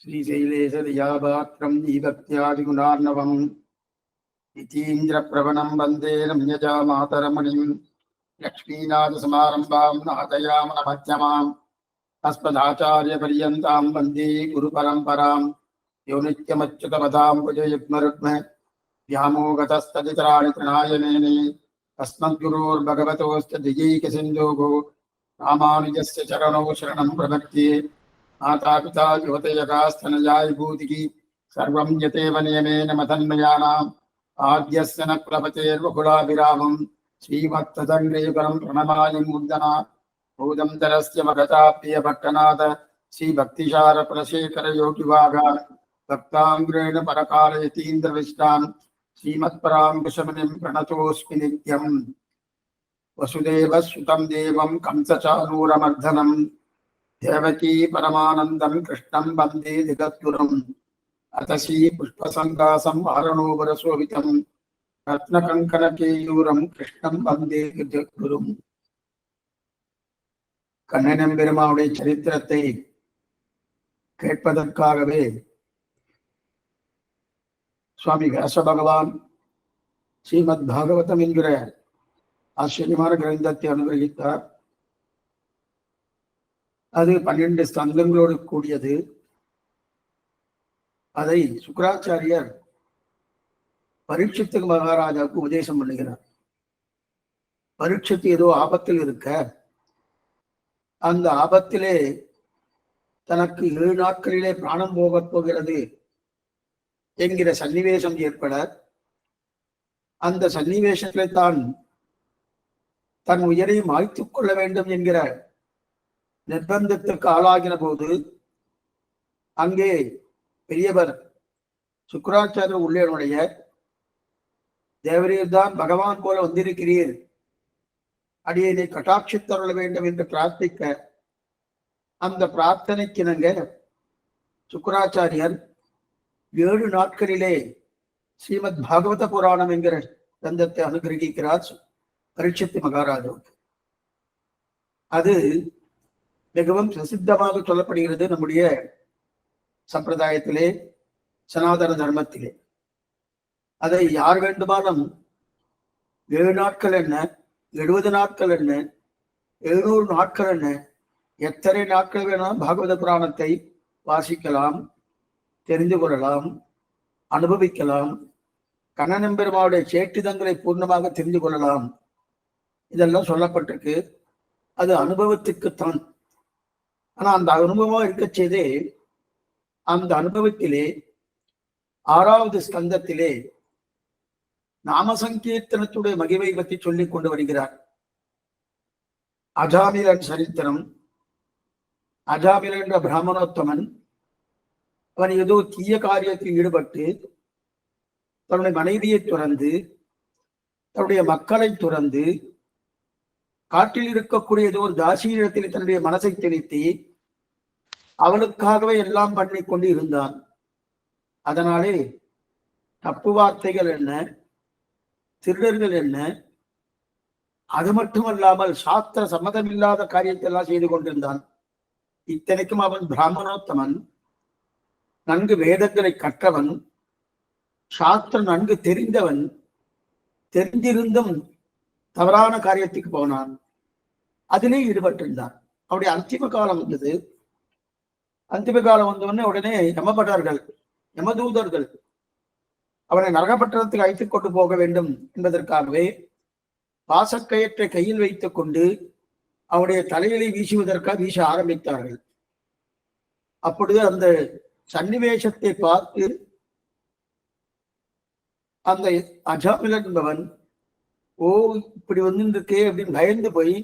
श्रीशैलेशदयापात्रं दीभक्त्यादिगुणार्णवं नितीन्द्रप्रवणं वन्दे रम्यजामातरमणिं लक्ष्मीनाथसमारम्भां नाथयामनमध्यमाम् अस्मदाचार्यपर्यन्तां वन्दे गुरुपरम्परां यो नित्यमच्युतपदां भुजयुग्मरुग्म व्यामोगतस्तदितराणि तृणाय मेने अस्मद्गुरोर्भगवतोऽस्य दिगैकसिन्धोः रामानुजस्य चरणौ शरणं प्रपद्ये माता पिता युवतयकास्तनयाय भूतिः सर्वं यतेव नियमेन मदन्मयानाम् आद्यस्य न प्लवतेर्वकुलाभिरामं श्रीमत्तदङ्ग्रेयुगलं प्रणमामि मूर्धना भूतन्तरस्य मगताप्रियभट्टनाथ श्रीभक्तिसारकुलशेखरयोगिवागान् भक्ताङ्ग्रेण परकालयतीन्द्रविष्टान् श्रीमत्पराङ्कुशमुनिं प्रणतोऽस्मि नित्यम् वसुदेवसुतं देवं कंसचाणूरमर्दनं देवकी परमानन्दं कृष्णं वन्दे जगद्गुरुम् अथ श्रीपुष्पसङ्कासं वारणोपरशोभितं रत्नकङ्कणकेयूरं कृष्णं वन्दे जगद्गुरुम्. கண்ணன் பெருமானுடைய சரித்திரத்தை கேட்பதற்காகவே சுவாமி வியாச பகவான் ஸ்ரீமத் பாகவதம் என்கிற ஆச்சரியமான கிரந்தத்தை அனுகிரகித்தார். அது 12 ஸ்கந்தங்களோடு கூடியது. அதை சுக்கராச்சாரியர் பரீட்சித்து மகாராஜாவுக்கு உபதேசம் பண்ணுகிறார். பரீட்சித்து ஏதோ ஆபத்தில் இருக்க, அந்த ஆபத்திலே தனக்கு 7 நாட்களிலே பிராணம் போகப் போகிறது என்கிற சன்னிவேசம் ஏற்பட, அந்த சன்னிவேசத்திலே தான் தன் உயிரை மாய்த்துக் கொள்ள வேண்டும் என்கிற நிர்பந்தத்திற்கு ஆளாகின போது அங்கே பெரியவர் சுக்கராச்சாரியர் உள்ளே நுழைய, தேவரீர் தான் பகவான் போல வந்திருக்கிறீர், அடியனை கட்டாட்சித்தருள வேண்டும் என்று பிரார்த்திக்க, அந்த பிரார்த்தனைக்கிணங்க சுக்கராச்சாரியர் 7 நாட்களிலே ஸ்ரீமத் பாகவத புராணம் என்கிற கிரந்தத்தை அனுகிரகிக்கிறார் பரீட்சித்து மகாராஜாவுக்கு. அது மிகவும் பிரசித்தமாக சொல்லப்படுகிறது நம்முடைய சம்பிரதாயத்திலே, சனாதன தர்மத்திலே. அதை யார் வேண்டுமானும் 7 நாட்கள் என்ன, 70 நாட்கள் என்ன, 700 நாட்கள் என்ன, எத்தனை நாட்கள் வேணாலும் பாகவத புராணத்தை வாசிக்கலாம், தெரிந்து கொள்ளலாம், அனுபவிக்கலாம். கண்ணன் பெருமாவுடைய சேட்டிதங்களை பூர்ணமாக தெரிந்து கொள்ளலாம். இதெல்லாம் சொல்லப்பட்டிருக்கு. அது அனுபவத்துக்குத்தான். ஆனா அந்த அனுபவம் இருக்க செய்தே, அந்த அனுபவத்திலே 6வது ஸ்கந்தத்திலே நாமசங்கீர்த்தனத்துடைய மகிமை பற்றி சொல்லிக் கொண்டு வருகிறார். அஜாமிலன் சரித்திரம். அஜாமிலன் என்ற பிராமணோத்தமன், அவன் ஏதோ தீய காரியத்தில் ஈடுபட்டு தன்னுடைய மனைவியை துறந்து, தன்னுடைய மக்களை துறந்து, காட்டில் இருக்கக்கூடிய ஏதோ ஒரு தாசியிடத்தில் தன்னுடைய மனசை திணித்தி அவளுக்காகவே எல்லாம் பண்ணி கொண்டு இருந்தான். அதனாலே தப்பு வார்த்தைகள் என்ன, திருடர்கள் என்ன, அது மட்டுமல்லாமல் சாஸ்திர சம்மதம் இல்லாத காரியத்தை எல்லாம் செய்து கொண்டிருந்தான். இத்தனைக்கும் அவன் பிராமணோத்தமன், நன்கு வேதங்களை கற்றவன், சாஸ்திரம் நன்கு தெரிந்தவன். தெரிந்திருந்தும் தவறான காரியத்துக்கு போனான், அதிலே ஈடுபட்டிருந்தான். அவருடைய அந்திம காலம் வந்தது. அந்திம காலம் வந்தவுடனே உடனே யமபட்டர்கள், யமதூதர்கள் அவனை நரகப்பட்டணத்துக்கு அழைத்துக் கொண்டு போக வேண்டும் என்பதற்காகவே பாசக்கயிற்றை கையில் வைத்துக் கொண்டு அவனுடைய தலையிலை வீசுவதற்காக வீச ஆரம்பித்தார்கள். அப்பொழுது அந்த சன்னிவேசத்தை பார்த்து அந்த அஜாமிலன் என்பவன், ஓ இப்படி வந்துருக்கே அப்படின்னு பயந்து போய்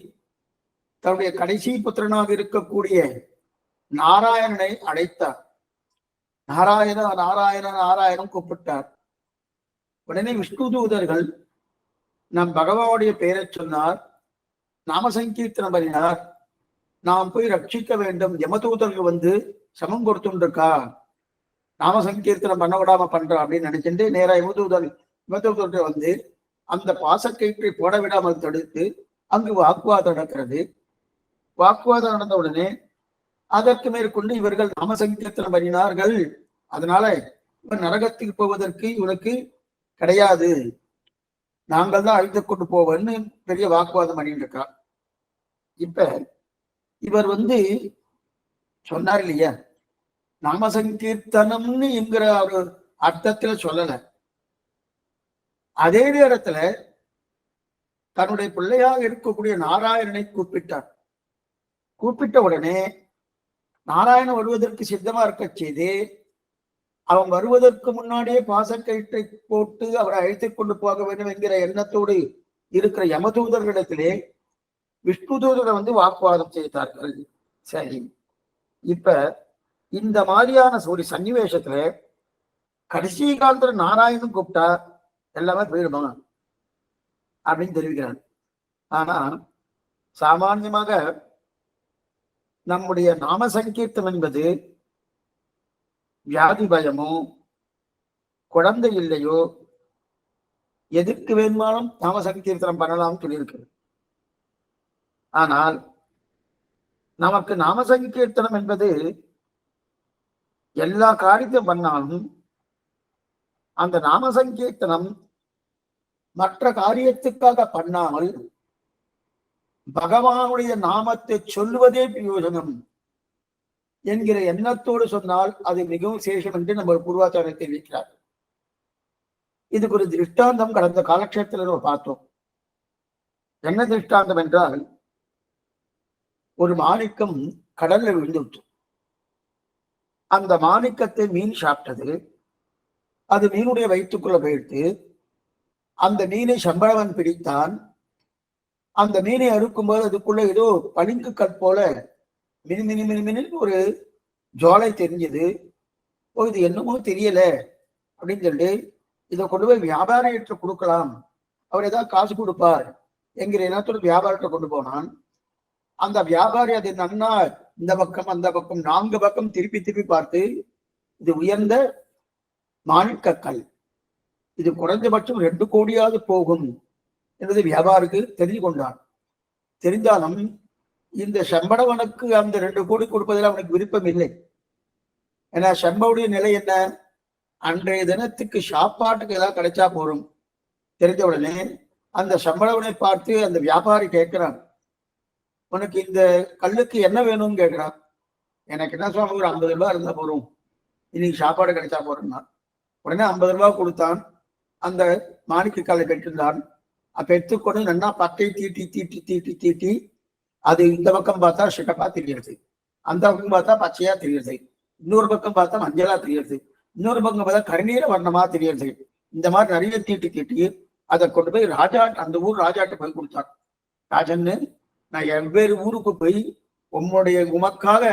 தன்னுடைய கடைசி புத்திரனாக இருக்கக்கூடிய நாராயணனை அழைத்தார். நாராயண நாராயண நாராயணன் கூப்பிட்டார். உடனே விஷ்ணு தூதர்கள் நம் பகவானுடைய பெயரை சொன்னார், நாம சங்கீர்த்தனம் பண்ணினார், நாம் போய் ரட்சிக்க வேண்டும். யமதூதர்கள் வந்து சமம் கொடுத்துருக்கா, நாம சங்கீர்த்தனம் பண்ண விடாம பண்றோம் அப்படின்னு நினைச்சுட்டு நேரா யமதூதர்கள் வந்து அந்த பாசக்கயிற்றை போட விடாமல் தடுத்து அங்கு வாக்குவாதம் நடக்கிறது. வாக்குவாதம் நடந்த உடனே அதற்கு மேற்கொண்டு இவர்கள் நாமசங்கீர்த்தனம் பண்ணினார்கள். அதனால இவன் நரகத்துக்கு போவதற்கு இவனுக்கு கிடையாது, நாங்கள் தான் அழைத்து கொண்டு போவன்னு பெரிய வாக்குவாதம் பண்ணிட்டு இருக்கான். இப்ப இவர் சொன்னார் இல்லையா, நாமசங்கீர்த்தனம்னு என்கிற ஒரு அர்த்தத்துல சொல்லல. அதே நேரத்துல தன்னுடைய பிள்ளையாக இருக்கக்கூடிய நாராயணனை கூப்பிட்டார். கூப்பிட்ட உடனே நாராயணன் வருவதற்கு சித்தமா இருக்க செய்து, அவன் வருவதற்கு முன்னாடியே பாசக்கயிற்றை போட்டு அவரை அழைத்துக் கொண்டு போக வேண்டும் என்கிற எண்ணத்தோடு இருக்கிற யமதூதர்களிடத்திலே விஷ்ணு தூதரை வாக்குவாதம் செய்தார்கள். சரி, இப்ப இந்த மாதிரியான ஒரு சன்னிவேஷத்துல கடைசி காலத்துல நாராயணன் கூப்பிட்டா எல்லாமே போயிடுமா அப்படின்னு தெரிவிக்கிறார். ஆனா சாமான்யமாக நம்முடைய நாம சங்கீர்த்தம் என்பது வியாதி பயமோ குழந்தை இல்லையோ எதுக்கு வேணுமானும் நாம சங்கீர்த்தனம் பண்ணலாம் சொல்லியிருக்கு. ஆனால் நமக்கு நாம சங்கீர்த்தனம் என்பது எல்லா காரியத்தையும் பண்ணாலும் அந்த நாம சங்கீர்த்தனம் மற்ற காரியத்துக்காக பண்ணாமல் பகவானுடைய நாமத்தை சொல்லுவதே பிரயோஜனம் என்கிற எண்ணத்தோடு சொன்னால் அது மிகவும் சேஷம் என்று நம்ம பூர்வாச்சாரம் தெரிவிக்கிறார். இதுக்கு ஒரு திருஷ்டாந்தம் கடந்த காலக்ஷேத்தில நம்ம பார்த்தோம். என்ன திருஷ்டாந்தம் என்றால், ஒரு மாணிக்கம் கடல்ல விழுந்துவிட்டு அந்த மாணிக்கத்தை மீன் சாப்பிட்டது. அது மீனுடைய வயிற்றுக்குள்ள போயிடுத்து. அந்த மீனை சம்பளவன் பிடித்தான். அந்த மீனை அறுக்கும்போது அதுக்குள்ள ஏதோ பளிங்கு கல் போல மினி மினி மினி மினின்னு ஒரு ஜுவாலை தெரிஞ்சது. இது என்னமோ தெரியல அப்படின்னு சொல்லிட்டு இதை கொண்டு போய் வியாபாரியிட்ட கொடுக்கலாம், அவர் ஏதாவது காசு கொடுப்பார் என்கிற எண்ணத்தோட வியாபாரத்தை கொண்டு போனான். அந்த வியாபாரி அதை நன்னா இந்த பக்கம் அந்த பக்கம் 4 பக்கம் திருப்பி திருப்பி பார்த்து, இது உயர்ந்த மாணிக்கக்கல், இது குறைஞ்சபட்சம் 2 கோடியாவது போகும் என்பது வியாபாரிக்கு தெரிந்து கொண்டான். தெரிந்தாலும் இந்த செம்படவனுக்கு அந்த 2 கோடி கொடுப்பதில் அவனுக்கு விருப்பம் இல்லை. ஏன்னா செம்பவுடைய நிலை என்ன, அன்றைய தினத்துக்கு சாப்பாட்டுக்கு ஏதாவது கிடைச்சா போறோம். தெரிஞ்ச உடனே அந்த செம்படவனை பார்த்து அந்த வியாபாரி கேட்கிறான், உனக்கு இந்த கல்லுக்கு என்ன வேணும்னு கேட்கிறான். எனக்கு என்ன சுவாமி, ஒரு 50 ரூபாய் இருந்தா போறோம், இன்னைக்கு சாப்பாடு கிடைச்சா போறோம்னா. உடனே 50 ரூபாய் கொடுத்தான். அந்த மாணிக்க கல்லை பெற்றிருந்தான். அப்ப எடுத்துக்கொண்டு நல்லா பட்டை தீட்டி தீட்டி தீட்டி தீட்டி அது இந்த பக்கம் பார்த்தா சிகப்பா தெரியுது, அந்த பக்கம் பார்த்தா பச்சையா தெரியுது, இன்னொரு பக்கம் பார்த்தா மஞ்சளா தெரியுது, இன்னொரு பக்கம் பார்த்தா கருநீர வர்ணமா தெரியுது. இந்த மாதிரி நிறைய தீட்டி தீட்டி அதை கொண்டு போய் ராஜா, அந்த ஊர் ராஜாட்ட போய் கொடுத்தான். ராஜன்னு, நான் வெவ்வேறு ஊருக்கு போய் உமக்காக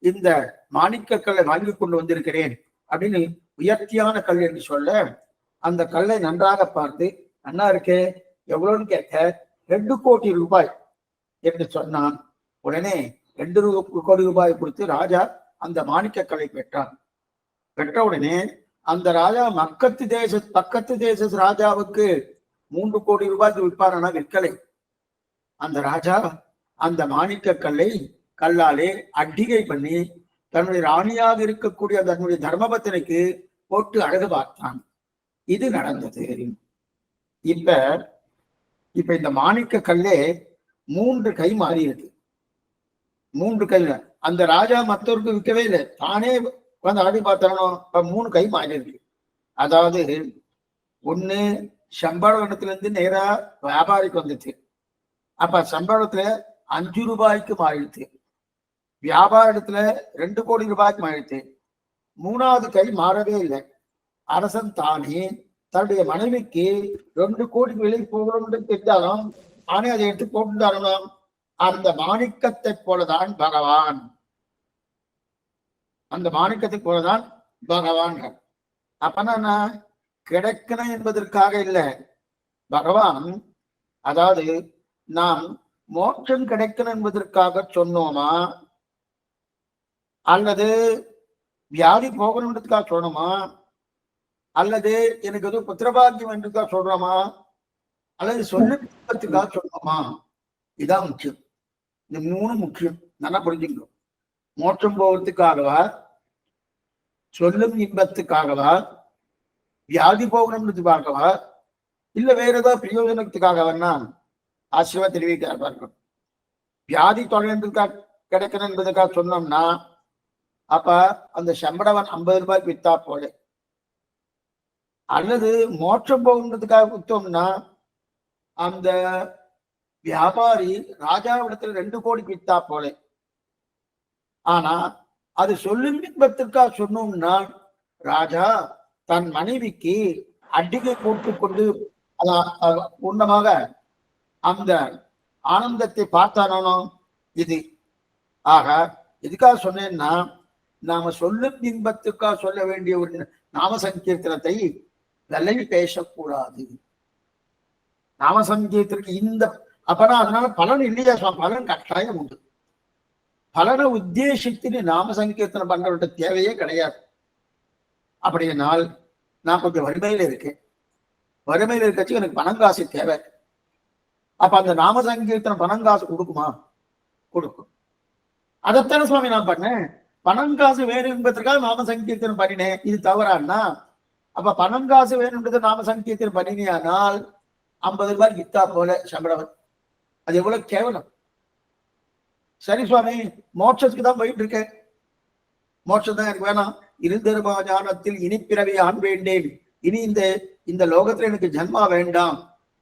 இந்த மாணிக்கக்கல்லை வாங்கி கொண்டு வந்திருக்கிறேன் அப்படின்னு உயர்த்தியான கல் என்று சொல்ல, அந்த கல்லை நன்றாக பார்த்து, நன்னா இருக்கே, எவ்வளவுன்னு கேட்க, 2 கோடி ரூபாய் என்று சொன்னான். உடனே 2 கோடி ரூபாய் கொடுத்து ராஜா அந்த மாணிக்கக்கல்லை பெற்றான். பெற்ற உடனே அந்த ராஜா பக்கத்து தேச ராஜாவுக்கு 3 கோடி ரூபாய்க்கு விற்பாரானா விற்கலை. அந்த ராஜா அந்த மாணிக்கக்கல்லை கல்லாலே அட்டிகை பண்ணி தன்னுடைய ராணியாக இருக்கக்கூடிய தன்னுடைய தர்மபத்தினைக்கு போட்டு அழகு பார்த்தான். இது நடந்தது. இப்ப இந்த மாணிக்க கல்லே 3 கை மாறி இருக்கு. 3 கை. அந்த ராஜா மற்றவருக்கு விற்கவே இல்லை, தானே வந்து அழகு பார்த்தானோ. 3 கை மாறி இருக்கு. அதாவது ஒண்ணு சம்பளத்துல இருந்து நேரா வியாபாரிக்கு வந்துச்சு. அப்ப சம்பளத்துல 5 ரூபாய்க்கு மாறிடுச்சு. வியாபார இடத்துல 2 கோடி ரூபாய்க்கு மாறிடுச்சு. 3வது கை மாறவே இல்லை. அரசன் தானே தன்னுடைய மனைவிக்கு 2 கோடி விலை போகணும்னு தெரிஞ்சாலும் ஆனே அதை எடுத்து போட்டு அந்த மாணிக்கத்தை போலதான் பகவான். அந்த மாணிக்கத்தை போலதான் பகவான். அப்பனா கிடைக்கணும் என்பதற்காக இல்லை. பகவான், அதாவது நாம் மோட்சம் கிடைக்கணும் என்பதற்காக சொன்னோமா, அல்லது வியாதி போகணுன்றதுக்காக சொன்னோமா, அல்லது எனக்கு எதுவும் புத்திரபாக்கியம் என்றுக்காக சொல்றோமா, அல்லது சொல்லுக்காக சொன்னோமா, இதான் முக்கியம். இந்த 3 முக்கியம். நல்லா புரிஞ்சுக்கணும். மோட்சம் போகிறதுக்காகவா, சொல்லும் இன்பத்துக்காகவா, வியாதி போகணும்ன்றதுக்காகவா, இல்ல வேற ஏதாவது பிரயோஜனத்துக்காகவா ஆச்சரியமா தெரிவிக்கிறார் பாருங்க. வியாதி தொலைன்றதுக்காக கிடைக்கணும் என்பதுக்காக சொன்னோம்னா அப்ப அந்த சம்படவன் 50 ரூபாய்க்கு வித்தா போல, அல்லது மோட்சம் போகணுன்றதுக்காக வித்தோம்னா அந்த வியாபாரி ராஜாவிடத்துல 2 கோடிக்கு வித்தா போல. ஆனா அது சொல்லும் இன்பத்திற்காக சொன்னோம்னா ராஜா தன் மனைவிக்கு அடிகை போட்டுக்கொண்டு பூர்ணமாக அந்த ஆனந்தத்தை பார்த்தானோ இது. ஆக எதுக்காக சொன்னேன்னா, நாம சொல்லும் இன்பத்துக்காக சொல்ல வேண்டிய ஒரு நாம சங்கீர்த்தனத்தை விலை பேசக்கூடாது. நாம சங்கீர்த்தனுக்கு இந்த அப்பனா அதனால பலன் இல்லையா? பலன் கட்டாயம் உண்டு. பலனை உத்தேசித்து நாம சங்கீர்த்தனம் பண்றவற்ற தேவையே கிடையாது. அப்படினால் நான் கொஞ்சம் வறுமையில இருக்கேன், வறுமையில இருக்கச்சு எனக்கு பணம் காசு தேவை. அப்ப அந்த நாம சங்கீர்த்தனம் பணம் காசு கொடுக்குமா? கொடுக்கும். அதைத்தானே சுவாமி நான் பண்ணேன். பணம் காசு வேணும் என்பதற்காக நாம சங்கீர்த்தனம் பண்ணினேன். இது தவறானா? அப்ப பணம் காசு வேணும்ன்றது நாம சங்கீர்த்தனம் பண்ணினியானால் 50 ரூபாய் வித்தா போல சம்பளவன். அது எவ்வளவு கேவலம். சரி சுவாமி, மோட்சத்துக்கு தான் போயிட்டு இருக்கேன், மோட்சம் தான் எனக்கு வேணாம். இருந்தருமா ஞானத்தில் இனிப்பிறவி ஆண் வேண்டேன், இனி இந்த லோகத்துல எனக்கு ஜன்மா வேண்டாம்,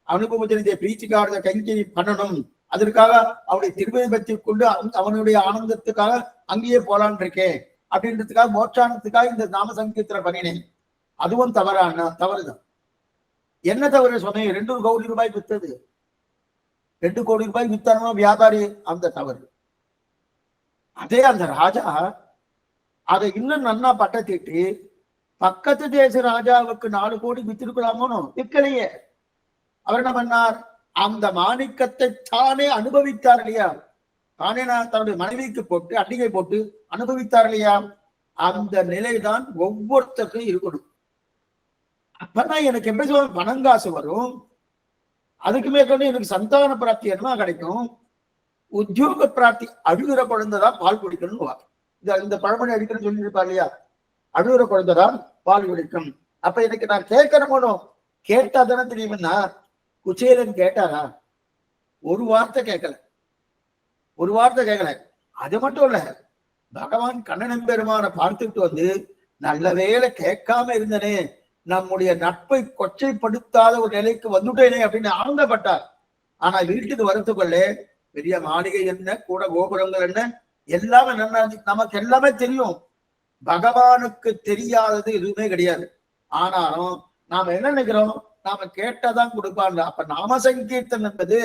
அனுபவத்தினுடைய பிரீத்திக்காக கைங்கரி பண்ணணும், அதற்காக அவனுடைய திருமணி பற்றி கொண்டு அவனுடைய ஆனந்தத்துக்காக அங்கேயே போலான் இருக்கேன் அப்படின்றதுக்காக மோட்சானத்துக்காக இந்த நாம சங்கீர்த்தனை பண்ணினேன். அதுவும் தவறான தவறுதான். என்ன தவறு சொன்னேன்? 2 கோடி ரூபாய் வித்தது, 2 கோடி ரூபாய் வித்தானோ வியாபாரி, அந்த தவறு. அதே அந்த ராஜா அதை இன்னும் நன்னா பட்டத்திட்டு பக்கத்து தேச ராஜாவுக்கு 4 கோடி வித்திருக்கலாமோ? விற்கலையே. அவர் என்ன பண்ணார்? அந்த மாணிக்கத்தை தானே அனுபவித்தார் இல்லையா? தானே தன்னுடைய மனைவிக்கு போட்டு அட்டிகை போட்டு அனுபவித்தார் இல்லையா? அந்த நிலைதான் ஒவ்வொருத்தருக்கும் இருக்கணும். அப்பதான் எனக்கு எப்படி பணம் காசு வரும், அதுக்கு மேற்கொண்டு எனக்கு சந்தான பிராப்தி என்னமா கிடைக்கும், உத்தியோக பிராப்தி. அழுகிற குழந்தைதான் பால் குடிக்கணும். இந்த பழமொழி அடிக்கணும்னு சொல்லியிருப்பா இல்லையா? அழுகிற குழந்தைதான் பால் குடிக்கும். அப்ப எனக்கு நான் கேட்கணும், கேட்டா தானே தெரியும்னா. குச்சேலன் கேட்டாரா? ஒரு வார்த்தை கேட்கல, ஒரு வார்த்தை கேட்கல. அது மட்டும் இல்ல, பகவான் கண்ணன் பெருமான பார்த்துட்டு வந்து நல்ல வேலை கேட்காம இருந்தனே, நம்முடைய நட்பை கொச்சைப்படுத்தாத ஒரு நிலைக்கு வந்துட்டேனே அப்படின்னு ஆனந்தப்பட்டார். ஆனா வீட்டுக்கு வரத்துக்குள்ள பெரிய மாளிகை என்ன, கூட கோபுரங்கள் என்ன, எல்லாமே நமக்கு எல்லாமே தெரியும். பகவானுக்கு தெரியாதது எதுவுமே கிடையாது. ஆனாலும் நாம என்ன நினைக்கிறோம்? நாம கேட்டாதான் கொடுப்பாங்க. அப்ப நாம சங்கீர்த்தன் என்பது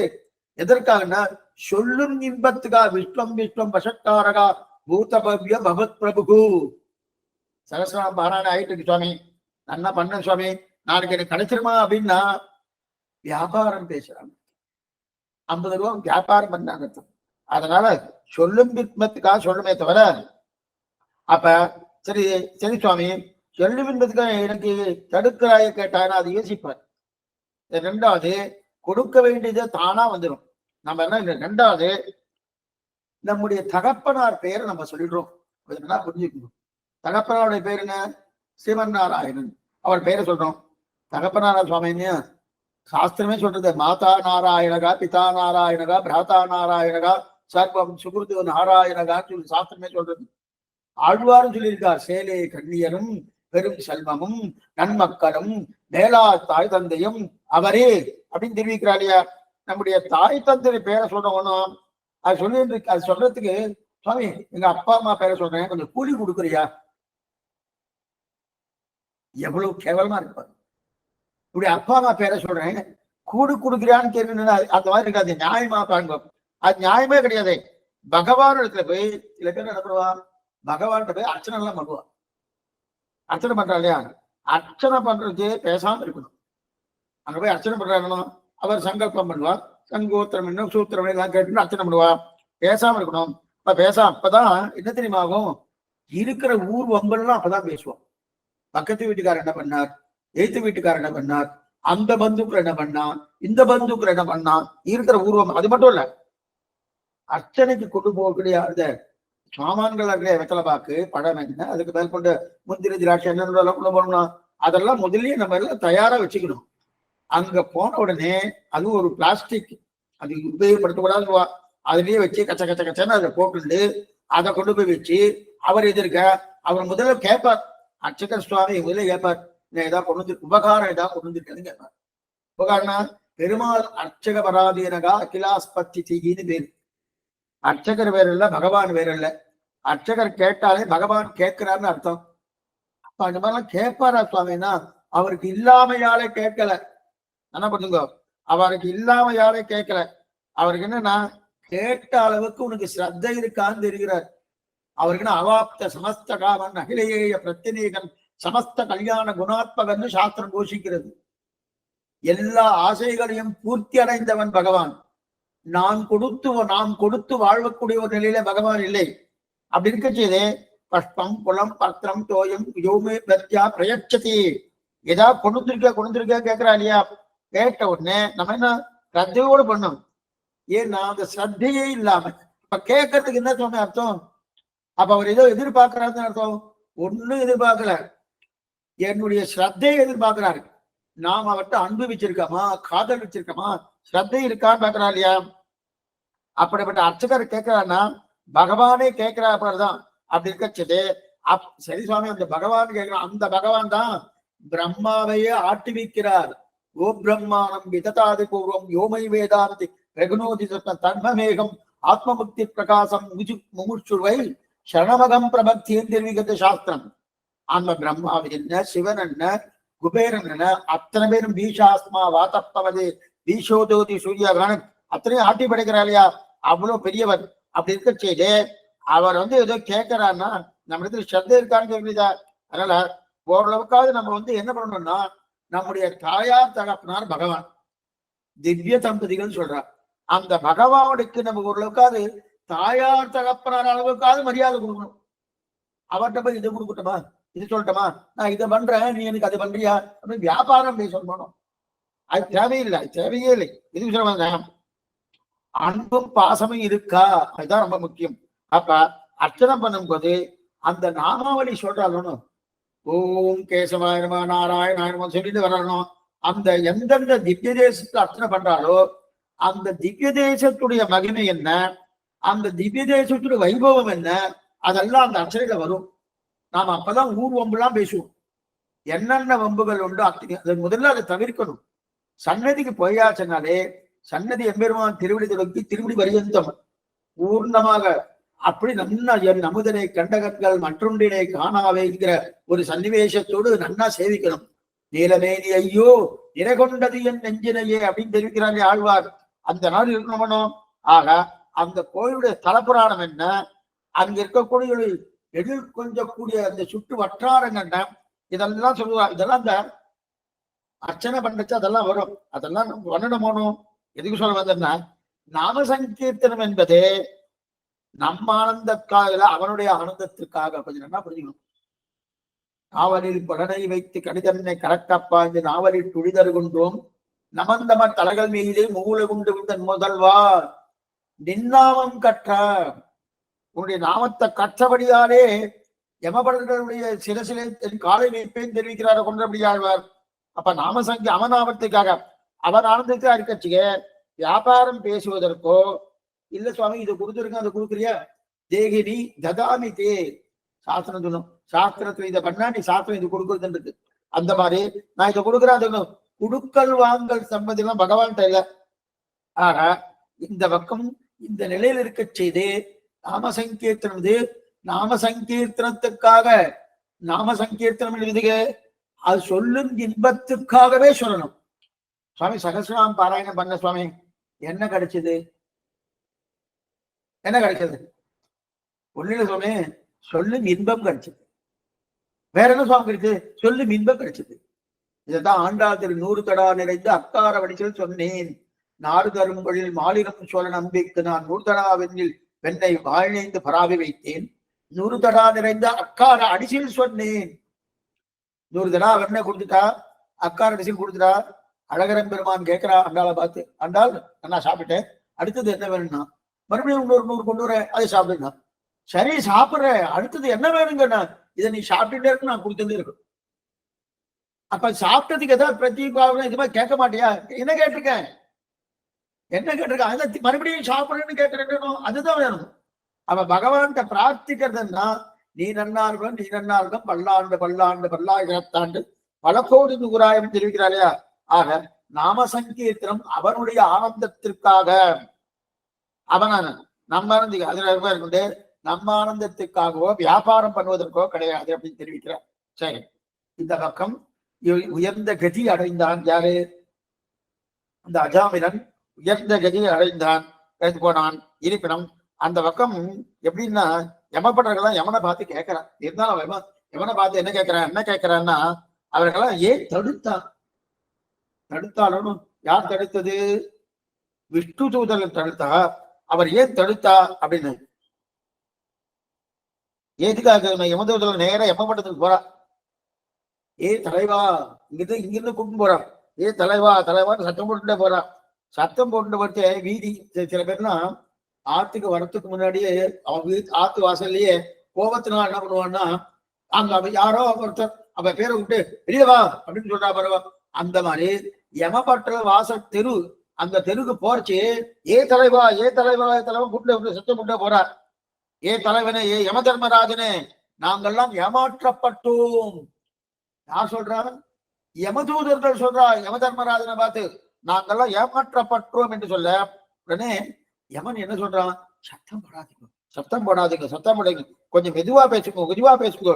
எதற்காகனா சொல்லும் இன்பத்துக்காக. விஸ்வம் விஸ்வம் வசக்காரகா பூதபவ்ய பகவத் பிரபு. சகசிரநாம பாராயணம் ஆயிட்டு சுவாமி, நல்லா பண்ண சுவாமி, நாளைக்கு எனக்கு கிடைச்சிருமா அப்படின்னா வியாபாரம் பேசுறாங்க. 50 ரூபா வியாபாரம் பண்ணாங்க. அதனால சொல்லும் இன்பத்துக்காக சொல்லுமே தவிர, அப்ப சரி சரி சுவாமி, சொல்லும் இன்பத்துக்காக எனக்கு தடுக்கிறாய கேட்டாங்கன்னா அது யோசிப்பார். 2வது, கொடுக்க வேண்டியது தானா வந்துடும். நம்ம என்ன 2வது, நம்முடைய தகப்பனார் பேரை நம்ம சொல்லிடுறோம். நல்லா புரிஞ்சுக்கணும். தகப்பனாருடைய பேர் என்ன? சிவன் நாராயணன். அவர் பேரை சொல்றோம். தகப்பனாரா சுவாமின்னு சாஸ்திரமே சொல்றது. மாதா நாராயணகா, பிதா நாராயணகா, பிராதா நாராயணகா, சர்வம் சுகிருது நாராயணகான்னு சொல்லி சாஸ்திரமே சொல்றது. ஆழ்வாரும் சொல்லியிருக்கார், சேலே கண்ணியரும் பெரும் செல்வமும் நன்மக்களும் மேலா தாய் தந்தையும் அவரே அப்படின்னு தெரிவிக்கிறார் இல்லையா? நம்முடைய தாய் தந்தை பேரை சொல்லணும். அது சொல்லி அது சொல்றதுக்கு, சுவாமி எங்க அப்பா அம்மா பேரை சொல்றேன், கொஞ்சம் கூலி கொடுக்குறியா? எவ்வளவு கேவலமா இருப்பாரு. இப்படி அப்பா அம்மா பேரை சொல்றேன், கூடு கொடுக்குறியான்னு கேள்வி. அந்த மாதிரி இருக்காது. நியாயமா பாருங்க, அது நியாயமே கிடையாது. பகவான் இடத்துல போய் சில பேர் என்ன பண்ணுவா, பகவான் போய் அர்ச்சனை எல்லாம் பண்ணுவா. அர்ச்சனை பண்றா இல்லையா? அர்ச்சனை பண்றதே பேசாம இருக்கணும். அங்க போய் அர்ச்சனை பண்றாங்கன்னா அவர் சங்கல்பம் பண்ணுவார், சங்கோத்திரம் என்ன சூத்திரம் எல்லாம் கேட்டு அர்ச்சனை பண்ணுவா. பேசாம இருக்கணும். அப்பதான் என்ன தெரியுமா ஆகும்? இருக்கிற ஊர் வம்பல்லாம் அப்பதான் பேசுவோம். பக்கத்து வீட்டுக்காரர் என்ன பண்ணார், எய்த்து வீட்டுக்காரர் என்ன பண்ணார், அந்த பந்துக்குள்ள என்ன பண்ணான், இந்த பந்துக்குள்ள என்ன பண்ணான், இருக்கிற ஊர்வம். அது மட்டும் இல்ல, அர்ச்சனைக்கு கொண்டு போகக்கூடிய அந்த சாமான்கள் இருக்கிற வெத்தலை பாக்கு பழம் என்ன அதுக்கு மேற்கொண்டு முந்திரி திராட்சை என்ன போனோம்னா அதெல்லாம் முதல்லயே நம்ம எல்லாம் தயாரா வச்சுக்கணும். அங்க போன உடனே அது ஒரு பிளாஸ்டிக், அது உபயோகப்படுத்தக்கூடாது, அதுலயே வச்சு கச்ச கச்ச கச்சன்னு அதை போட்டு அதை கொண்டு போய் வச்சு அவர் எதிர்க்க அவர் முதல்ல கேட்பார். அர்ச்சகர் சுவாமி முதல்ல கேட்பார், ஏதாவது கொண்டு வந்து உபகாரம் ஏதாவது கொண்டு வந்துருக்கேன்னு கேட்பார். உபகாரம்னா பெருமாள் அர்ச்சக பராதீனகா அகிலாஸ்பத்தி தீகின்னு பேரு. அர்ச்சகர் வேற இல்ல, பகவான் வேற இல்ல. அர்ச்சகர் கேட்டாலே பகவான் கேட்கிறாருன்னு அர்த்தம். அப்ப அந்த மாதிரிலாம் கேட்பாரா சுவாமின்னா அவருக்கு இல்லாமையாலே கேட்கல. என்ன பண்ணுங்க, அவருக்கு இல்லாமையாலே கேட்கல. அவருக்கு என்னன்னா கேட்ட அளவுக்கு உனக்கு ஸ்ரத்தை இருக்கான்னு தெரிகிறார். அவருக்கு அவாப்த சமஸ்த காமன் அகிலேய பிரத்தினேகன் சமஸ்த கல்யாண குணாத்மகன்னு சாஸ்திரம் கோஷிக்கிறது. எல்லா ஆசைகளையும் பூர்த்தி அடைந்தவன் பகவான். நாம் கொடுத்து வாழக்கூடிய ஒரு நிலையில பகவான் இல்லை. அப்படி இருக்க செய்தே பஷ்பம் புலம் பத்திரம் தோயம் யோமே பிரத்யா பிரயட்சதி, ஏதாவது கொண்டுருக்க கேட்கிறா இல்லையா? கேட்ட உடனே நம்ம என்ன ஸ்ரத்தையோடு பண்ணோம். ஏன்னா அந்த ஸ்ரத்தையே இல்லாம இப்ப கேட்கறதுக்கு என்ன சொன்ன அர்த்தம்? அப்ப அவர் ஏதோ எதிர்பார்க்கிறாருன்னு அர்த்தம். ஒண்ணும் எதிர்பார்க்கல, என்னுடைய ஸ்ரத்தையை எதிர்பார்க்கிறாரு. நாம் அவர்கிட்ட அன்பு வச்சிருக்கோமா, காதல் வச்சிருக்கோமா, ஸ்ரத்தை இருக்கான்னு பாக்குறா இல்லையா? அப்படிப்பட்ட அர்ச்சகர் கேட்கிறான்னா பகவானே கேட்கிறாப்பதான். அப்படி இருக்கச்சது சரி சுவாமி, அந்த பகவான் கேட்கிறான். அந்த பகவான் தான் பிரம்மாவையே ஆட்டுவிக்கிறார். ஓ பிரம்மானம் விததாதி பூர்வம் யோமை வேதாந்தி ரகுனோதி தன்மமேகம் ஆத்மமுக்தி பிரகாசம் முமுட்சுவை சரணமகம் பிரபக்தின்னு தெரிவிக்கிறது சாஸ்திரம். அந்த பிரம்மாவை என்ன, சிவன் என்ன, குபேரன் என்ன, அத்தனை பேரும் பீஷாஸ்மா வாத்தப்பவது பீஷோதோதி சூரியகானன் அத்தனையும் ஆட்டி படைக்கிறார் இல்லையா? அவ்வளவு பெரியவர். அப்படி இருக்க செய்து அவர் ஏதோ கேட்கிறாருன்னா நம்ம இடத்துல ஸ்ரத்தை இருக்கான்னு கேட்குறதா? அதனால ஓரளவுக்காவது நம்ம என்ன பண்ணணும்னா நம்முடைய தாயார் தகப்பனார் பகவான் திவ்ய தம்பதிகள் சொல்றார். அந்த பகவானுக்கு நம்ம ஓரளவுக்காவது தாயார் தகப்பனார் அளவுக்காவது மரியாதை கொடுக்கணும். அவர்கிட்ட போய் இதை கொடுக்கட்டுமா, இது சொல்லட்டுமா, நான் இதை பண்றேன் நீ எனக்கு அதை பண்றியா அப்படின்னு வியாபாரம் பேச சொல்லணும். அது தேவையில்லை, அது தேவையே இல்லை. எதுக்கு சொல்ல அன்பும் பாசமும் இருக்கா, அதுதான் ரொம்ப முக்கியம். அப்ப அர்ச்சனை பண்ணும் போது அந்த நாமாவளி சொல்றாலும் ஓம் கேசவாயனமா நாராயணாயனமா சொல்லிட்டு வரணும். அந்த எந்தெந்த திவ்ய தேசத்துல அர்ச்சனை பண்றாலோ அந்த திவ்ய தேசத்துடைய மகிமை என்ன, அந்த திவ்ய தேசத்துடைய வைபவம் என்ன, அதெல்லாம் அந்த அர்ச்சனையில வரும். நாம அப்பதான் ஊர் வம்புலாம் பேசுவோம். என்னென்ன வம்புகள் உண்டு அது முதல்ல அதை தவிர்க்கணும். சன்னதிக்கு போயாச்சுனாலே சன்னதி எம்பெருமான் திருவிடி தொடங்கி திருவிடி பரியந்தம் பூர்ணமாக அப்படி நன்னா என் அமுதனை கண்டகங்கள் மற்றொன்றினை காணாவேங்கிற ஒரு சன்னிவேசத்தோடு நன்னா சேவிக்கணும். நீலமேனி ஐயோ நிறகொண்டது என் நெஞ்சினையே அப்படின்னு தெரிவிக்கிறாங்க ஆழ்வார். அந்த நாள் இருக்கணும். ஆக அந்த கோயிலுடைய தலப்புராணம் என்ன, அங்க இருக்கக்கூடிய எதிர் கொஞ்சக்கூடிய அந்த சுற்று வட்டாரங்கள்னா இதெல்லாம் சொல்லுவா. இதெல்லாம் அந்த அர்ச்சனை பண்ணச்சு அதெல்லாம் வரும். அதெல்லாம் நம்ம பண்ணணும் போனோம். எதுக்கு சொல்ல வந்தோம்னா நாம சங்கீர்த்தனம் என்பது நம்ம ஆனந்தக்காக அவனுடைய ஆனந்தத்திற்காக கொஞ்சம் நல்லா புரிஞ்சுக்கணும். நாவலில் படனை வைத்து கடிதன்னை கரக்கப்பாய்ந்து நாவலில் துடிதரு கொண்டோம் நமந்தம தலைகள் மீதே மூல குண்டு விந்தன் முதல்வா நின்னாமம் கற்ற உன்னுடைய நாமத்தை கற்றபடியாலே யமபடர்களுடைய சில காலை வைப்பேன் தெரிவிக்கிறார கொண்டபடியாழ்வார். அப்ப நாமசங்கி அவநாமத்துக்காக அவன் ஆனந்தத்துக்காக இருக்கச்சுக வியாபாரம் பேசுவதற்கோ இல்ல சுவாமி இதை கொடுத்துருக்க அதை கொடுக்குறியா தேகினி ததாமி தே சாஸ்திரம் சொல்லும். சாஸ்திரத்துல இதை பண்ணா நீ சாஸ்திரம் இது கொடுக்குறதுன்னு இருக்கு. அந்த மாதிரி நான் இதை கொடுக்குறேன் அது குடுக்கல் வாங்கல் சம்பந்தி எல்லாம் பகவான்கிட்ட இல்ல. ஆக இந்த பக்கம் இந்த நிலையில் இருக்க செய்து நாம சங்கீர்த்தனம் இது நாம சங்கீர்த்தனத்துக்காக நாம சங்கீர்த்தனம் எழுதுக அது சொல்லும் இன்பத்துக்காகவே சொல்லணும். சுவாமி சகசிரநாமம் பாராயணம் பண்ண சுவாமி என்ன கிடைச்சது, என்ன கிடைச்சது? ஒன்னில சுவாமி சொல்லும் இன்பம் கிடைச்சது. வேற என்ன சுவாமி கிடைச்சது? சொல்லும் இன்பம் கிடைச்சது. இதைத்தான் ஆண்டாள் திரு 100 தடா நிறைந்து அக்கார வடிச்சல் சொன்னேன். நாடு தரும் பொழில் மாலினம் சோழ நம்பிக்கு நான் 100 தடா வெண்ணில் வெண்ணை வாழ்நைந்து பராவி வைத்தேன். 100 தடா நிறைந்த அக்கார அடிசில் சொன்னேன். 100 தடா வெண்ணை கொடுத்துட்டா, அக்கார அடிசில் கொடுத்துட்டா. அழகரம் பெருமான் கேட்கிறா அண்டாளை பார்த்து, அண்டாள் நான் சாப்பிட்டேன், அடுத்தது என்ன வேணும்னா மறுபடியும் 100 கொண்டு வர அதை சாப்பிடுங்க. சரி சாப்பிடுற, அடுத்தது என்ன வேணுங்க, இதை நீ சாப்பிட்டுட்டே இருக்கு, நான் கொடுத்துட்டே இருக்கும். அப்ப சாப்பிட்டதுக்கு ஏதாவது பிரதிபாவனை இது மாதிரி கேட்க மாட்டியா? என்ன கேட்டிருக்கேன், என்ன கேட்டிருக்கேன், அதை மறுபடியும் சாப்பிடுறேன்னு கேட்கறேன், அதுதான் வேணும். அவ பகவான்கிட்ட பிரார்த்திக்கிறதுன்னா, நீ நன்னா இருக்கும், நீ நன்னா இருக்கும், பல்லாண்டு பல்லாண்டு பல்லாயிரத்தாண்டு பல கோடி நூறாயிரம் தெரிவிக்கிறாரையா. ஆக நாம சங்கீர்த்தனம் அவனுடைய ஆனந்தத்திற்காக, அவனான நம்ம அதுல இருக்கு, நம்ம ஆனந்தத்துக்காகவோ வியாபாரம் பண்ணுவதற்கோ கிடையாது அப்படின்னு தெரிவிக்கிறார். சரி, இந்த பக்கம் உயர்ந்த கதி அடைந்தான் யாரு? அந்த அஜாமிலன் உயர்ந்த கதியை அடைந்தான், போனான். இருப்பினும் அந்த பக்கம் எப்படின்னா, யமப்பட்டவர்கள்லாம் யமனை பார்த்து கேட்கிறான். இருந்தாலும் யமனை பார்த்து என்ன கேட்கிறான்னா, அவர்களெல்லாம் ஏன் தடுத்தாலும் யார் தடுத்தது? விஷ்ணு தூதர்கள் தடுத்தா. அவர் ஏன் தடுத்தா அப்படின்னு, ஏதுக்காக யமதூதர்கள் நேரம் யமப்பட்டத்துக்கு போறா. ஏ தலைவா, இங்கிருந்து கூப்பிட்டு போறான். ஏ தலைவா தலைவான்னு சத்தம் போட்டுட்டே போறான். சத்தம் போட்டு வச்சு வீதி, சில பேர்லாம் ஆத்துக்கு வரத்துக்கு முன்னாடியே அவங்க ஆத்து வாசல்லையே கோபத்தினா என்ன பண்ணுவான்னா, அங்க யாரோ ஒருத்தர் அவ பேரை விட்டு வெளியவா அப்படின்னு சொல்றா பரவா. அந்த மாதிரி யமபட்ட வாசல் தெரு, அந்த தெருக்கு போறச்சு, ஏ தலைவா கூட்டு சத்தம் போட்டு போறார். ஏ தலைவனே, ஏ யம தர்மராஜனே, நாங்கெல்லாம் ஏமாற்றப்பட்டோம். யார் சொல்றா? யமதூதர்கள் சொல்றா யம தர்மராஜனை பார்த்து, நாங்கெல்லாம் ஏமாற்றப்பட்டோம் என்று சொல்ல உடனே யமன் என்ன சொல்றான்? சத்தம் போடாதீங்க, கொஞ்சம் மெதுவா பேசுங்க,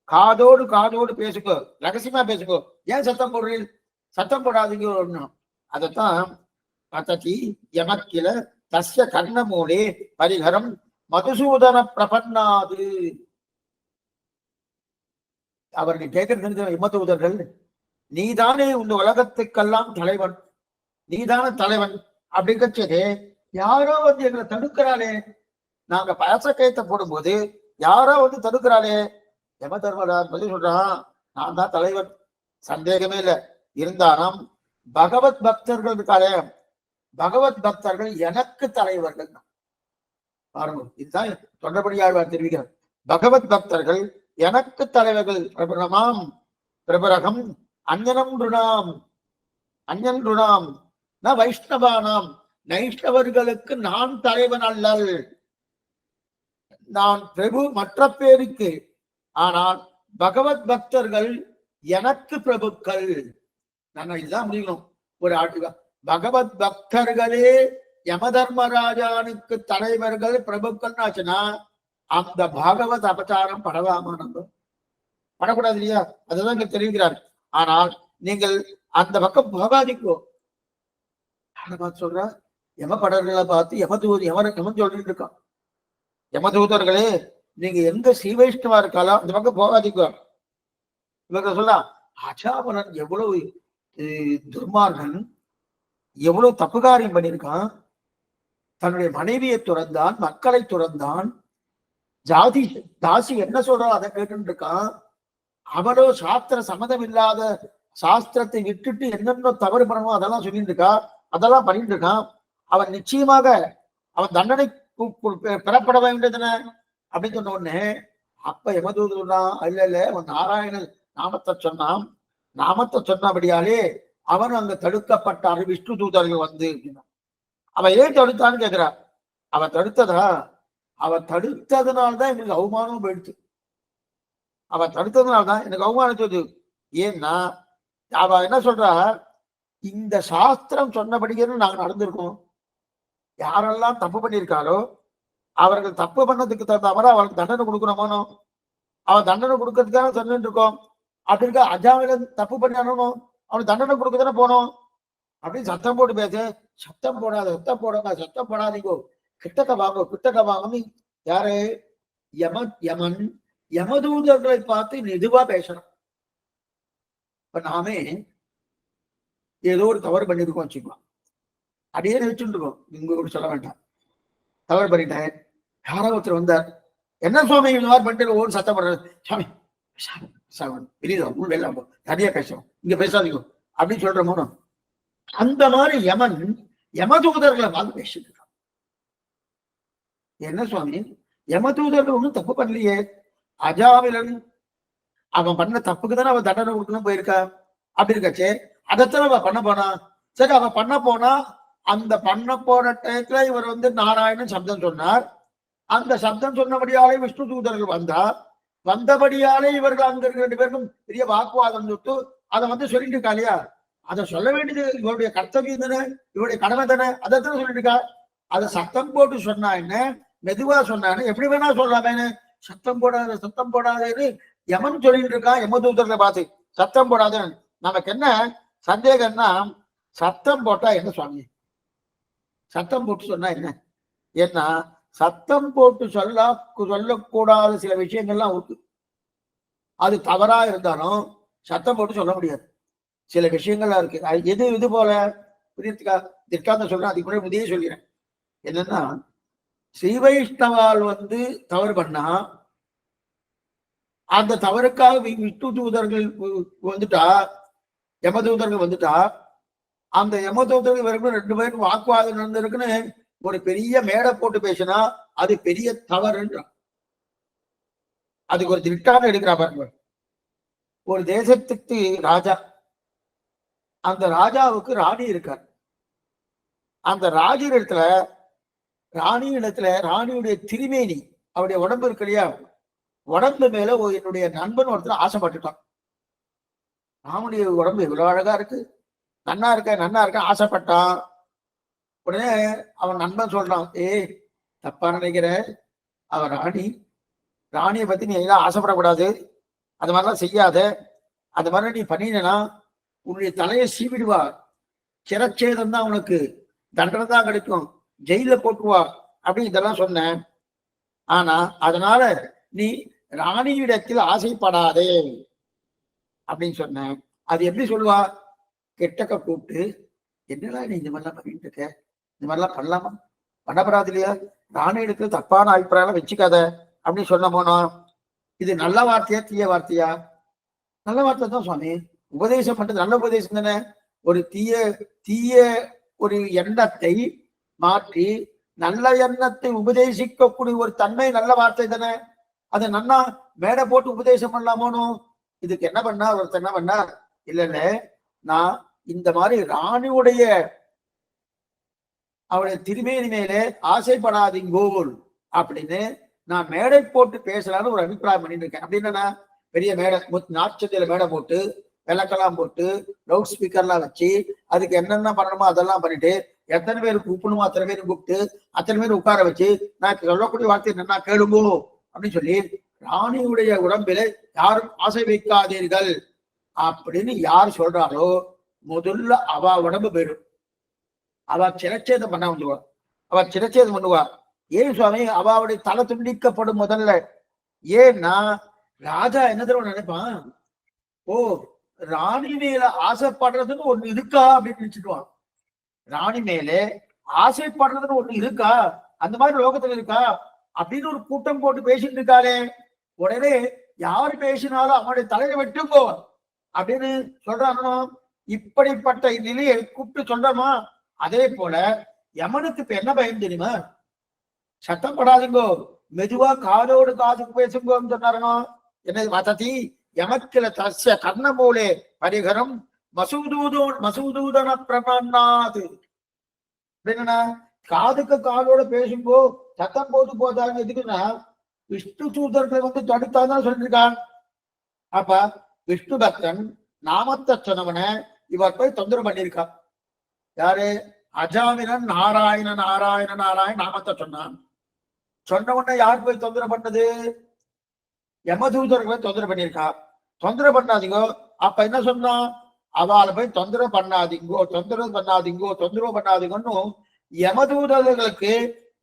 காதோடு பேசுங்க, ரகசியமா பேசுங்க, ஏன் சத்தம் போடுறீங்க? சத்தம் போடாதீங்க. அதத்தான் பததி யமக்கில தஸ்ய கர்ணமூலே பரிகரம் மதுசூதன பிரபன்னாது. அவர்கள் கேட்கிறது யமதூதர்கள், நீதானே இந்த உலகத்துக்கெல்லாம் தலைவன், நீதான தலைவன் அப்படிங்கிறது, யாரோ எங்களை தடுக்கிறாளே, நாங்க பாசக்கயத்தை போடும்போது யாரோ தடுக்கிறாளே. யம தர்மராஜ் பதில் சொல்றான், நான் தான் தலைவன், சந்தேகமே இல்லை. இருந்தாலும் பகவத் பக்தர்கள் இருக்காளே, பகவத் பக்தர்கள் எனக்கு தலைவர்கள். பாருங்க, இதுதான் தொண்டபடியாழ்வார் தெரிவிக்கிறார். பகவத் பக்தர்கள் எனக்கு தலைவர்கள். பிரபரகம் அஞ்சனம் ருணாம் ந வைஷ்ணவானாம், வைஷ்ணவர்களுக்கு நான் தலைவன் அல்லல், நான் பிரபு மற்ற பேருக்கு. ஆனால் பகவத் பக்தர்கள் எனக்கு பிரபுக்கள். நாங்கள் இதுதான் முடியணும். ஒரு ஆட்டு பகவத் பக்தர்களே யம தர்மராஜானுக்கு தலைவர்கள் பிரபுக்கள் ஆச்சுன்னா, அந்த பாகவத் அபச்சாரம் படலாமா? நம்ம படக்கூடாது இல்லையா? அதுதான் இங்க தெரிவிக்கிறார். ஆனால் நீங்கள் அந்த பக்கம் போகாதிக்கோ. சொல்ற யமபடர்களை பார்த்து யமன் சொல்லிட்டு இருக்கான், யமதூதர்களே நீங்க எங்க ஸ்ரீ வைஷ்ணவா இருக்காலும் அந்த பக்கம் போகாதிக்கோ. இவங்க சொல்லலாம், அஜாமலன் எவ்வளவு துர்மார்கன், எவ்வளவு தப்பு காரியம் பண்ணியிருக்கான். தன்னுடைய மனைவியை துறந்தான், மக்களை துறந்தான், தாசி என்ன சொல்றோ அதை கேட்டு இருக்கான். அவனோ சாஸ்திர சம்மதம் இல்லாத சாஸ்திரத்தை விட்டுட்டு என்னென்ன தவறு பண்ணணும் அதெல்லாம் சொல்லிட்டு இருக்கா, அதெல்லாம் பண்ணிட்டு இருக்கான். அவன் நிச்சயமாக அவன் தண்டனை பெறப்பட வேண்டியதுன அப்படின்னு சொன்ன உடனே அப்ப யமதூதர் சொன்னான், இல்ல அவன் நாராயணன் நாமத்தை சொன்னபடியாலே அவன் அங்க தடுக்கப்பட்டார். விஷ்ணு தூதர்கள் அப்படின்னா அவன் ஏன் தடுத்தான்னு கேட்கிறான். அவன் தடுத்ததுனால்தான் எங்களுக்கு அவமானம் போயிடுச்சு. அவன் தடுத்ததுனால்தான் எனக்கு அவமானிச்சது. ஏன்னா அவ என்ன சொல்றா, இந்த சாஸ்திரம் சொன்னபடியே நாங்க நடந்திருக்கோம். யாரெல்லாம் தப்பு பண்ணியிருக்காரோ அவர்கள் தப்பு பண்ணதுக்கு தவிர அவளுக்கு தண்டனை கொடுக்கணுமோ, அவன் தண்டனை கொடுக்கறதுக்காக சொல்லிட்டு இருக்கோம். அப்படி இருக்க அஜாமில தப்பு பண்ணணும், அவனுக்கு தண்டனை கொடுக்க தானே போனோம் அப்படின்னு சத்தம் போட்டு பேச. சத்தம் போடாதீங்கோ, கிட்டக்க வாங்க. யாரு? யமன் யமதூதர்களை பார்த்து மெதுவா பேசணும். இப்ப நாமே ஏதோ ஒரு தவறு பண்ணிருக்கோம் வச்சுக்கலாம், அப்படியே நினைச்சுட்டு இருக்கோம். நீங்க கூட சொல்ல வேண்டாம், தவறு பண்ணிட்டேன். யாரோ ஒருத்தர் வந்தார், என்ன சுவாமி இந்த மாதிரி பண்ணிட்டு ஒரு சத்தம் பண்றது, சாமி வெளியில வெளில தனியா பேசுறோம், இங்க பேசாதீங்க அப்படின்னு சொல்ற மோனம். அந்த மாதிரி யமதூதர்களை பார்த்து பேசிட்டு இருக்கான். என்ன சுவாமி யமதூதர்கள் ஒன்றும் தப்பு பண்ணலையே. அஜாமிலன் அவன் பண்ண தப்புக்கு தானே அவன் தண்டனை கொடுக்கணும் போயிருக்கா. அப்படி இருக்காச்சே அதைத்தான் அவன் பண்ண போனா. சரி, அவன் பண்ண போனா அந்த பண்ண போன டயத்துல இவர் நாராயணன் சப்தம் சொன்னார். அந்த சப்தம் சொன்னபடியாலே விஷ்ணு தூதர்கள் வந்தபடியாலே இவர்கள் அங்க இருக்க 2 பேருக்கும் பெரிய வாக்குவாதம் சுட்டு அதை சொல்லிட்டு இருக்கா இல்லையா. அதை சொல்ல வேண்டியது இவருடைய கர்த்தவியம் தானே, இவருடைய கடமை தானே, அதைத்தானே சொல்லிட்டு இருக்கா. அதை சத்தம் போட்டு சொன்னா என்ன, மெதுவா சொன்னானு எப்படி வேணா சொல்லாமேன்னு. சத்தம் போடாதேன்னு யமன் சொல்லிட்டு இருக்கான். யமதூதர்களை பார்த்து சத்தம் போடாதேன்னு. நமக்கு என்ன சந்தேகம்னா, சத்தம் போட்டா என்ன சுவாமி, சத்தம் போட்டு சொன்னா என்ன? ஏன்னா சத்தம் போட்டு சொல்லக்கூடாத சில விஷயங்கள்லாம் இருக்கு. அது தவறா இருந்தாலும் சத்தம் போட்டு சொல்ல முடியாது. சில விஷயங்கள்லாம் இருக்கு. இது போல திட்டாந்த சொல்றேன். அதுக்கு முன்னாடி முதையே சொல்கிறேன். என்னன்னா, ஸ்ரீ வைஷ்ணவால் தவறு பண்ணா அந்த தவறுக்காக விஷ்ணு தூதர்கள் வந்துட்டா, யமதூதர்கள் வந்துட்டா, அந்த யமதூதர்கள் வரைக்கும் 2 பேருக்கும் வாக்குவாதம் நடந்திருக்குன்னு ஒரு பெரிய மேடை போட்டு பேசினா அது பெரிய தவறுன்றான். அதுக்கு ஒரு திட்டான எடுக்கிறா பாருங்க. ஒரு தேசத்துக்கு ராஜா, அந்த ராஜாவுக்கு ராணி இருக்கார். அந்த ராணியுடைய திருமேனி, அவருடைய உடம்பு இருக்கு இல்லையா, உடம்பு மேல என்னுடைய நண்பன் ஒருத்தர் ஆசைப்பட்டுட்டான். ராமனுடைய உடம்பு இவ்வளவு அழகா இருக்கு, நன்னா இருக்க ஆசைப்பட்டான். உடனே அவன் நண்பன் சொல்றான், தப்பா நினைக்கிற, அவன் ராணியை பத்தி நீ எல்லாம் ஆசைப்படக்கூடாது, அது மாதிரிலாம் செய்யாத, அது மாதிரி நீ பண்ணினா உன்னுடைய தலையை சீவிடுவா, சிரச்சேதம் தான் உனக்கு தண்டனை தான் கிடைக்கும், ஜெயில போட்டுவா அப்படின்னு இதெல்லாம் சொன்னேன். ஆனா அதனால நீ ராணியிடத்தில் ஆசைப்படாதே அப்படின்னு சொன்னேன். அது எப்படி சொல்லுவா, கெட்டக்க கூப்பிட்டு, என்னடா நீ இந்த மாதிரிலாம் பண்ணிட்டு இருக்க, இந்த மாதிரிலாம் பண்ணலாமா, பண்ணப்படாது இல்லையா, ராணி இடத்துல தப்பான அபிப்பிராயம் வச்சுக்காத அப்படின்னு சொன்ன போனோம். இது நல்ல வார்த்தையா தீய வார்த்தையா? நல்ல வார்த்தை தான் சுவாமி. உபதேசம் பண்றது நல்ல உபதேசம் தானே. ஒரு தீய ஒரு எண்ணத்தை மாற்றி நல்ல எண்ணத்தை உபதேசிக்கக்கூடிய ஒரு தன்மை நல்ல வார்த்தை தானே. அதை நன்னா மேடை போட்டு உபதேசம் பண்ணலாமோனோ. இதுக்கு என்ன பண்ணா ஒருத்தர் என்ன பண்ணா, இல்லைல்ல நான் இந்த மாதிரி ராணியுடைய அவருடைய திருமேனி மேலே ஆசைப்படாதீங்கோல் அப்படின்னு நான் மேடை போட்டு பேசலான்னு ஒரு அபிப்பிராயம் பண்ணிட்டு இருக்கேன். அப்படின்னா பெரிய மேடை, நாட்சத்தில மேடை போட்டு விளக்கெல்லாம் போட்டு லவுட் ஸ்பீக்கர்லாம் வச்சு அதுக்கு என்னென்ன பண்ணணுமோ அதெல்லாம் பண்ணிட்டு எத்தனை பேர் கூப்பிடணுமோ அத்தனை பேர் கூப்பிட்டு அத்தனை பேர் உட்கார வச்சு நான் சொல்லக்கூடிய வார்த்தை என்னன்னா கேளுங்கோ அப்படின்னு சொல்லி, ராணியுடைய உடம்பில யாரும் ஆசை வைக்காதீர்கள் அப்படின்னு யார் சொல்றாரோ முதல்ல அவ உடம்பு போயிடும். அவ சிரச்சேதம் பண்ண வந்துடுவா, அவ சிரச்சேதம் பண்ணுவா. ஏன் சுவாமி, அவாவுடைய தலை துண்டிக்கப்படும் முதல்ல. ஏன்னா ராஜா என்ன தடவை நினைப்பான், ஓ ராணி மேல ஆசைப்படுறதுன்னு ஒண்ணு இருக்கா அப்படின்னு நினைச்சிடுவான். ராணி மேலே ஆசைப்படுறதுன்னு ஒண்ணு இருக்கா, அந்த மாதிரி லோகத்துல இருக்கா அப்படின்னு ஒரு கூட்டம் போட்டு பேசிட்டு இருக்காளே, உடனே யார் பேசினாலும் அவனுடைய தலையை வெட்டுங்கோ அப்படின்னு சொல்றானோ. இப்படிப்பட்ட நிலையை கூப்பிட்டு சொல்றோமா. அதே போல யமனுக்கு இப்ப என்ன பயம் தெரியுமா, சத்தம் படாதுங்கோ, மெதுவா காதோடு காதுக்கு பேசுங்கோன்னு சொன்னாரனோ. என்ன வததி யமக்கில தஸ்ய கர்ணமூலே பரிகரம் மசூதூதன பிரபன்னாது. அப்படின்னா காதுக்கு காதோட பேசும்போ சத்தம் போது போதாங்க. எதுக்குன்னா விஷ்ணு தூதர்களை தடுத்தாதான் சொல்லிருக்கான். அப்ப விஷ்ணு பக்தன் நாமத்தை சொன்னவனை இவர் போய் தொந்தரவு பண்ணியிருக்கான். யாரு, அஜாமினன் நாராயண நாராயண நாராயண நாமத்தை சொன்னான். சொன்ன உடனே யார் போய் தொந்தரவு பண்ணது, யமதூதர்களை தொந்தரவு பண்ணியிருக்கா. தொந்தரவு பண்ணாதீங்கோ. அப்ப என்ன சொன்னான், அவளை போய் தொந்தரவு பண்ணாதீங்கோ தொந்தரவு பண்ணாதீங்கன்னு யமதூதர்களுக்கு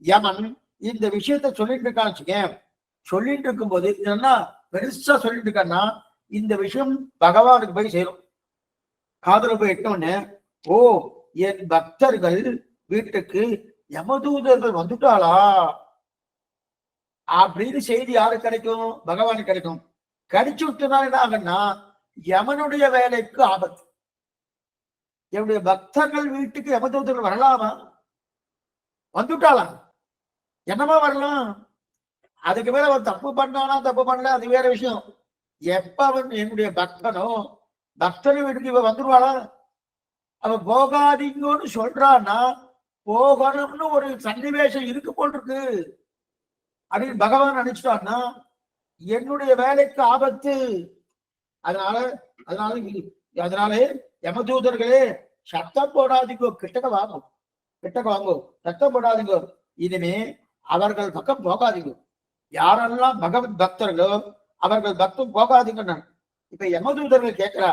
யமன் இந்த விஷயத்த சொல்லிட்டு இருக்கான்னு வச்சுக்கேன். சொல்லிட்டு இருக்கும்போது என்னன்னா பெருசா சொல்லிட்டு இருக்கான்னா இந்த விஷயம் பகவானுக்கு போய் சேரும். காதல போய் எட்டோன்னு, ஓ என் பக்தர்கள் வீட்டுக்கு யமதூதர்கள் வந்துட்டாளா அப்படின்னு செய்தி யாரு கிடைக்கும், பகவானுக்கு கிடைக்கும். கடிச்சு விட்டனால என்ன ஆகுன்னா யமனுடைய வேலைக்கு ஆபத்து. என்னுடைய பக்தர்கள் வீட்டுக்கு யமதூதர்கள் வரலாமா, வந்துட்டாளா, என்னமா வரலாம், அதுக்கு மேல அவன் தப்பு பண்ணானா தப்பு பண்ணல அது வேற விஷயம். எப்ப அவன் என்னுடைய பக்தனை வீட்டுக்கு இவ வந்துருவாளா? அவன் போகாதீங்கன்னு சொல்றான்னா போகணும்னு ஒரு சன்னிவேஷம் இருக்கு போல் இருக்கு அப்படின்னு பகவான் நினைச்சிட்டான்னா என்னுடைய வேலைக்கு ஆபத்து. அதனால அதனால அதனாலே யமதூதர்களே சத்தம் போடாதீங்கோ, கிட்டக்க வாங்கும், கிட்டக்க வாங்கோ, சத்தம் போடாதீங்கோ, இனிமே அவர்கள் பக்கம் போகாதீங்க. யாரெல்லாம் பகவத் பக்தர்களோ அவர்கள் பக்தம் போகாதீங்க. இப்ப யமதூதர்கள் கேட்கிறா,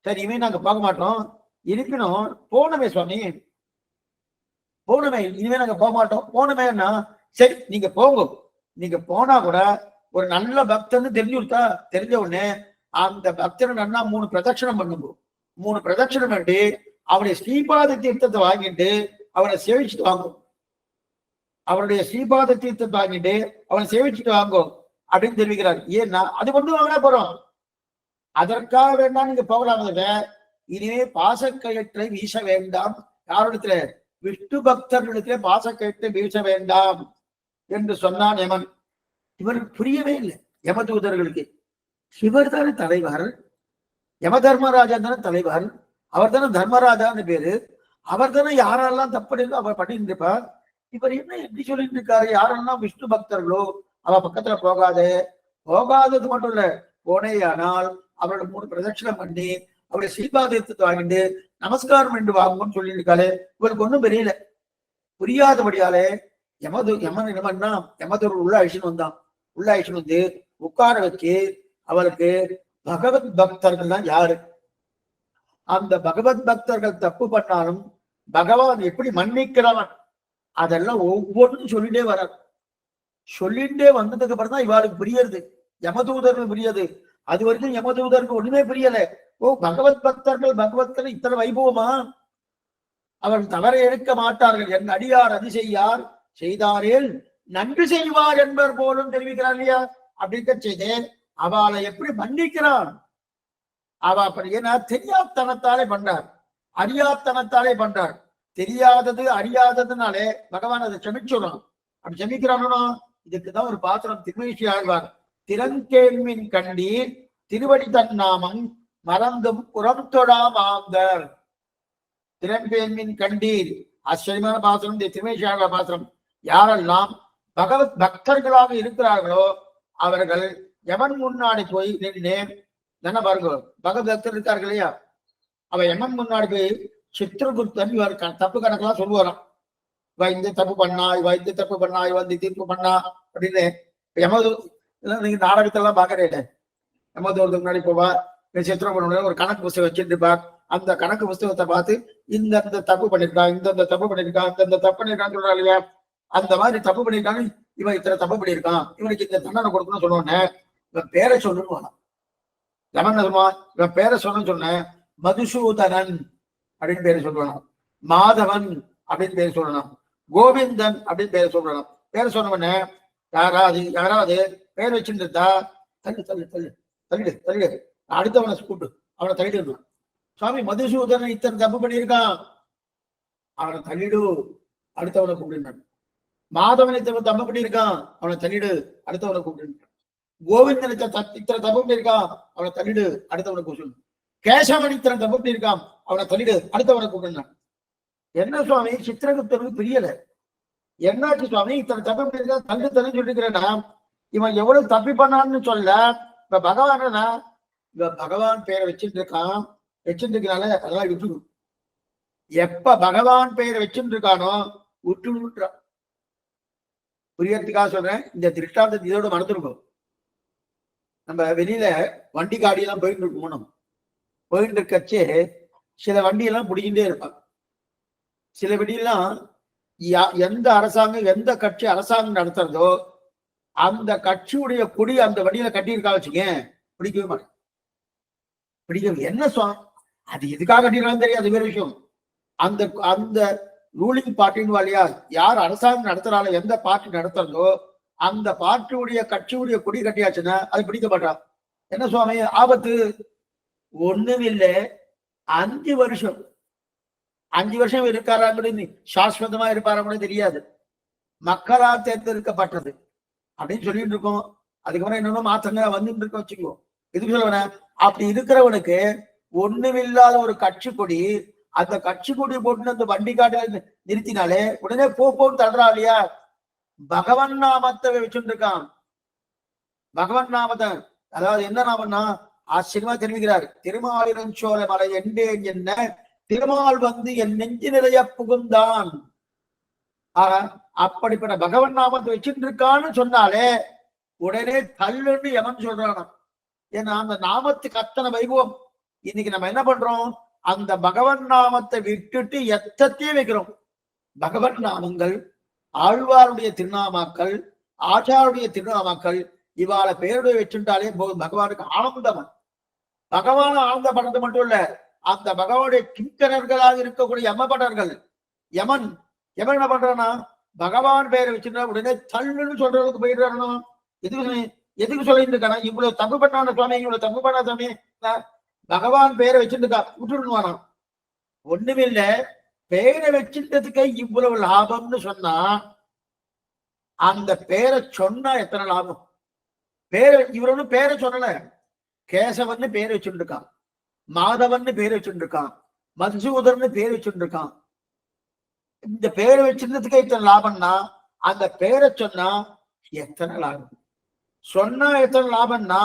சரி இனிமே நாங்க போக மாட்டோம், இருக்கணும் போனமே சுவாமி, போனமே இனிமே நாங்க போக மாட்டோம், போனமேன்னா சரி நீங்க போங்க. நீங்க போனா கூட ஒரு நல்ல பக்தன்னு தெரிஞ்சு கொடுத்தா தெரிஞ்ச உடனே அந்த பக்தனை நல்லா 3 பிரதட்சணம் பண்ணுங்க. 3 பிரதட்சணம் பண்ணி அவருடைய ஸ்ரீபாத தீர்த்தத்தை வாங்கிட்டு அவனை சேவிச்சுட்டு வாங்கும். அவருடைய ஸ்ரீபாத தீர்த்தத்தை வாங்கிட்டு அவனை சேவிச்சுட்டு வாங்கும் அப்படின்னு தெரிவிக்கிறார். ஏன்னா அது கொண்டு வாங்கினா போறோம், அதற்காக வேண்டாம் நீங்க போகலாம். இனிமே பாசக்கயிற்றை வீச வேண்டாம். யாரிடத்துல? விஷ்ணு பக்தர்களிடத்திலே பாசக்கயிற்றை வீச வேண்டாம் என்று சொன்னான் யமன். இவருக்கு புரியவே இல்லை யமதூதர்களுக்கு. இவர் தானே தலைவர், யம தர்மராஜா தானே தலைவர், அவர் தானே தர்மராஜான்னு பேரு, அவர் தானே யாரெல்லாம் தப்பு அவர் பண்ணிட்டு இருப்பார். இவர் என்ன எப்படி சொல்லிட்டு இருக்காரு? யாரெல்லாம் விஷ்ணு பக்தர்களோ அவ பக்கத்துல போகாதது மட்டும் இல்ல, போனேயானால் அவரோட 3 பிரதட்சணம் பண்ணி அவருடைய ஸ்ரீபாதத்தை வாங்கிட்டு நமஸ்காரம் என்று வாங்கும்னு சொல்லிட்டு இருக்காரு. இவருக்கு ஒண்ணும் தெரியல. புரியாதபடியாலே யமன் என்னன்னா யமதூர் உள்ள அழிச்சுன்னு வந்தான். உள்ள அழிச்சுன்னு வந்து உட்கார வச்சு அவருக்கு பகவத் பக்தர்கள் தான் யாரு, அந்த பகவத் பக்தர்கள் தப்பு பண்ணாலும் பகவான் எப்படி மன்னிக்கிறான் அதெல்லாம் ஒவ்வொன்றும் சொல்லிட்டே வரார். சொல்லிட்டே வந்ததுக்கு அப்புறம் தான் இவாளுக்கு புரியுது, யமதூதர்கள் புரியுது. அது வரைக்கும் யமதூதருக்கு ஒண்ணுமே புரியல. ஓ, பகவத் பக்தர்கள் இத்தனை வைபவமா, அவர்கள் தவற எடுக்க மாட்டார்கள், என் அடியார் அது செய்யார் செய்தாரேல் நன்றி செய்வார் என்பர் போலும் தெரிவிக்கிறார் இல்லையா? அப்படின்னு செய்து அவளை எப்படி மன்னிக்கிறான். அவ அப்படி ஏன்னா தெரியாதனத்தாலே பண்றார், அறியாத்தனத்தாலே பண்றார். தெரியாதது அறியாததுனாலே பகவான் அதை செமிச்சுடும். அப்படி செமிக்கிறானோ இதுக்குதான் ஒரு பாத்திரம் திருமேஷி ஆழ்வார். திறங்கேள்மின் கண்டீர் திருவடி தன்னாமம் மறந்தும் புறம் தொடாமாந்தர். திறன்பேன்மின் கண்டீர் ஆச்சரியமான பாத்திரம் இந்த திருமேஷி ஆழ்வார் பாத்திரம். யாரெல்லாம் பகவத் பக்தர்களாக இருக்கிறார்களோ அவர்கள் யமன் முன்னாடி போய் நின்றேன் என்ன பாருங்க, பகவத் பக்தர் இருக்கார்கள் இல்லையா, அவ யமன் முன்னாடி போய் சித்திரகுப்தன் இவர் தப்பு கணக்கெல்லாம் சொல்லுவாராம். இவ இந்த தப்பு பண்ணா, இவ இந்த தப்பு பண்ணா, இவ இந்த தீர்ப்பு பண்ணா அப்படின்னு. யமது நீங்க நாடகத்தெல்லாம் பாக்குறேன், யமதூரத்துக்கு முன்னாடி போவா, சித்திரகுப்தன் ஒரு கணக்கு புஸ்தகம் வச்சுட்டு இருப்பா. அந்த கணக்கு புஸ்தகத்தை பார்த்து இந்த தப்பு பண்ணிருக்கா, இந்த தப்பு பண்ணிருக்கா, இந்த தப்பு பண்ணிருக்கான்னு சொல்றா இல்லையா, அந்த மாதிரி தப்பு பண்ணிருக்கான்னு இவன் இத்தனை தப்பு பண்ணியிருக்கான், இவனுக்கு இந்த தண்டனை கொடுக்கணும்னு சொல்லுவோன்னே இவன் பேரை சொல்லணும். யமன் சொல்லுவான், இவன் பேரை சொன்னேன், மதுசூதனன் அப்படின்னு பேரை சொல்லணும், மாதவன் அப்படின்னு பேர் சொல்லணும், கோவிந்தன் அப்படின்னு பேரை சொல்லணும். பேரை சொன்னவன யாராவது பேர் வச்சுட்டு இருந்தா தள்ளிடு அடுத்தவனை கூப்பிட்டு அவனை தள்ளிட்டு இருந்தான். சுவாமி மதுசூதனன் இத்தனை தப்பு பண்ணியிருக்கான், அவனை தள்ளிடு அடுத்தவனை கூப்பிட்டு. மாதவனை தப்பு பண்ணியிருக்கான், அவனை தள்ளிடு அடுத்தவனை கூப்பிட்டு. கோவிந்தன் இத்தனை தப்பு பண்ணியிருக்கான், அவனை தள்ளிடு அடுத்தவனை கூப்பிட்டு. கேசவன் இத்தனை தப்பு பண்ணியிருக்கான், அவனை தள்ளிடு அடுத்தவனை கூப்பிட்டு. என்ன சுவாமி சித்திரகுப்தனுக்கு பிரியல, என்னாச்சு சுவாமி இத்தனை தப்பு பண்ணியிருக்கான் தள்ளு சொல்லிக்கிறேன்னா இவன் எவ்வளவு தப்பி பண்ணான்னு சொல்ல. இப்ப பகவான் பகவான் பேரை வச்சுட்டு இருக்கிறால அதெல்லாம் விட்டுடும். எப்ப பகவான் பெயரை வச்சுட்டு இருக்கானோ விட்டுறான். புரியறதுக்காக சொல்றேன், இந்த திருஷ்டாந்தத்தை இதோட மறந்துருக்கும். நம்ம வெளியில வண்டி காடியெல்லாம் போயிட்டு இருக்கணும், போயிட்டு இருக்கச்சே சில வண்டியெல்லாம் பிடிக்கிட்டே இருப்பாங்க. சில வண்டியெல்லாம் எந்த அரசாங்கம் எந்த கட்சி அரசாங்கம் நடத்துறதோ அந்த கட்சியுடைய கொடி அந்த வண்டியில கட்டியிருக்கா வச்சுக்க பிடிக்கவே மாட்டேன். பிடிக்கவே என்ன சுவாமி அது எதுக்காக கட்டிருக்கான்னு தெரியாது, வேற விஷயம். அந்த அந்த ரூலிங் பார்ட்டின்னு வாலியா யார் அரசாங்கம் நடத்துறாளோ எந்த பார்ட்டி நடத்துறதோ அந்த பார்ட்டியுடைய கட்சியுடைய கொடி கட்டியாச்சுன்னா அது பிடிக்க மாட்டான். என்ன சுவாமி ஆபத்து? ஒண்ணும் இல்லை, 5 வருஷம் இருக்காரா கூட சாஸ்வதமா இருப்பாரா கூட தெரியாது. மக்களால் தேர்ந்தெடுக்கப்பட்டது அப்படின்னு சொல்லிட்டு இருக்கோம். அதுக்கப்புறம் என்னென்ன மாற்றங்கள் வந்துட்டு இருக்க வச்சுக்கோ. எதுக்கு சொல்லுவன, அப்படி இருக்கிறவனுக்கு ஒண்ணுமில்லாத ஒரு கட்சி கொடி, அந்த கட்சி கொடி போட்டு அந்த வண்டி காட்டு நிறுத்தினாலே உடனே போன்னு தடுறா இல்லையா? பகவன் நாமத்தை வச்சுட்டு இருக்கான். பகவன் நாமத்தை, அதாவது என்ன நாமன்னா ஆச்சரியமா தெரிவிக்கிறார். திருமாலிரஞ்சோலை மலை என்றேன் என்ன திருமால் வந்து என் நெஞ்சு நிறைய புகுந்தான். ஆக அப்படிப்பட்ட பகவன் நாமத்தை வச்சுட்டு இருக்கான்னு சொன்னாலே உடனே தள்ளுன்னு எவன் சொல்றானா? ஏன்னா அந்த நாமத்துக்கு அத்தனை வைபவம். இன்னைக்கு நம்ம என்ன பண்றோம், அந்த பகவன் நாமத்தை விட்டுட்டு எத்தத்தையும் வைக்கிறோம். பகவன் நாமங்கள், ஆழ்வாருடைய திருநாமாக்கள், ஆச்சாருடைய திருநாமாக்கள், இவாள பேருடைய வச்சுட்டாலே போதும். பகவானுக்கு ஆனந்தம். பகவான ஆனந்தப்படுறது மட்டும் இல்ல, அந்த பகவானுடைய கிங்கரர்களாக இருக்கக்கூடிய யமபடர்கள், யமன் என்ன பண்றானா, பகவான் பெயரை வச்சுட்டா உடனே தள்ளுன்னு சொல்றதுக்கு போயிடுறானோ. எதுக்கு சொல்லிட்டு இருக்கானா, இவ்வளவு தப்பு பண்ணான சுவாமி, இவ்வளவு தப்பு பண்ணா சுவாமி, பகவான் பெயரை வச்சுருக்கா விட்டுடுவானா? ஒண்ணுமே இல்ல, பெயரை வச்சுட்டதுக்கு இவ்வளவு லாபம்னு சொன்னா அந்த பேரை சொன்னா எத்தனை லாபம்? பேரை இவர் ஒன்னும் பேரை சொல்லல. கேசவன்னு பேர் வச்சுட்டு இருக்கான், மாதவன்னு பேர் வச்சுட்டு இருக்கான், மன்சூதர்னு பேர் வச்சுட்டு இருக்கான். இந்த பேரை வச்சிருந்ததுக்கு எத்தனை லாபம்னா அந்த பேரை சொன்னா எத்தனை லாபம்? சொன்னா எத்தனை லாபம்னா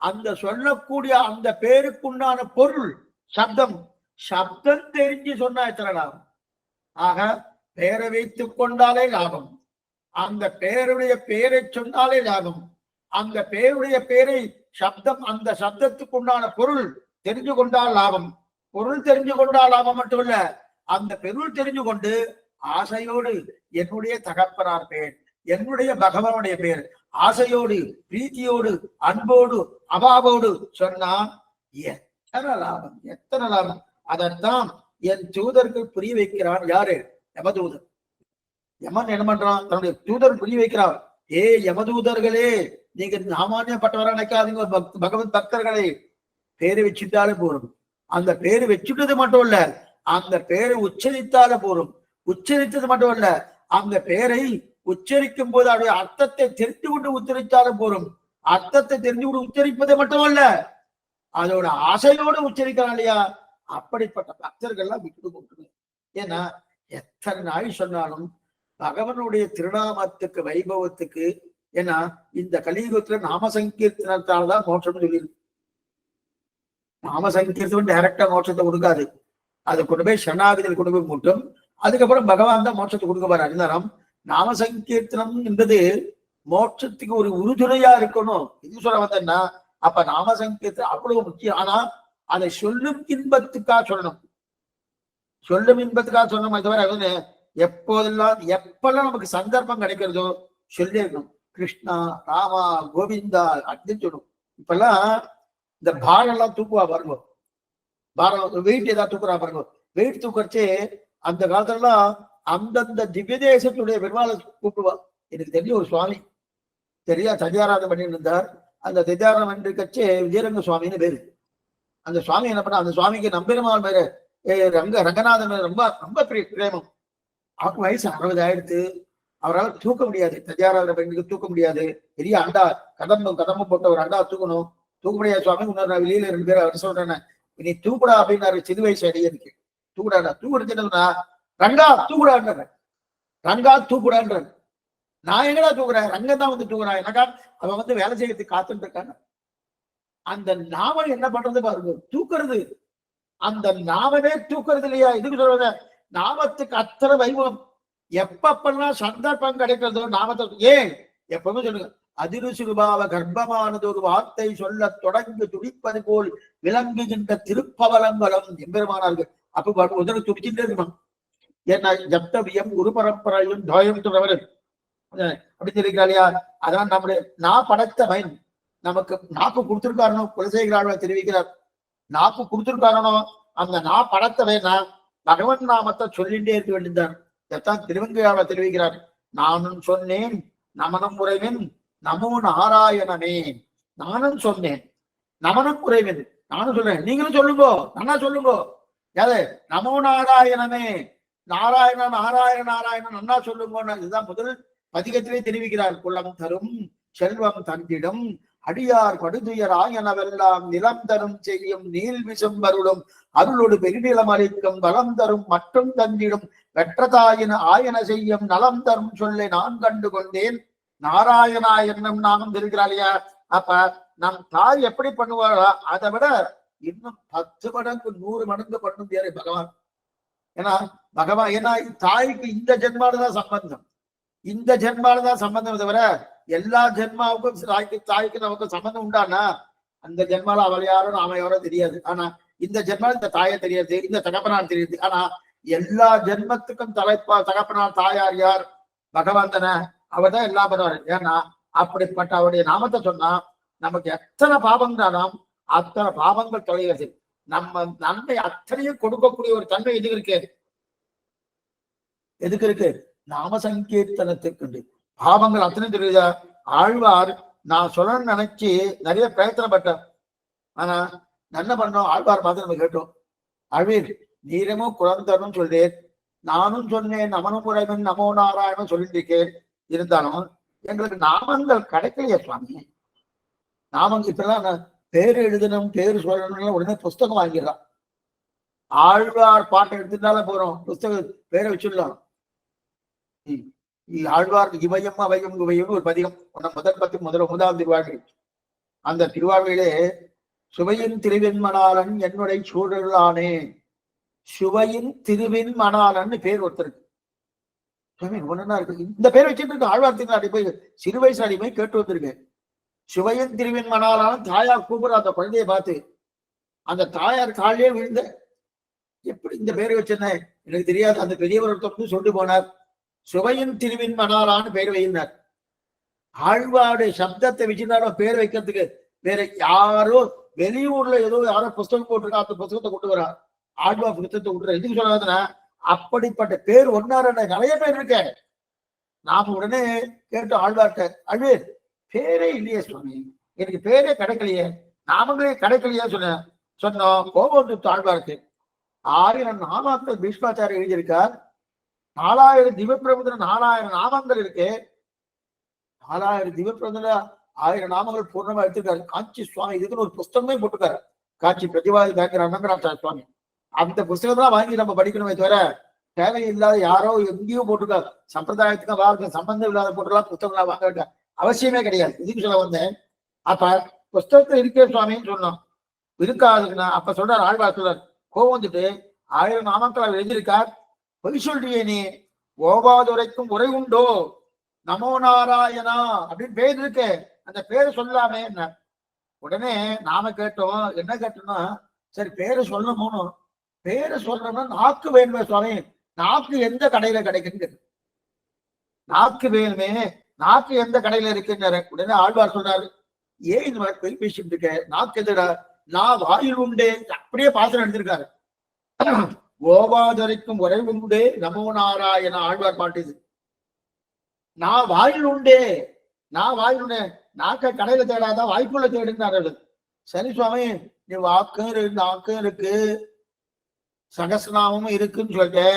அந்த சொல்லக்கூடிய அந்த பேருக்குண்டான பொருள் சப்தம், சப்தம் தெரிஞ்சு சொன்னா எத்தனை லாபம்? ஆக பெயரை வைத்துக் கொண்டாலே லாபம், அந்த பெயருடைய பெயரை சொன்னாலே லாபம், அந்த பெயருடைய பெயரை சப்தம், அந்த சப்தத்துக்கு உண்டான பொருள் தெரிஞ்சு கொண்டால் லாபம். பொருள் தெரிஞ்சு கொண்டால் லாபம் மட்டுமல்ல, அந்த பொருள் தெரிஞ்சு கொண்டு ஆசையோடு என்னுடைய தகப்பனார் பெயர், என்னுடைய பகவானுடைய பெயர், ஆசையோடு பிரீத்தியோடு அன்போடு அபாவோடு சொன்னா எத்தனை லாபம், எத்தனை லாபம். அதைத்தான் என் தூதர்கள் புரிய வைக்கிறான். யாரு? யமதூதர். யமன் என்ன பண்றான், தன்னுடைய தூதர் புரிய வைக்கிறான். ஏ யமதூதர்களே, நீங்க சாமானியப்பட்டவரா நினைக்காதீங்க, பகவத் பக்தர்களே, பேரை வச்சுட்டாலே போறோம். அந்த பேரு வச்சுட்டது மட்டும் இல்ல, அந்த பேரை உச்சரித்தாலே போறோம். உச்சரித்தது மட்டும் இல்ல, அந்த பேரை உச்சரிக்கும் போது அவருடைய அர்த்தத்தை தெரிந்து கொண்டு உச்சரித்தாலும் போறோம். அர்த்தத்தை தெரிஞ்சு கொண்டு உச்சரிப்பது மட்டுமல்ல, அதோட ஆசையோடு உச்சரிக்கிறான் இல்லையா? அப்படிப்பட்ட பக்தர்கள்லாம் விட்டு கொடுக்கணும். ஏன்னா எத்தனை நாள் சொன்னாலும் பகவனுடைய திருநாமத்துக்கு வைபவத்துக்கு, ஏன்னா இந்த கலியுகத்துல நாம சங்கீர்த்தனத்தால்தான் மோட்சம் சொல்லியிருக்கு. நாம சங்கீர்த்தனம் டைரக்டா மோட்சத்தை கொடுக்காது, அது கொண்டு போய் சரணாகதியில் கொண்டு போய் மூட்டும். அதுக்கப்புறம் பகவான் தான் மோட்சத்தை கொடுக்க போறார். இருந்தாலும் நாம சங்கீர்த்தனம் என்பது மோட்சத்துக்கு ஒரு உறுதுணையா இருக்கணும். இது சொல்ல வந்தேன்னா அப்ப நாம சங்கீர்த்தனம் அவ்வளவு முக்கியம். ஆனா அதை சொல்லும் இன்பத்துக்காக சொல்லணும், சொல்லும் இன்பத்துக்காக சொல்லணும். அது தவிர எப்பெல்லாம் நமக்கு சந்தர்ப்பம் கிடைக்கிறதோ சொல்லி இருக்கணும். கிருஷ்ணா, ராமா, கோவிந்தா அப்படின்னு சொல்லணும். இப்பெல்லாம் இந்த பாரம் எல்லாம் தூக்குவா பாருங்க, பாரம் வெயிட் ஏதாவது தூக்குறா பாருங்க. வெயிட் தூக்கறச்சே அந்த காலத்துலலாம் அந்தந்த திவ்ய தேசத்துடைய பெருமாளை கூப்பிடுவா. எனக்கு தெரிஞ்ச ஒரு சுவாமி சரியா தஜாராதம் பண்ணிட்டு இருந்தார். அந்த தஜாராதம் கட்சி விஜயரங்க சுவாமின்னு பேரு. அந்த சுவாமி என்ன பண்ண, அந்த சுவாமிக்கு நம்பெருமாள் பேரு ரங்கநாதன் ரொம்ப ரொம்ப பிரேமம். அவருக்கு வயசு 60 ஆயிடுத்து. அவரால் தூக்க முடியாது, தஜாராதன பெண்ணுக்கு தூக்க முடியாது. பெரிய அண்டா கதம்பம் போட்ட ஒரு அண்டா தூக்கணும், தூக்க முடியாது. சுவாமி இன்னொரு வெளியில 2 பேர் அவர் சொல்றேன், நீ தூக்குடா அப்படின்னாரு. சிறு வயசு அடியதுக்கு தூக்குடாடா, தூக்குறதுன்னா ரங்கா தூக்குடான்ற, ரங்கா தூக்குடான்ற. நான் எங்கடா தூக்குறேன், ரங்கன் தான் வந்து தூக்குறான். எனக்கா அவன் வந்து வேலை செய்யறதுக்கு காத்துட்டு இருக்காங்க. அந்த நாமம் என்ன பண்றது பாருங்க, தூக்குறது. அந்த நாமமே தூக்குறது இல்லையா? இதுக்கு சொல்றத நாமத்துக்கு அத்தனை வைபவம். எப்பப்பெல்லாம் சந்தர்ப்பம் கிடைக்கிறதோ நாமத்தை ஏன் எப்பவுமே சொல்லுங்க. அதிருசுபாவ கர்ப்பமானது ஒரு வார்த்தை சொல்ல தொடங்கி துடிப்பது போல் விளங்குகின்ற திருப்பவலங்களும் எம்பெருமானார்கள். அப்ப உதவி துடிச்சுட்டே இருக்கணும். ஏன்னா ஜப்தவியம் குரு பரம்பரையும் தோயம் தொடவர் அப்படின்னு சொல்லிக்கிறாளியா? அதான் நம்முடைய நான் படைத்த பயன் நமக்கு நாக்கு கொடுத்திருக்காரனோ, குலசேகரான தெரிவிக்கிறார். நாக்கு கொடுத்திருக்காரனோ அந்த நான் படைத்த பயனா பகவன் நாமத்தை சொல்லிட்டே இருக்க வேண்டியதான். இதைத்தான் திருவங்கையாளர் தெரிவிக்கிறார். நானும் சொன்னேன் நமனம் உறைவன் நமோ நாராயணனே. நானும் சொன்னேன் நமனம் உறைவன், நானும் சொல்றேன், நீங்களும் சொல்லுங்கோ, நானா சொல்லுங்கோ. யாரு? நமோ நாராயணனே. நாராயண நாராயண நாராயணன் நன்னா சொல்லுங்க. இதுதான் முதல் பதிகத்திலே தெரிவிக்கிறார். குளம் தரும் செல்வம் தந்திடும் அடியார் படுதுயராயனவெல்லாம் நிலம் தரும் செய்யும் நீல் விசும்பருளும் அருளோடு பெருநிலம் அளிக்கும் வளம் தரும் மற்றும் தந்திடும் வெற்றதாயின ஆயன செய்யும் நலம் தரும் சொல்லை நான் கண்டு கொண்டேன் நாராயணா என்னும் நானும் இருக்கிறாளியா. அப்ப நம் தாய் எப்படி பண்ணுவாரா அதை விட இன்னும் 10 மடங்கு 100 மடங்கு பண்ணும் பேரு பகவான். ஏன்னா ஏன்னா தாய்க்கு இந்த ஜென்மாலதான் சம்பந்தம், இந்த ஜென்மாலதான் சம்பந்தம் தவிர எல்லா ஜென்மாவுக்கும் தாய்க்கு நமக்கு சம்பந்தம் உண்டானா அந்த ஜென்மால அவள் யாரும் நாம யாரோ தெரியாது. ஆனா இந்த ஜென்மால இந்த தாயை தெரியாது, இந்த தகப்பனார் தெரியுது. ஆனா எல்லா ஜென்மத்துக்கும் தகப்பனார் தாயார் யார்? பகவான் தானே. அவர் தான் எல்லாம் பண்ணுவாரு. ஏன்னா அப்படிப்பட்ட அவருடைய நாமத்தை சொன்னா நமக்கு எத்தனை பாவங்களாலும் அத்தனை பாவங்கள் தொலைகிறது. நம்ம நன்மை அத்தனையும் கொடுக்கக்கூடிய ஒரு தன்மை எதுக்கு இருக்கு? நாம சங்கீர்த்தனத்துக்கு. பாவங்கள் அத்தனை தெரியுதா? ஆழ்வார் நான் சொல்லணும்னு நினைச்சு நிறைய பிரயத்தனப்பட்டேன். ஆனா என்ன பண்ணோம்? ஆழ்வார் பார்த்து நம்ம கேட்டோம், ஆழ்வீர் நீரமும் குழந்தரும் சொல்றேன், நானும் சொன்னேன் நமனும் குறைவன் நமோ நாராயணன் சொல்லிட்டு இருக்கேன். இருந்தாலும் எங்களுக்கு நாமங்கள் கிடைக்கலையே சுவாமி. நாமங்க இப்பெல்லாம் பேரு எழுதணும் பேரு சொல்லணும்னா உடனே புஸ்தகம் வாங்கிடலாம். ஆழ்வார் பாட்டை எடுத்துட்டாலும் போறோம், புஸ்தகம் பேரை வச்சுடலாம். ஆழ்வார் இவையும் அவையும் இவையும் ஒரு பதிகம் முதலாம் திருவாழ்வு. அந்த திருவாழ்விலே சுவையின் திருவெண்மணாளன் என்னுடைய சூழலானே, சுவையின் திருவெண்மணாளன் பேர் ஒருத்தருக்கு ஒன்னா இருக்கு. இந்த பேர் வச்சுட்டு இருக்கு. ஆழ்வார் திருநாடி போய் சிறு வயசு அடி போய் கேட்டு வந்திருக்கேன். சுவையின் திருவெண்மணாளன் தாயார் கூப்பிடுற அந்த குழந்தைய பார்த்து அந்த தாயார் காலையே விழுந்த, எப்படி இந்த பேரை வச்சிருந்தேன் எனக்கு தெரியாது. அந்த பெரியவர் ஒருத்தர் சொல்லிட்டு போனார், சுவையின் திருவின் மணாலான்னு பேர் வைந்தார். ஆழ்வாருடைய சப்தத்தை வச்சிருந்தாலும் பேர் வைக்கிறதுக்கு வேற யாரோ வெளியூர்ல ஏதோ யாரோ புஸ்தகம் போட்டிருக்கா, அந்த புஸ்தகத்தை கொண்டு வரா. ஆழ்வார் புத்தகத்தை கொண்டு எதுக்கு சொல்லாதுன்னா அப்படிப்பட்ட பேர் ஒன்னார நிறைய பேர் இருக்க. நாம உடனே கேட்டு ஆழ்வார்ட்ட, ஆழ்வார் பேரே இல்லையே சுவாமி, எனக்கு பேரே கிடைக்கலையே, நாமங்களே கிடைக்கலையே சொன்னோம். கோபம் ஆழ்வாருக்கு 1000 நாமாக்கள் பீஷ்மாச்சாரியர் எழுதியிருக்கார். 4000 திவ்யப்பிரபந்தன 4000 நாமங்கள் இருக்கு. 4000 திவ்யப்பிரபந்தன 1000 நாமங்கள் பூர்ணமா எடுத்திருக்காரு. காஞ்சி சுவாமி இதுக்குன்னு ஒரு புஸ்தகமே போட்டிருக்காரு. காட்சி பிரதிவாதி பேங்கிற அனந்தராச்சார சுவாமி. அந்த புஸ்தகத்தான் வாங்கி நம்ம படிக்கணுமே தவிர தேவையில்லாத யாரோ எங்கேயும் போட்டிருக்காரு. சம்பிரதாயத்துக்கு வாழ்க்கை சம்பந்தம் இல்லாத போட்டுலாம் புத்தகங்களா வாங்க வேண்டாம் அவசியமே கிடையாது. இதுக்கு சொல்ல வந்தேன். அப்ப புஸ்தகத்துல இருக்கே சுவாமின்னு சொன்னோம். இருக்காதுன்னா அப்ப சொல்றாரு ஆழ்வார் சொல்றாரு, கோவம் வந்துட்டு 1000 நாமக்கள் அவர் எழுதியிருக்கார். பொய் சொல்றியே நீ, ஓவாதுரைக்கும் உரை உண்டோ, நமோ நாராயணா அப்படின்னு பேர் இருக்கு, அந்த பேரை சொல்லாமே என்ன. உடனே நாம கேட்டோம், என்ன கேட்டோம்னா சரி பேரை சொல்லணும், பேரை சொல்றோம்னா நாக்கு வேணுமே சுவாமி, நாக்கு எந்த கடையில கிடைக்குன்னு, நாக்கு வேணுமே, நாக்கு எந்த கடையில இருக்குன்னு. உடனே ஆழ்வார் சொல்றாரு, ஏன் இந்த மாதிரி பெரிய பேசிட்டு இருக்க, நாக்கு எதுடா, நான் வாயில் உண்டே, அப்படியே பாசனம் எடுத்திருக்காரு. ஓவாதரைக்கும் உரை உண்டே நமோ நாராயண ஆழ்வார் பாட்டு. நான் வாயில் உண்டே, நான் வாயில் உண்டே, நாக்க கடையில தேடாதான் வாய்ப்புள்ள தேடுனாரு. சரி சுவாமி நீ வாக்கும் நாக்கும் இருக்கு சகசநாமமும் இருக்குன்னு சொல்லிட்டு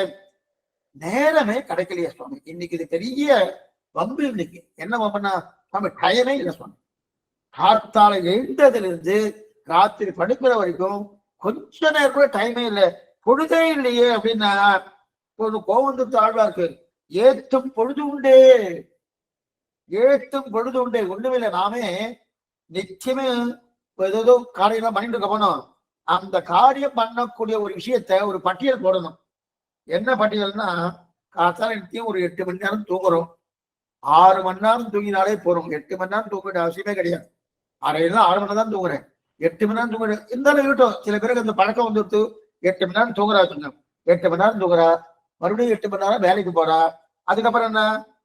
நேரமே கிடைக்கலையா சுவாமி. இன்னைக்கு இது பெரிய வம்பு. இன்னைக்கு என்ன வம்புன்னா சுவாமி டயமே இல்லை சுவாமி. காத்தால எழுந்ததுல இருந்து ராத்திரி படுக்கிற வரைக்கும் கொஞ்ச நேரம் கூட டைமே இல்லை, பொழுதே இல்லையே அப்படின்னா ஒரு கோவந்து ஆழ்வாருக்கு. ஏத்தும் பொழுது உண்டே, ஏத்தும் பொழுது உண்டே, ஒண்ணுமே இல்லை. நாமே நிச்சயமே ஏதோ காரியம் பண்ணிட்டு இருக்க போனோம். அந்த காரியம் பண்ணக்கூடிய ஒரு விஷயத்த ஒரு பட்டியல் போடணும். என்ன பட்டியல்னா, காத்தால நித்தியம் ஒரு 8 மணி நேரம் தூங்குறோம். 6 மணி நேரம் தூங்கினாலே போறோம். 8 மணி நேரம் தூங்க அவசியமே கிடையாது. அறையெல்லாம் 6 மணி நேரம் தான் தூங்குறேன், 8 மணி நேரம் தூங்குறேன். இருந்தாலும் இருக்கட்டும், சில பேருக்கு அந்த பழக்கம் வந்துடுத்து. 8 மணி நேரம் தூங்குறா வச்சுங்க, 8 மணி நேரம் தூங்குறா, மறுபடியும் 8 மணி நேரம் வேலைக்கு போறா. அதுக்கப்புறம் என்ன,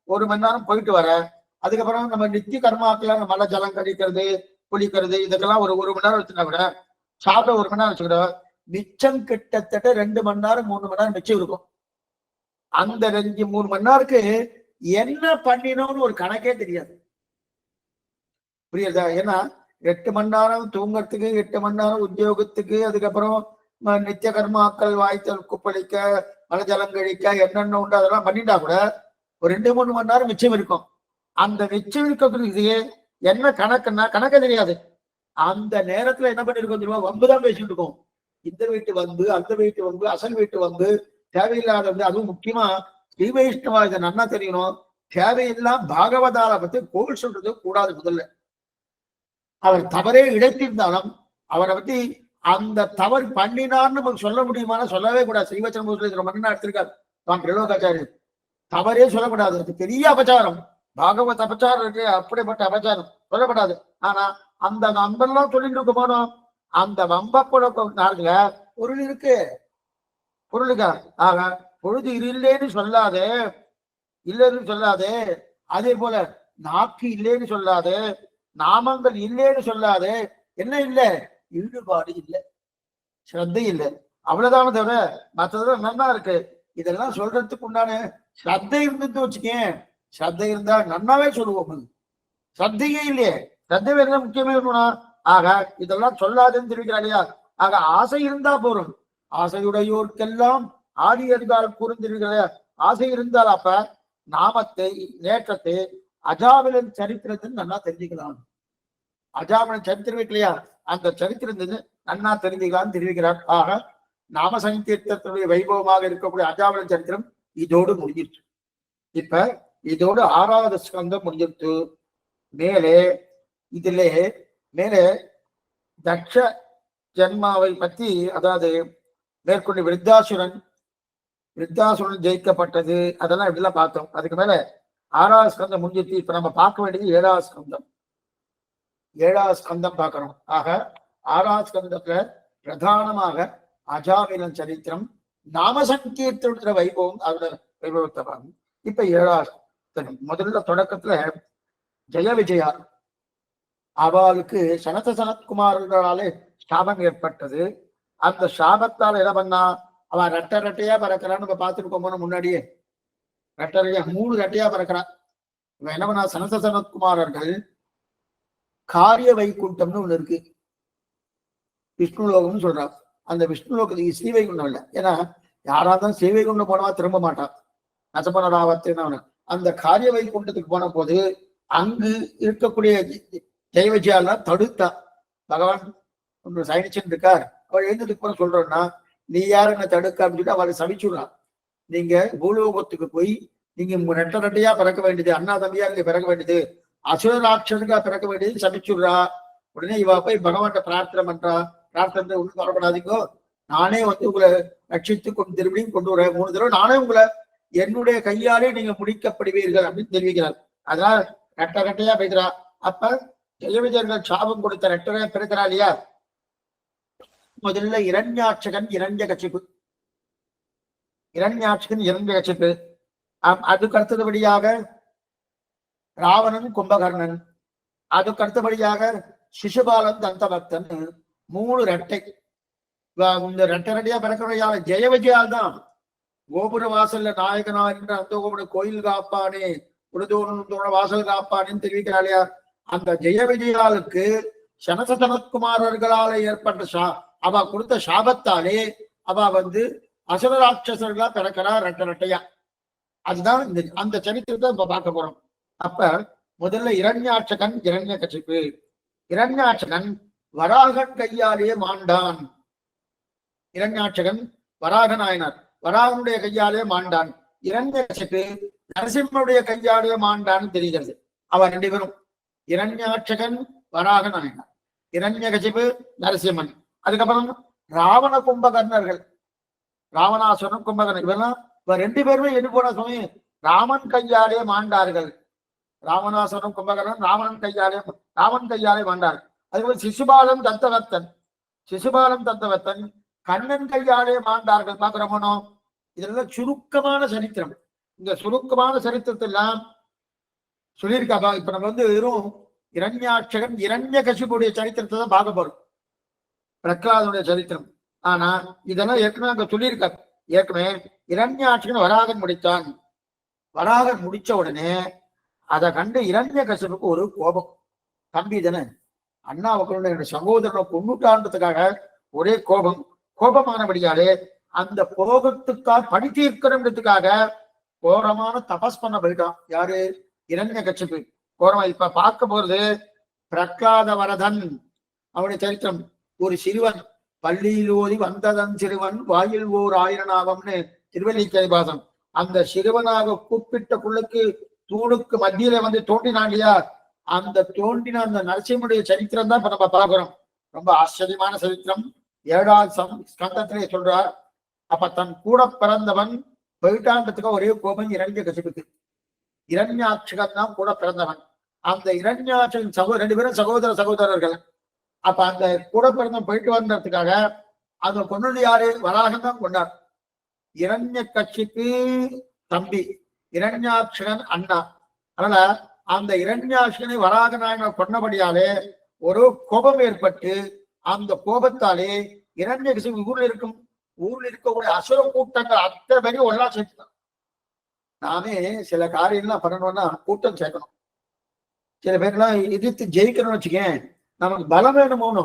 1 மணி நேரம் போயிட்டு வர. அதுக்கப்புறம் நம்ம நித்திய கர்மாக்கெல்லாம் மழை ஜலம் கழிக்கிறது குளிக்கிறது இதுக்கெல்லாம் ஒரு 1 மணி நேரம் வச்சுனா கூட, சாப்பிட 1 மணி நேரம் வச்சுக்கிறோம். மிச்சம் கிட்டத்தட்ட 2 மணி நேரம் 3 மணி நேரம் மிச்சம் இருக்கும். அந்த 2-3 மணி நேரத்துக்கு என்ன பண்ணினோம்னு ஒரு கணக்கே தெரியாது. புரியுதா? ஏன்னா 8 மணி நேரம் தூங்கறதுக்கு, 8 மணி நேரம் உத்தியோகத்துக்கு, அதுக்கப்புறம் நித்திய கர்மாக்கள் வாய்த்தல் குப்பளிக்க மலை ஜலம் கழிக்க என்னென்ன உண்டு அதெல்லாம் பண்ணிட்டா கூட ஒரு 2-3 மணி நேரம் மிச்சம் இருக்கும். அந்த மிச்சம் இருக்கிறது என்ன கணக்குன்னா கணக்கு தெரியாது. அந்த நேரத்துல என்ன பண்ணிருக்கோம் தெரியுமா? வம்புதான் பேசிட்டு இருக்கோம். இந்த வீட்டு வம்பு, அந்த வீட்டு வம்பு, அசல் வீட்டு வம்பு, தேவையில்லாத அதுவும் முக்கியமா ஸ்ரீ வைஷ்ணவா இதை நன்னா தெரியணும். தேவையில்லாம் பாகவதால பத்தி கோவில் சொல்றது கூடாது. முதல்ல அவர் தவறே இழைத்திருந்தாலும் அவரை பத்தி அந்த தவறு பண்ணினார்னு நமக்கு சொல்ல முடியுமான சொல்லவே கூடாது. ஸ்ரீவச்சன மன்னா எடுத்திருக்காரு தான் திரிலோகாச்சாரியர். தவறே சொல்லக்கூடாது. அது பெரிய அபச்சாரம். பாகவத் அபச்சாரம் இருக்கு, அப்படிப்பட்ட அபச்சாரம் சொல்லப்படாது. ஆனா அந்த வம்பெல்லாம் சொல்லிட்டு இருக்க போனோம். அந்த வம்பப்பட நாளுல பொருள் இருக்கு, பொருளுக்கா ஆக பொழுது இல்லைன்னு சொல்லாதே, இல்லைன்னு சொல்லாதே. அதே போல நாக்கு இல்லைன்னு சொல்லாதே, நாமங்கள் இல்லைன்னு சொல்லாதே. என்ன இல்லை? ஈடுபாடு இல்லை, ஸ்ரத்தை இல்லை, அவ்வளவுதான தவிர மற்றதெல்லாம் நன்னா இருக்கு. இதெல்லாம் சொல்றதுக்கு உண்டான ஸ்ரத்தை இருந்துட்டு வச்சுக்கேன். ஸ்ரத்தை இருந்தா நன்னாவே சொல்லுவோம். ஸ்ரத்தையே இல்லையே, ஸ்ரத்தை வேற முக்கியமே இருக்கணும். ஆக இதெல்லாம் சொல்லாதுன்னு தெரிவிக்கிறார் இல்லையா? ஆக ஆசை இருந்தா போறோம். ஆசையுடையோர்க்கெல்லாம் ஆடி அறிந்தால் கூர்ந்திருக்கிற ஆசை இருந்தால் அப்ப நாமத்தை நேற்றத்தை அஜாமிலன் சரித்திரத்தின் நன்னா தெரிஞ்சுக்கலாம். அஜாமிலன் சரித்திரம் இல்லையா? அந்த சரித்திரத்தின் நன்னா தெரிஞ்சுக்கலாம்னு தெரிவிக்கிறார். ஆக நாம சங்கீர்த்தத்துடைய வைபவமாக இருக்கக்கூடிய அஜாமிலன் சரித்திரம் இதோடு முடிஞ்சிருச்சு. இப்ப இதோடு 6வது ஸ்கந்தம் முடிஞ்சிருச்சு. மேலே இதிலே மேலே தக்ஷ ஜன்மாவை பத்தி, அதாவது மேற்கொண்டு விருத்தாசுரன் ஜெயிக்கப்பட்டது, அதெல்லாம் இப்படிலாம் பார்த்தோம். அதுக்கு மேல 6வது ஸ்கந்தம் முடிஞ்சிருச்சு. இப்ப நம்ம பார்க்க வேண்டியது 7வது ஸ்கந்தம். 7வது ஸ்கந்தம் பார்க்கணும். ஆக 6வது ஸ்கந்தத்துல பிரதானமாக அஜாமிலன் சரித்திரம், நாம சங்கீர்த்தன வைபவம், அதோட வைபவத்தை பார்க்கணும். இப்ப 7வது முதல்ல தொடக்கத்துல ஜெய விஜயா அவளுக்கு சனத்குமாரர்களாலே சாபம் ஏற்பட்டது. அந்த சாபத்தால் என்ன பண்ணா? அவன் ரெட்டையா பறக்கிறான்னு நம்ம பார்த்துருக்கோம் முன்னாடியே. ரெட்டையா 3 ரெட்டையா பறக்கிறான். இவன் என்ன பண்ணா? சனத்குமாரர்கள் காரிய வைகுண்டம்னு ஒண்ணு இருக்கு, விஷ்ணு லோகம்னு சொல்றான். அந்த விஷ்ணு லோகத்துக்கு ஸ்ரீவைகுண்டம் இல்லை. ஏன்னா யாராதான் ஸ்ரீவைகுண்டம் போனவா திரும்ப மாட்டான். நசபனராவத்தின்னு அந்த காரிய வைகுண்டத்துக்கு போன போது அங்கு இருக்கக்கூடிய ஜெயவிஜயாலாம் தடுத்தா. பகவான் ஒன்று சைனிச்சன் இருக்கார், அவள் எழுந்ததுக்கு போன சொல்றோம்னா நீ யாரு என்ன தடுக்க அப்படின்னு சொல்லிட்டு அவளை சமைச்சுடுறான். நீங்க பூலோகத்துக்கு போய் நீங்க ரெட்டையா பிறக்க வேண்டியது, அண்ணா தம்பியா இங்க பிறக்க வேண்டியது, அசுரராட்சனுக்கா பிறக்க வேண்டியது சமைச்சுடுறா. உடனே இவ போய் பகவான்கிட்ட பிரார்த்தனை பண்றா. பிரார்த்தனை ஒண்ணு வரப்படாதீங்கோ, நானே உங்களை ரட்சித்து திரும்பியும் கொண்டு வரேன். 3 தடவை நானே உங்களை என்னுடைய கையாலே நீங்க முடிக்கப்படுவீர்கள் அப்படின்னு தெரிவிக்கிறார். அதனால ரெட்டையா பேசுறா. அப்ப ஜெயவிஜயர்கள் சாபம் கொடுத்த ரெட்டையா பிறக்கிறா இல்லையா? முதல்ல இரண்யாட்சகன் இரண்யகசிப்பு, அதுக்கு அடுத்தபடியாக ராவணன் கும்பகர்ணன், அதுக்கு அடுத்தபடியாக சிசுபாலன் தந்தபக்தன், 3 ரெட்டை. இந்த ரெட்டையா பிறக்கிற ஜெய விஜயால் தான். கோபுர வாசல்ல நாயகனா என்ற அந்த கோபுர கோயில் காப்பானே, உடுதோட வாசல் காப்பானேன்னு தெரிவிக்கிறாளையா? அந்த ஜெய விஜயாளுக்கு சனத்குமாரர்களால ஏற்பட்ட அவ கொடுத்த சாபத்தாலே அவ அசுரராட்சசர்களா பிறக்கிறா ரெட்டையா. அதுதான் அந்த சரித்திரத்தை நம்ம பார்க்க போறோம். அப்ப முதல்ல இரண்யாட்சகன் இரண்யகசிப்பு. இரண்யாட்சகன் வராகன் கையாலேயே மாண்டான். இரண்யாட்சகன் வராக நாயனார், வராகனுடைய கையாலே மாண்டான். இரண்யகசிப்பு நரசிம்மனுடைய கையாலே மாண்டான்னு தெரிகிறது. அவன் 2 பேரும் இரண்யாட்சகன் வராக நாயனார், இரண்யகசிப்பு நரசிம்மன். அதுக்கப்புறம் ராவண கும்பகர்ணர்கள், ராவணாசுரன் கும்பகர்ணன், இவெல்லாம் 2 பேருமே எது போன சமயம் ராமன் கையாலே மாண்டார்கள். ராவணாசுரன் கும்பகர்ணன் ராமன் கையாலே மாண்டார்கள். அதுக்கப்புறம் சிசுபாலன் தத்தவத்தன் கண்ணன் கையாலே மாண்டார்கள் பார்க்கிறோமோ. இதெல்லாம் சுருக்கமான சரித்திரம். இந்த சுருக்கமான சரித்திரத்தெல்லாம் சொல்லியிருக்காங்க. இப்ப நம்ம வெறும் இரண்யாட்சகன் இரண்யகசிபுடைய சரித்திரத்தை தான் பார்க்க போறோம், பிரகலாதனுடைய சரித்திரம். ஆனா இதெல்லாம் ஏற்கனவே அங்க சொல்லியிருக்காரு. ஏற்கனவே இரண்யாட்சகன் வராகன் முடித்தான். வராகன் முடிச்ச உடனே அதை கண்டு இரண்யகசிபுக்கு ஒரு கோபம். தம்பி தானே, அண்ணாவுக்கு என்னுடைய சகோதரனை கொண்டுட்டான்றதுக்காக ஒரே கோபமானபடியாலே அந்த கோபத்துக்காக பழி தீர்க்கணுன்றதுக்காக கோரமான தபஸ் பண்ண போயிட்டான். யாரு? இரண்யகசிபு. கோரமா. இப்ப பார்க்க போறது பிரகலாத வரதன். அவனுடைய சரித்திரம். ஒரு சிறுவன், பள்ளியில் ஓதி வந்ததன் சிறுவன் வாயில் ஓர் ஆயிரனாகம்னு திருவல்லிக்கேபாசம். அந்த சிறுவனாக கூப்பிட்ட குள்ளுக்கு தூணுக்கு மத்தியில வந்து தோண்டினான் இல்லையா, அந்த தோண்டின அந்த நரசிம்மனுடைய சரித்திரம் தான் இப்ப நம்ம பார்க்கிறோம். ரொம்ப ஆச்சரியமான சரித்திரம். 7வது ஸ்கந்தத்திலே சொல்றார். அப்ப தன் கூட பிறந்தவன் போயிட்டான்றதுக்கு ஒரே கோபம் இரண்யகசிபுக்கு. இரண்யாட்சகன் தான் கூட பிறந்தவன். அந்த இரண்யாட்சகன் ரெண்டு பேரும் சகோதரர்கள். அப்ப அந்த கூட பிறந்தவன் போயிட்டு வந்ததுக்காக அந்த கொண்டு யாரு? வராகன் தான் கொண்டார். இரண்யகசிக்கு தம்பி, இரண்யாட்சகன் அண்ணா. அதனால அந்த இரண்யாட்சகனை வராக நாயகர் கொண்டபடியாலே ஒரு கோபம் ஏற்பட்டு அந்த கோபத்தாலே இரண்யகசிபு ஊர்ல இருக்கக்கூடிய அசுர கூட்டங்கள் அத்தனை பேரையும் ஒன்னா சேர்த்துதான். நாமே சில காரியம்லாம் பண்ணணும்னா கூட்டம் சேர்க்கணும். சில பேர்லாம் எதிர்த்து ஜெயிக்கணும்னு வச்சுக்கேன், நமக்கு பலம் வேணுமோனோ.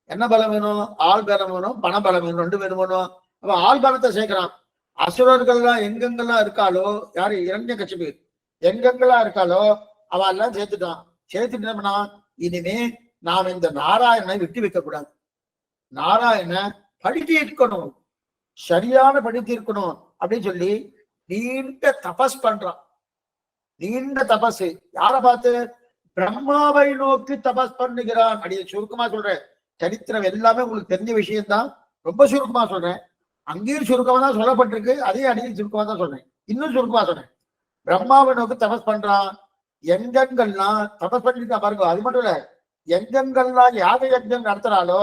என்ன பலம் வேணும்? ஆள் பலம் வேணும், பண பலம் வேணும், 2 பேரும் வேணும். அப்ப ஆள் பலத்தை சேர்க்கிறான். அசுரர்கள்லாம் எங்கெங்கெல்லாம் இருக்காளோ, யாரு? இரண்யகசிபு எங்கெங்கெல்லாம் இருக்காளோ அவெல்லாம் சேர்த்துட்டான். சேர்த்துட்டு என்ன, இனிமே நாம் இந்த நாராயணனை விட்டு வைக்க கூடாது. நாராயண படித்து இருக்கணும், சரியான படித்து இருக்கணும் அப்படின்னு சொல்லி நீண்ட தபஸ் பண்றான். நீண்ட தபஸ். யாரை பார்த்து? பிரம்மாவை நோக்கி தபஸ் பண்ணுகிறான். அப்படியே சுருக்கமா சொல்றேன். சரித்திரம் எல்லாமே உங்களுக்கு தெரிஞ்ச விஷயம்தான், ரொம்ப சுருக்கமா சொல்றேன். அங்கேயும் சுருக்கமா தான் சொல்லப்பட்டிருக்கு, அதே அடியில் சுருக்கமா தான் சொல்றேன். இன்னும் சுருக்கமா சொல்றேன். பிரம்மாவை நோக்கி தபஸ் பண்றான். எங்கெங்கெல்லாம் தபஸ் பண்ணிட்டு பாருங்க. அது மட்டும் இல்ல, எங்கெங்கெல்லாம் யாக யஜ்ஞம் நடத்துறாலோ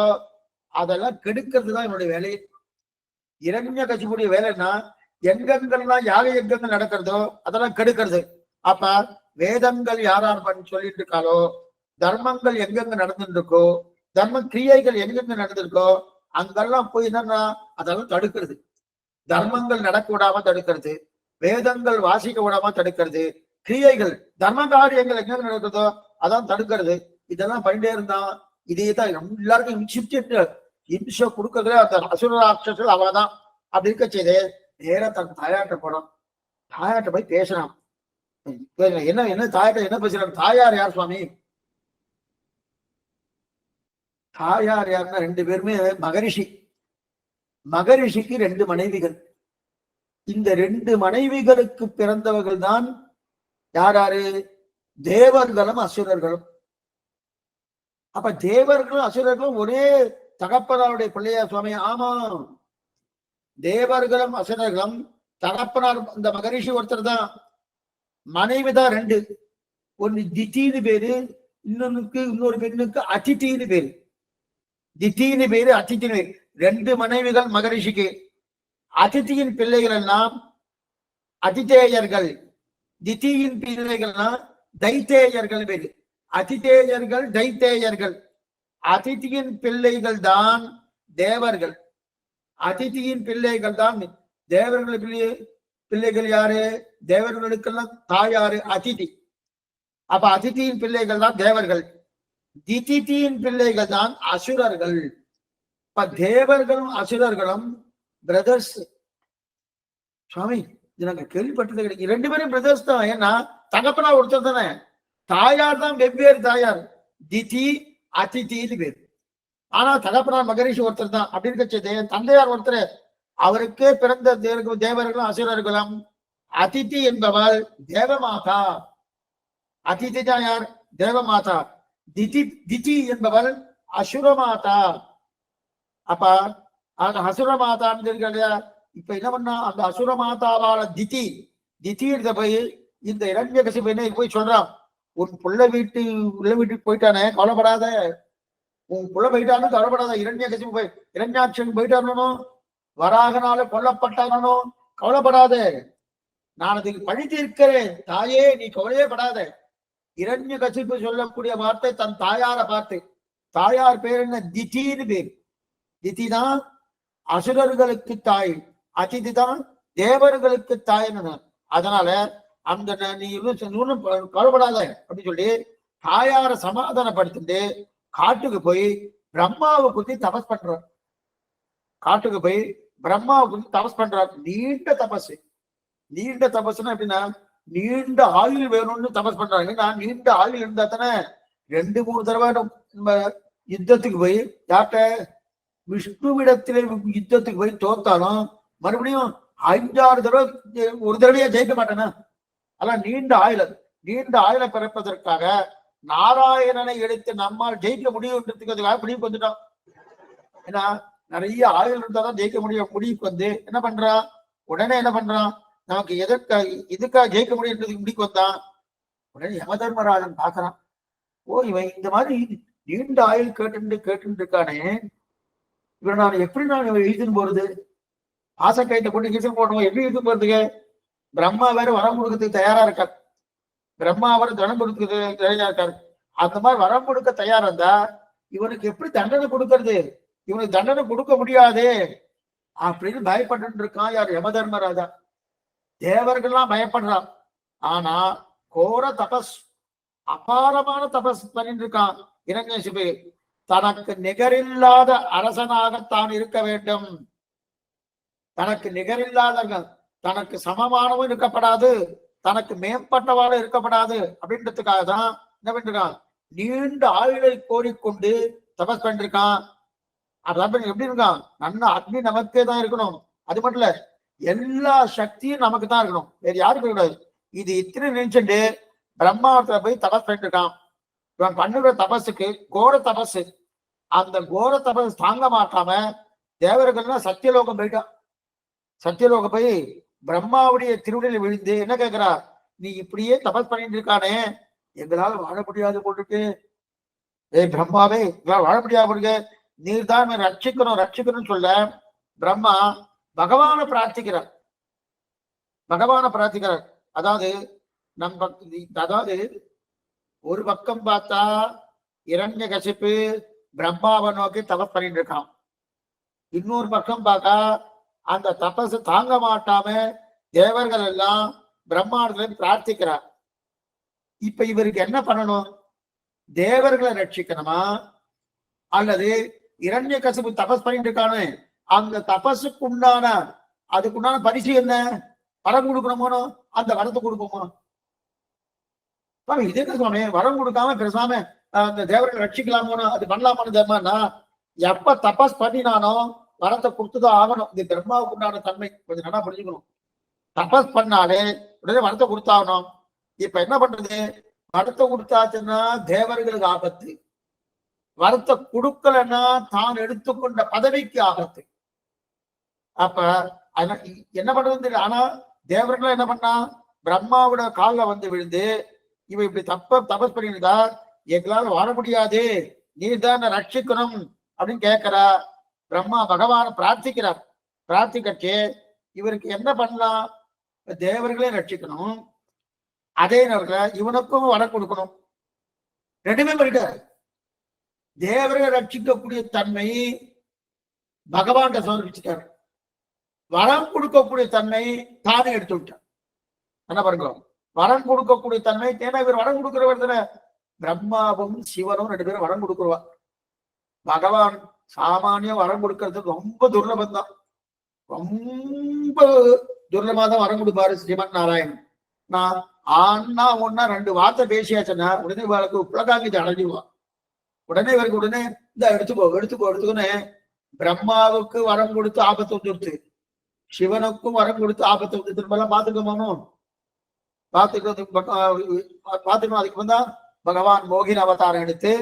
அதெல்லாம் கெடுக்கிறது தான் என்னுடைய வேலை. இரண்யகசிபுடைய வேலைன்னா எங்கெங்கெல்லாம் யாக யஜ்ஞங்கள் நடக்கிறதோ அதெல்லாம் கெடுக்கிறது. அப்ப வேதங்கள் யாரார் சொல்லிட்டு இருக்காளோ, தர்மங்கள் எங்கெங்க நடந்துட்டு இருக்கோ, தர்ம கிரியைகள் எங்கெங்க நடந்திருக்கோ அங்கெல்லாம் போய் என்னன்னா அதெல்லாம் தடுக்கிறது. தர்மங்கள் நடக்க விடாம தடுக்கிறது, வேதங்கள் வாசிக்க விடாம தடுக்கிறது, கிரியைகள் தர்ம காரியங்கள் எங்க நடக்குதோ அதான் தடுக்கிறது. இதெல்லாம் பண்ணிட்டே இருந்தான். இதே தான் எல்லாருக்கும் இம்சை கொடுக்கறதுல அந்த அசுராட்சர்கள் அவதான். அப்படி இருக்க செய்து நேரம் தன் தாயாட்ட போனோம். தாயாட்ட போய் பேசலாம். என்ன தாயாட்ட என்ன பேசுறாங்க? தாயார் யார் சுவாமி? தாயார் யாருன்னா 2 பேருமே மகரிஷி. மகரிஷிக்கு 2 மனைவிகள். இந்த 2 மனைவிகளுக்கு பிறந்தவர்கள் தான் யாராரு? தேவர்களும் அசுரர்களும். அப்ப தேவர்களும் அசுரர்களும் ஒரே தகப்பனாருடைய பிள்ளையா சுவாமி? ஆமா, தேவர்களும் அசுரர்களும் தகப்பனார் இந்த மகரிஷி ஒருத்தர் தான். மனைவிதான் 2. ஒன்னு தித்தின்னு பேரு, இன்னொரு பெண்ணுக்கு அதித்தின்னு பேரு. தித்தின்னு பேரு, அதித்தின்னு பேரு. 2 மனைவிகள் மகரிஷிக்கு. அதித்தியின் பிள்ளைகள் எல்லாம் அதிதேயர்கள், தித்தியின் பிள்ளைகள்லாம் தைத்தேயர்கள் பேரு. அதிதேயர்கள், தைத்தேயர்கள். அதித்தியின் பிள்ளைகள் தான் தேவர்கள். அதித்தியின் பிள்ளைகள் தான் தேவர்களுக்கு பிள்ளைகள். யாரு? தேவர்களுக்கெல்லாம் தாயாரு அதிதி. அப்ப அதித்தியின் பிள்ளைகள் தான் தேவர்கள், திதியின் பிள்ளைகள் தான் அசுரர்கள். இப்ப தேவர்களும் அசுரர்களும் பிரதர்ஸ். சுவாமி இது நாங்க கேள்விப்பட்டது கிடைக்கும். 2 பேரும் பிரதர்ஸ் தான். ஏன்னா தகப்பனா ஒருத்தர் தானே, தாயார் தான் வெவ்வேறு தாயார். திதி அதித்தின்னு பேர். ஆனா தகப்பனார் மகரிஷி ஒருத்தர் தான். அப்படி இருக்க தந்தையார் ஒருத்தர். அவருக்கே பிறந்த தேவர்களும் அசுரர்களும். அதித்தி என்பவள் தேவமாதா. அதித்தி தான் யார்? தேவமாதா. திதி என்பவள் அசுரமாதா. அப்ப அந்த அசுரமாதான்னு இல்லையா? இப்ப என்ன பண்ணா அந்த அசுரமாதாவால திதி போய் இந்த இரண்யகசிபு என்ன போய் சொல்றான், உன் உள்ள வீட்டுக்கு போயிட்டானே கவலைப்படாத, உன் புள்ள போயிட்டானு கவலைப்படாத. இரண்யகசிபு போய் இரண்யாட்சன் போயிட்டானோ, வராகனால கொல்லப்பட்டானோ கவலைப்படாத, நான் அதுக்கு பழி தீர்க்கிறேன் தாயே, நீ கவலையே படாத. இரண்யகசிபு சொல்லக்கூடிய வார்த்தை தன் தாயார பார்த்து. தாயார் பேர் என்ன? திதின்னு பேர். திதி தான் அசுரர்களுக்கு தாய், அதிதி தான் தேவர்களுக்கு தாய்ன்னு. அதனால அந்த நீ கவலைப்படாத அப்படின்னு சொல்லி தாயார சமாதானப்படுத்திட்டு காட்டுக்கு போய் பிரம்மாவை குறித்து தபஸ் பண்றார். காட்டுக்கு போய் பிரம்மாவை குறித்து தபஸ் பண்றார். நீண்ட தபஸ். நீண்ட தபஸ்னா எப்படின்னா நீண்ட ஆயுள் வேணும்னு தபஸ் பண்றாங்க. நான் நீண்ட ஆயுள் இருந்தா தானே 2-3 தடவை நம்ம யுத்தத்துக்கு போய் யார்கிட்ட விஷ்ணுவிடத்திலே யுத்தத்துக்கு போய் தோத்தாலும் மறுபடியும் 5-6 தடவை ஒரு தடவையா ஜெயிக்க மாட்டேனா? அதெல்லாம் நீண்ட ஆயுளை பிறப்பதற்காக நாராயணனை எடுத்து நம்மால் ஜெயிக்க முடியும்ன்றதுக்காக முடிவுக்கு வந்துட்டோம். ஏன்னா நிறைய ஆயுள் இருந்தாதான் ஜெயிக்க முடியும். முடிவுக்கு வந்து என்ன பண்றான், உடனே என்ன பண்றான், நமக்கு இதுக்காக ஜெயிக்க முடியுன்றதுக்கு முடிவுக்கு வந்தான். உடனே யமதர்மராஜன் பாக்குறான், ஓ இவன் இந்த மாதிரி நீண்ட ஆயுள் கேட்டு இருக்கானே, இவன் நான் எப்படி நான் இழுத்துன்னு போறது, ஆசை கைத்தை கொண்டு இழுத்துன்னு போடணும், எப்படி இழுத்துன்னு போறதுக்கு? பிரம்மா வேற வரம் கொடுக்கறதுக்கு தயாரா இருக்கார். பிரம்மா அவர் தனம் கொடுக்கறதுக்கு தயாரா இருக்காரு. அந்த மாதிரி வரம் கொடுக்க தயாரா இருந்தா இவனுக்கு எப்படி தண்டனை கொடுக்கறது? இவனுக்கு தண்டனை கொடுக்க முடியாது அப்படின்னு பயப்பட்டு இருக்கான். யார்? யமதர்மராஜா. தேவர்கள்லாம் பயப்படுறான். ஆனா கோர தபஸ், அபாரமான தபஸ் பண்ணிட்டு இருக்கான் இரண்யசிபு. தனக்கு நிகரில்லாத அரசனாகத்தான் இருக்க வேண்டும். தனக்கு நிகரில்லாத, தனக்கு சமமானவும் இருக்கப்படாது, தனக்கு மேம்பட்டவாறு இருக்கப்படாது அப்படின்றதுக்காக தான் என்ன பண்ணிருக்கான், நீண்ட ஆயுளை கோரிக்கொண்டு தபஸ் பண்ணிருக்கான். அதான் எப்படி இருக்கான், நல்ல அக்னி நமக்கே தான் இருக்கணும். அது மட்டும் இல்ல, எல்லா சக்தியும் நமக்கு தான் இருக்கணும், வேற யாருக்கு கூடாது. இது இத்தனை நினைச்சுட்டு பிரம்மாவத்துல போய் தபஸ் பண்ணிட்டு இருக்கான். இவன் பண்ணுற தபஸுக்கு கோர தபஸ். அந்த கோர தபஸ் தாங்க மாட்டாம தேவர்கள்லாம் சத்தியலோகம் போயிட்டான். சத்தியலோகம் போய் பிரம்மாவுடைய திருவிடையில விழுந்து என்ன கேட்கிறா, நீ இப்படியே தபஸ் பண்ணிட்டு இருக்கானே, எங்களால வாழ முடியாது போட்டுட்டு, பிரம்மாவே எங்களால் வாழ முடியாது போட்டு, நீர் தான் ரட்சிக்கணும் சொல்ல பிரம்மா பகவானை பிரார்த்திக்கிறார். அதாவது ஒரு பக்கம் பார்த்தா இரண்யகசிப்பு பிரம்மாவை நோக்கி தபஸ் பண்ணிட்டு இருக்கான். இன்னொரு பக்கம் பார்த்தா அந்த தபசு தாங்க மாட்டாம தேவர்கள் எல்லாம் பிரம்மாண்டத்துல பிரார்த்திக்கிறார். இப்ப இவருக்கு என்ன பண்ணணும்? தேவர்களை ரட்சிக்கணுமா, அல்லது இரண்யகசிப்பு தபஸ் பண்ணிட்டு இருக்கானு அந்த தபசுக்குண்டான அதுக்குண்டான பரிசு என்ன, வரம் கொடுக்கணுமோ, அந்த வரத்தை கொடுப்போமோ? இதே சுவாமி, வரம் கொடுக்காம பேசாம அந்த தேவர்களை ரட்சிக்கலாமோ, அது பண்ணலாமான்னு தெரியுமாண்ணா, எப்ப தபஸ் பண்ணினானோ வரத்தை கொடுத்துதான் ஆகணும். இது பிரம்மாவுக்கு உண்டான தன்மை கொஞ்சம் நல்லா புரிஞ்சுக்கணும். தபஸ் பண்ணாலே உடனே வரத்தை கொடுத்தாகணும். இப்ப என்ன பண்றது, வரத்தை கொடுத்தாச்சுன்னா தேவர்களுக்கு ஆபத்து, வரத்தை கொடுக்கலன்னா தான் எடுத்துக்கொண்ட பதவிக்கு ஆபத்து. அப்ப என்ன பண்றது தெரியல. ஆனா தேவர்கள் என்ன பண்ணா, பிரம்மாவோட காலில் வந்து விழுந்து இவ இப்படி தபஸ் பண்ணிருந்தா எங்களால வாழ முடியாது, நீர் தான் ரட்சிக்கணும் அப்படின்னு கேட்கிறா. பிரம்மா பகவான பிரார்த்திக்கிறார். பிரார்த்திக்கச்சு இவருக்கு என்ன பண்ணலாம், தேவர்களே ரட்சிக்கணும், அதே நேரத்தில் இவனுக்கும் வரம் கொடுக்கணும். ரெண்டுமே பண்ணிட்டார். தேவர்களை ரட்சிக்கக்கூடிய தன்மை பகவான் சமர்ப்பிச்சுட்டார், வரம் கொடுக்கக்கூடிய தன்மை தானே எடுத்து விட்டார். என்ன பாருங்க, வரம் கொடுக்கக்கூடிய தன்மை, ஏன்னா இவர் வரம் கொடுக்கிறவர் தானே. பிரம்மாவும் சிவனும் 2 பேரும் வரம் கொடுக்குறவா. பகவான் சாமானிய வரம் கொடுக்கறது ரொம்ப துர்லபம் தான், ரொம்ப துர்லபமா தான் வரம் கொடுப்பாரு ஸ்ரீமன் நாராயணன். நான் ஆனா ஒன்னா 2 வார்த்தை பேசியாச்சுன்னா உடனே இவளுக்கு உலகாங்கி அடைஞ்சிடுவான். உடனே இவருக்கு உடனே இந்த எடுத்துக்கோன்னு பிரம்மாவுக்கு வரம் கொடுத்து ஆபத்து வந்துடுத்து, சிவனுக்கும் வரம் கொடுத்து ஆபத்து வந்து திரும்பலாம் பார்த்துக்கணும். அதுக்கு வந்தா பகவான் மோகின் அவதாரம் எடுத்து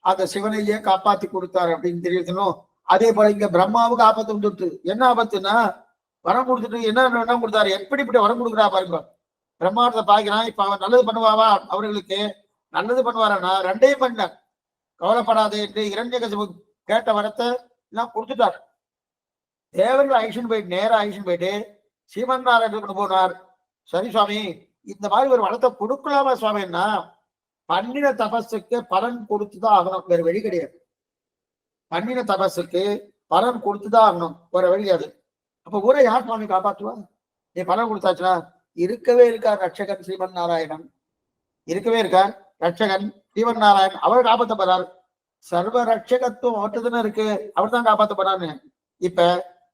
அந்த சிவனையே காப்பாத்தி கொடுத்தாரு அப்படின்னு தெரியணும். அதே போல இங்க பிரம்மாவுக்கு ஆபத்து வந்துடுத்து. என்ன ஆபத்துன்னா, வரம் கொடுத்துட்டு என்ன கொடுத்தாரு, எப்படிப்பட்ட வரம் கொடுக்குறா பாருங்க. பிரம்மாண்டத்தை பாக்கிறான். இப்ப அவன் நல்லது பண்ணுவாவா, அவர்களுக்கு நல்லது பண்ணுவாரானா, 2ஐயும் பண்ண கவலைப்படாது என்று இரண்யகசிபு கேட்ட வரத்தை எல்லாம் கொடுத்துட்டார். தேவர்கள் ஐஷன் போயிட்டு நேரா ஐஷன் போயிட்டு ஸ்ரீமன் நாராயணன் கொண்டு போனார். சரி சுவாமி, இந்த மாதிரி ஒரு வரத்தை கொடுக்கலாமா சுவாமின்னா, பண்ணின தபஸுக்கு பலன் கொடுத்துதான் ஆகணும், வேற வழி கிடையாது. பண்ணின தபஸுக்கு பலன் கொடுத்துதான் ஆகணும், வேற வழி கிடையாது. அப்ப ஊரை யார் சுவாமி காப்பாற்றுவா? நீ பலன் கொடுத்தாச்சுன்னா இருக்கவே இருக்கார் ரட்சகன் ஸ்ரீமன் நாராயணன், இருக்கவே இருக்கார் ரட்சகன் ஸ்ரீமன் நாராயணன். அவர் காப்பாற்றப்படுறார். சர்வ ரட்சகத்துவம் அவர்தான் இருக்கு, அவர் தான் காப்பாற்றப்படுறான்னு. இப்ப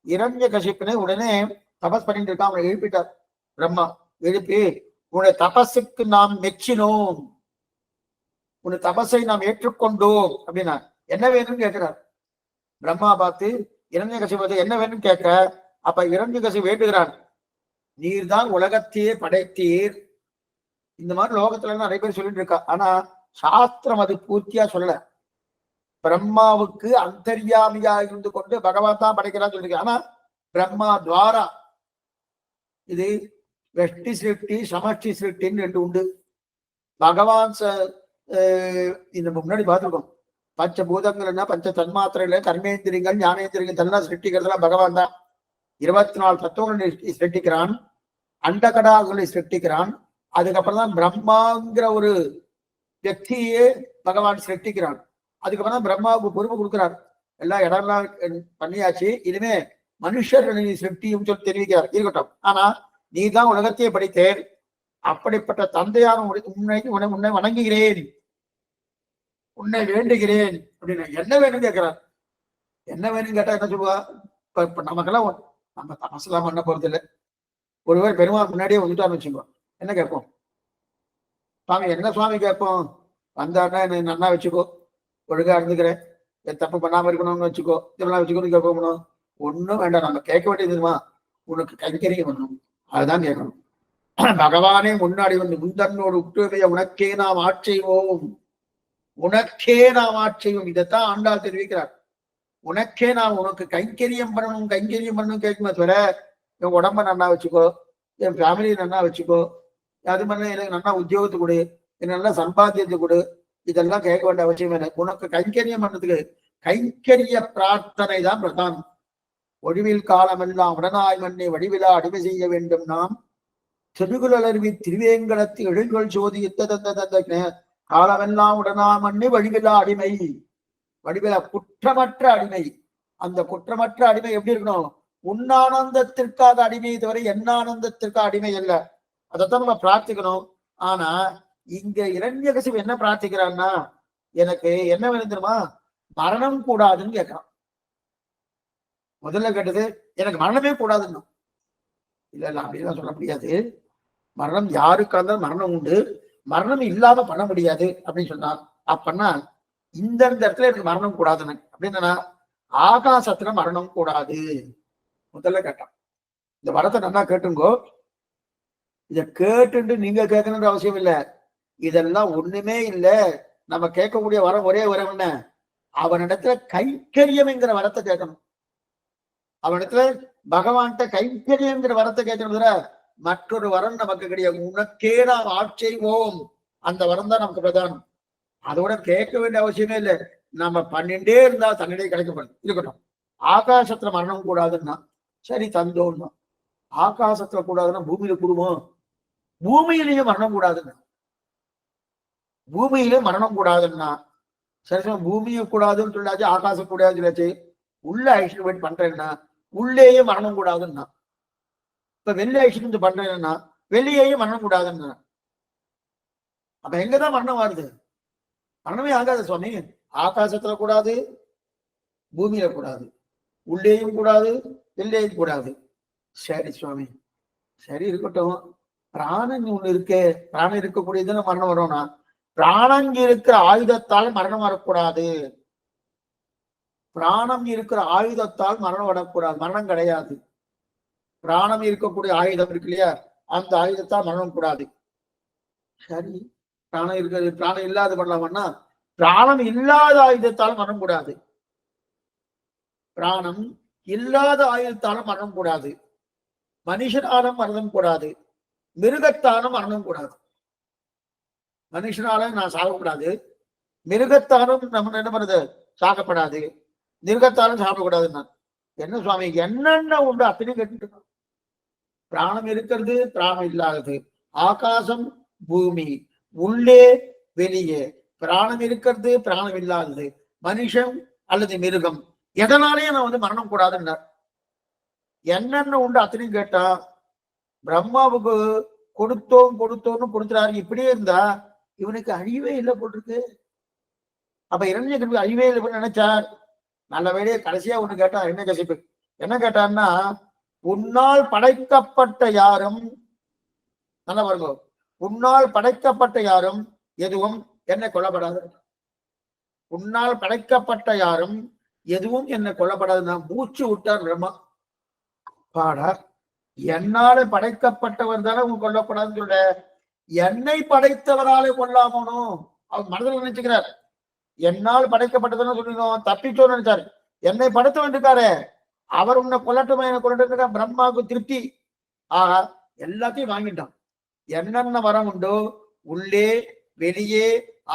இரண்யகசிப்புன்னு உடனே தபஸ் பண்ணிட்டு இருக்கான். அவனை எழுப்பிட்டார். பிரம்மா எழுப்பி, உன்னுடைய தபஸுக்கு நாம் மெச்சினோம், உன் தபஸை நாம் ஏற்றுக்கொண்டோம் அப்படின்னா என்ன வேணும்னு கேட்கிறார். பிரம்மா பார்த்து இரண்யகசிபு என்ன வேணும்னு கேட்க, அப்ப இரண்யகசிபு வேண்டுகிறான், நீர் தான் உலகத்தையே படைத்தீர். இந்த மாதிரி லோகத்துல நிறைய பேர் சொல்லிட்டு இருக்கா, ஆனா சாஸ்திரம் அது பூர்த்தியா சொல்லல. பிரம்மாவுக்கு அந்தர்யாமியா இருந்து கொண்டு பகவான் தான் படைக்கிறான்னு சொல்லிருக்க. ஆனா பிரம்மா துவாரா, இது வெஷ்டி சிருஷ்டி சமஷ்டி சிருஷ்டின்னு ரெண்டு உண்டு. பகவான் இந்த முன்னாடி பார்த்துருக்கோம், பஞ்சபூதங்கள்னா பஞ்ச தன்மாத்திரையில கர்மேந்திரியங்கள் ஞானேந்திரியங்கள் தன்னால் சிருஷ்டிக்கிறதுலாம் பகவான் தான். 24 தத்துவங்களை சிருஷ்டிக்கிறான், அண்டகடாக்களை சிருஷ்டிக்கிறான். அதுக்கப்புறம் தான் பிரம்மாங்கிற ஒரு வியக்தியே பகவான் சிருஷ்டிக்கிறான். அதுக்கப்புறம் தான் பிரம்மாவுக்கு பொறுப்பு கொடுக்கிறார். எல்லா இடம்லாம் பண்ணியாச்சு, இனிமே மனுஷர்களை சிருஷ்டியும் சொல்லி தெரிவிக்கிறார். இருக்கட்டும், ஆனா நீ தான் உலகத்தையே படைத்தேன், அப்படிப்பட்ட தந்தையான உன்னை வணங்குகிறேன், உன்னை வேண்டுகிறேன் அப்படின்னு. என்ன வேணும்னு கேட்கிறார். என்ன வேணும்னு கேட்டா என்ன சொல்லுவா, இப்ப நமக்கெல்லாம் நம்ம தமசெல்லாம் பண்ண போறது இல்லை. ஒருவர் பெருமாள் முன்னாடியே வந்துட்டான்னு வச்சுக்கோ, என்ன கேட்போம்? சுவாமி என்ன சுவாமி கேட்போம்? வந்தாருன்னா என்ன நன்னா வச்சுக்கோ, ஒழுங்கா இருந்துக்கிறேன், தப்பு பண்ணாம இருக்கணும்னு வச்சுக்கோ, இதெல்லாம் வச்சுக்கோன்னு கேட்கணும். ஒன்றும் வேண்டாம், நம்ம கேட்க வேண்டியதுமா உனக்கு கைங்கரியம் பண்ணணும், அதுதான் கேட்கணும். பகவானே முன்னாடி வந்து முந்தன்னோடு உற்றுவைய உனக்கே நாம் ஆட்செய்வோம், உனக்கே நாம் ஆட்செய்வோம், இதைத்தான் ஆண்டாள் தெரிவிக்கிறார். உனக்கே நான் உனக்கு கைங்கரியம் பண்ணணும், கைங்கரியம் பண்ணணும் கேட்குமே தவிர என் உடம்ப நன்னா வச்சுக்கோ, என் ஃபேமிலியை நன்னா வச்சுக்கோ, அது மாதிரி எனக்கு நல்லா உத்தியோகத்தை கொடு, எனக்கு நல்லா சம்பாத்தியத்தை கொடு, இதெல்லாம் கேட்க வேண்டிய அவசியம் இல்லை. உனக்கு கைங்கரியம் பண்ணதுக்கு கைங்கரிய பிரார்த்தனை தான் பிரதானம். ஒழிவில் காலமெல்லாம் உடனாய் மண்ணை வடிவிலா அடிமை செய்ய வேண்டும் நாம், திருகுலர்வி திருவேங்கடத்து எழுகொள் சோதி தந்த காலமெல்லாம் உடனா மண்ணை வடிவிலா அடிமை, வடிவிலா குற்றமற்ற அடிமை. அந்த குற்றமற்ற அடிமை எப்படி இருக்கணும்? உன்னானந்தத்திற்காக அடிமை தவிர என்னானந்தத்திற்காக அடிமை அல்ல. அதைத்தான் நம்ம பிரார்த்திக்கணும். ஆனா இங்க இரண்யகசிபு என்ன பிரார்த்திக்கிறான்னா, எனக்கு என்ன வேணும் தெரியுமா? மரணம் கூடாதுன்னு கேட்கிறான். முதல்ல கேட்டது எனக்கு மரணமே கூடாதுன்னு. இல்ல இல்ல அப்படிலாம் சொல்ல முடியாது, மரணம் யாருக்கா இருந்தாலும் மரணம் உண்டு, மரணம் இல்லாம பண்ண முடியாது அப்படின்னு சொன்னார். அப்பன்னா இந்த இடத்துல எனக்கு மரணம் கூடாதுன்னு அப்படின்னா ஆகாசத்துல மரணம் கூடாது முதல்ல கேட்டான். இந்த வரத்தை நல்லா கேட்டுங்கோ. இதை கேட்டுட்டு நீங்க கேட்கணுன்ற அவசியம் இல்லை, இதெல்லாம் ஒண்ணுமே இல்லை. நம்ம கேட்கக்கூடிய வரம் ஒரே வரம் என்ன? அவனிடத்துல கைங்கரியம்ங்கிற வரத்தை கேட்கணும். அவனிடத்துல பகவான்கிட்ட கைங்கரியம்ங்கிற வரத்தை கேட்கணும். மற்றொரு வரம் நமக்கு கிடையாது. உனக்கே நாம் ஆட்செய்வோம், அந்த வரம் தான் நமக்கு பிரதானம். அதோட கேட்க வேண்டிய அவசியமே இல்லை, நம்ம பண்ணிட்டே இருந்தா தன்னிடையே கிடைக்கப்படும். இருக்கட்டும், ஆகாசத்துல மரணம் கூடாதுன்னா சரி தந்தோம்னா, ஆகாசத்துல கூடாதுன்னா பூமியில கூடுமோ? பூமியிலேயே மரணம் கூடாதுன்னா, பூமியிலே மரணம் கூடாதுன்னா சரி, பூமியை கூடாதுன்னு சொல்லாச்சு, ஆகாசம் கூடாதுன்னு சொல்லாச்சு, உள்ள ஐஸ்வர்யம் பண்றேன்னா உள்ளேயே மரணம் கூடாதுன்னா, இப்ப வெளில ஐஸ்வர்யம் பண்றேன்னா வெளியேயே மரணம் கூடாதுன்னா, அப்ப எங்கதான் மரணம் வருது? மரணமே ஆகாது சுவாமி. ஆகாசத்துல கூடாது, பூமியில கூடாது, உள்ளேயும் கூடாது, வெளியேயும் கூடாது. சரி சுவாமி, சரி இருக்கட்டும், பிராணன் ஒண்ணு இருக்கே, பிராணம் இருக்கக்கூடியதுன்னு மரணம் வரும்னா பிராணம் இருக்கிற ஆயுதத்தால் மரணம் வரக்கூடாது. பிராணம் இருக்கிற ஆயுதத்தால் மரணம் வரக்கூடாது, மரணம் கிடையாது. பிராணம் இருக்கக்கூடிய ஆயுதம் இருக்கு இல்லையா, அந்த ஆயுதத்தால் மரணம் கூடாது. சரி, பிராணம் இருக்கிறது, பிராணம் இல்லாத பண்ணலாமன்னா பிராணம் இல்லாத ஆயுதத்தால் மரணம் கூடாது. பிராணம் இல்லாத ஆயுதத்தாலும் மரணம் கூடாது, மனுஷனாலும் மரணம் கூடாது, மிருகத்தாலும் மரணம் கூடாது. மனுஷனாலும் நான் சாகக்கூடாது, மிருகத்தாலும் நம்ம என்ன பண்ணுது சாகப்படாது, மிருகத்தாலும் சாப்பிடக்கூடாதுன்னா என்ன சுவாமி என்னென்ன உண்டு அத்தனையும் கேட்டு. பிராணம் இருக்கிறது, பிராணம் இல்லாதது, ஆகாசம் பூமி, உள்ளே வெளியே, பிராணம் இருக்கிறது பிராணம் இல்லாதது, மனுஷன் அல்லது மிருகம், எதனாலேயும் நான் வந்து மரணம் கூடாதுன்னார். என்னென்ன உண்டு அத்தனையும் கேட்டா பிரம்மாவுக்கு கொடுத்தோம்னு கொடுத்துறாரு. இப்படியே இருந்தா இவனுக்கு அழிவே இல்லை போட்டிருக்கு. அப்ப இரண்யகசிபு அழிவே இல்லை நினைச்சார். நல்ல வேலையை கடைசியா ஒண்ணு கேட்டா இரண்யகசிபு என்ன கேட்டான்னா, உன்னால் படைக்கப்பட்ட யாரும் நல்லா பாருங்க, உன்னால் படைக்கப்பட்ட யாரும் எதுவும் என்னை கொல்லப்படாது. உன்னால் படைக்கப்பட்ட யாரும் எதுவும் என்னை கொல்லப்படாது. நான் மூச்சு விட்டார் பிரம்மா. பாடா, என்னால படைக்கப்பட்டவர் தானே உங்க கொல்லப்படாதுன்னு சொல்ற, என்னை படைத்தவராலே கொல்லாமணும் அவர் மனதில் நினைச்சுக்கிறார். என்னால் படைக்கப்பட்டதுன்னு சொல்லிருக்கோம், தப்பிச்சோன்னு நினைச்சாரு. என்னை படைத்தவன் இருக்காரு, அவர் உன்னை கொல்லட்டுமா என்ன கொல்லட்டு பிரம்மாவுக்கு திருப்தி. ஆஹா, எல்லாத்தையும் வாங்கிட்டான். என்னென்ன வரம் உண்டோ உள்ளே வெளியே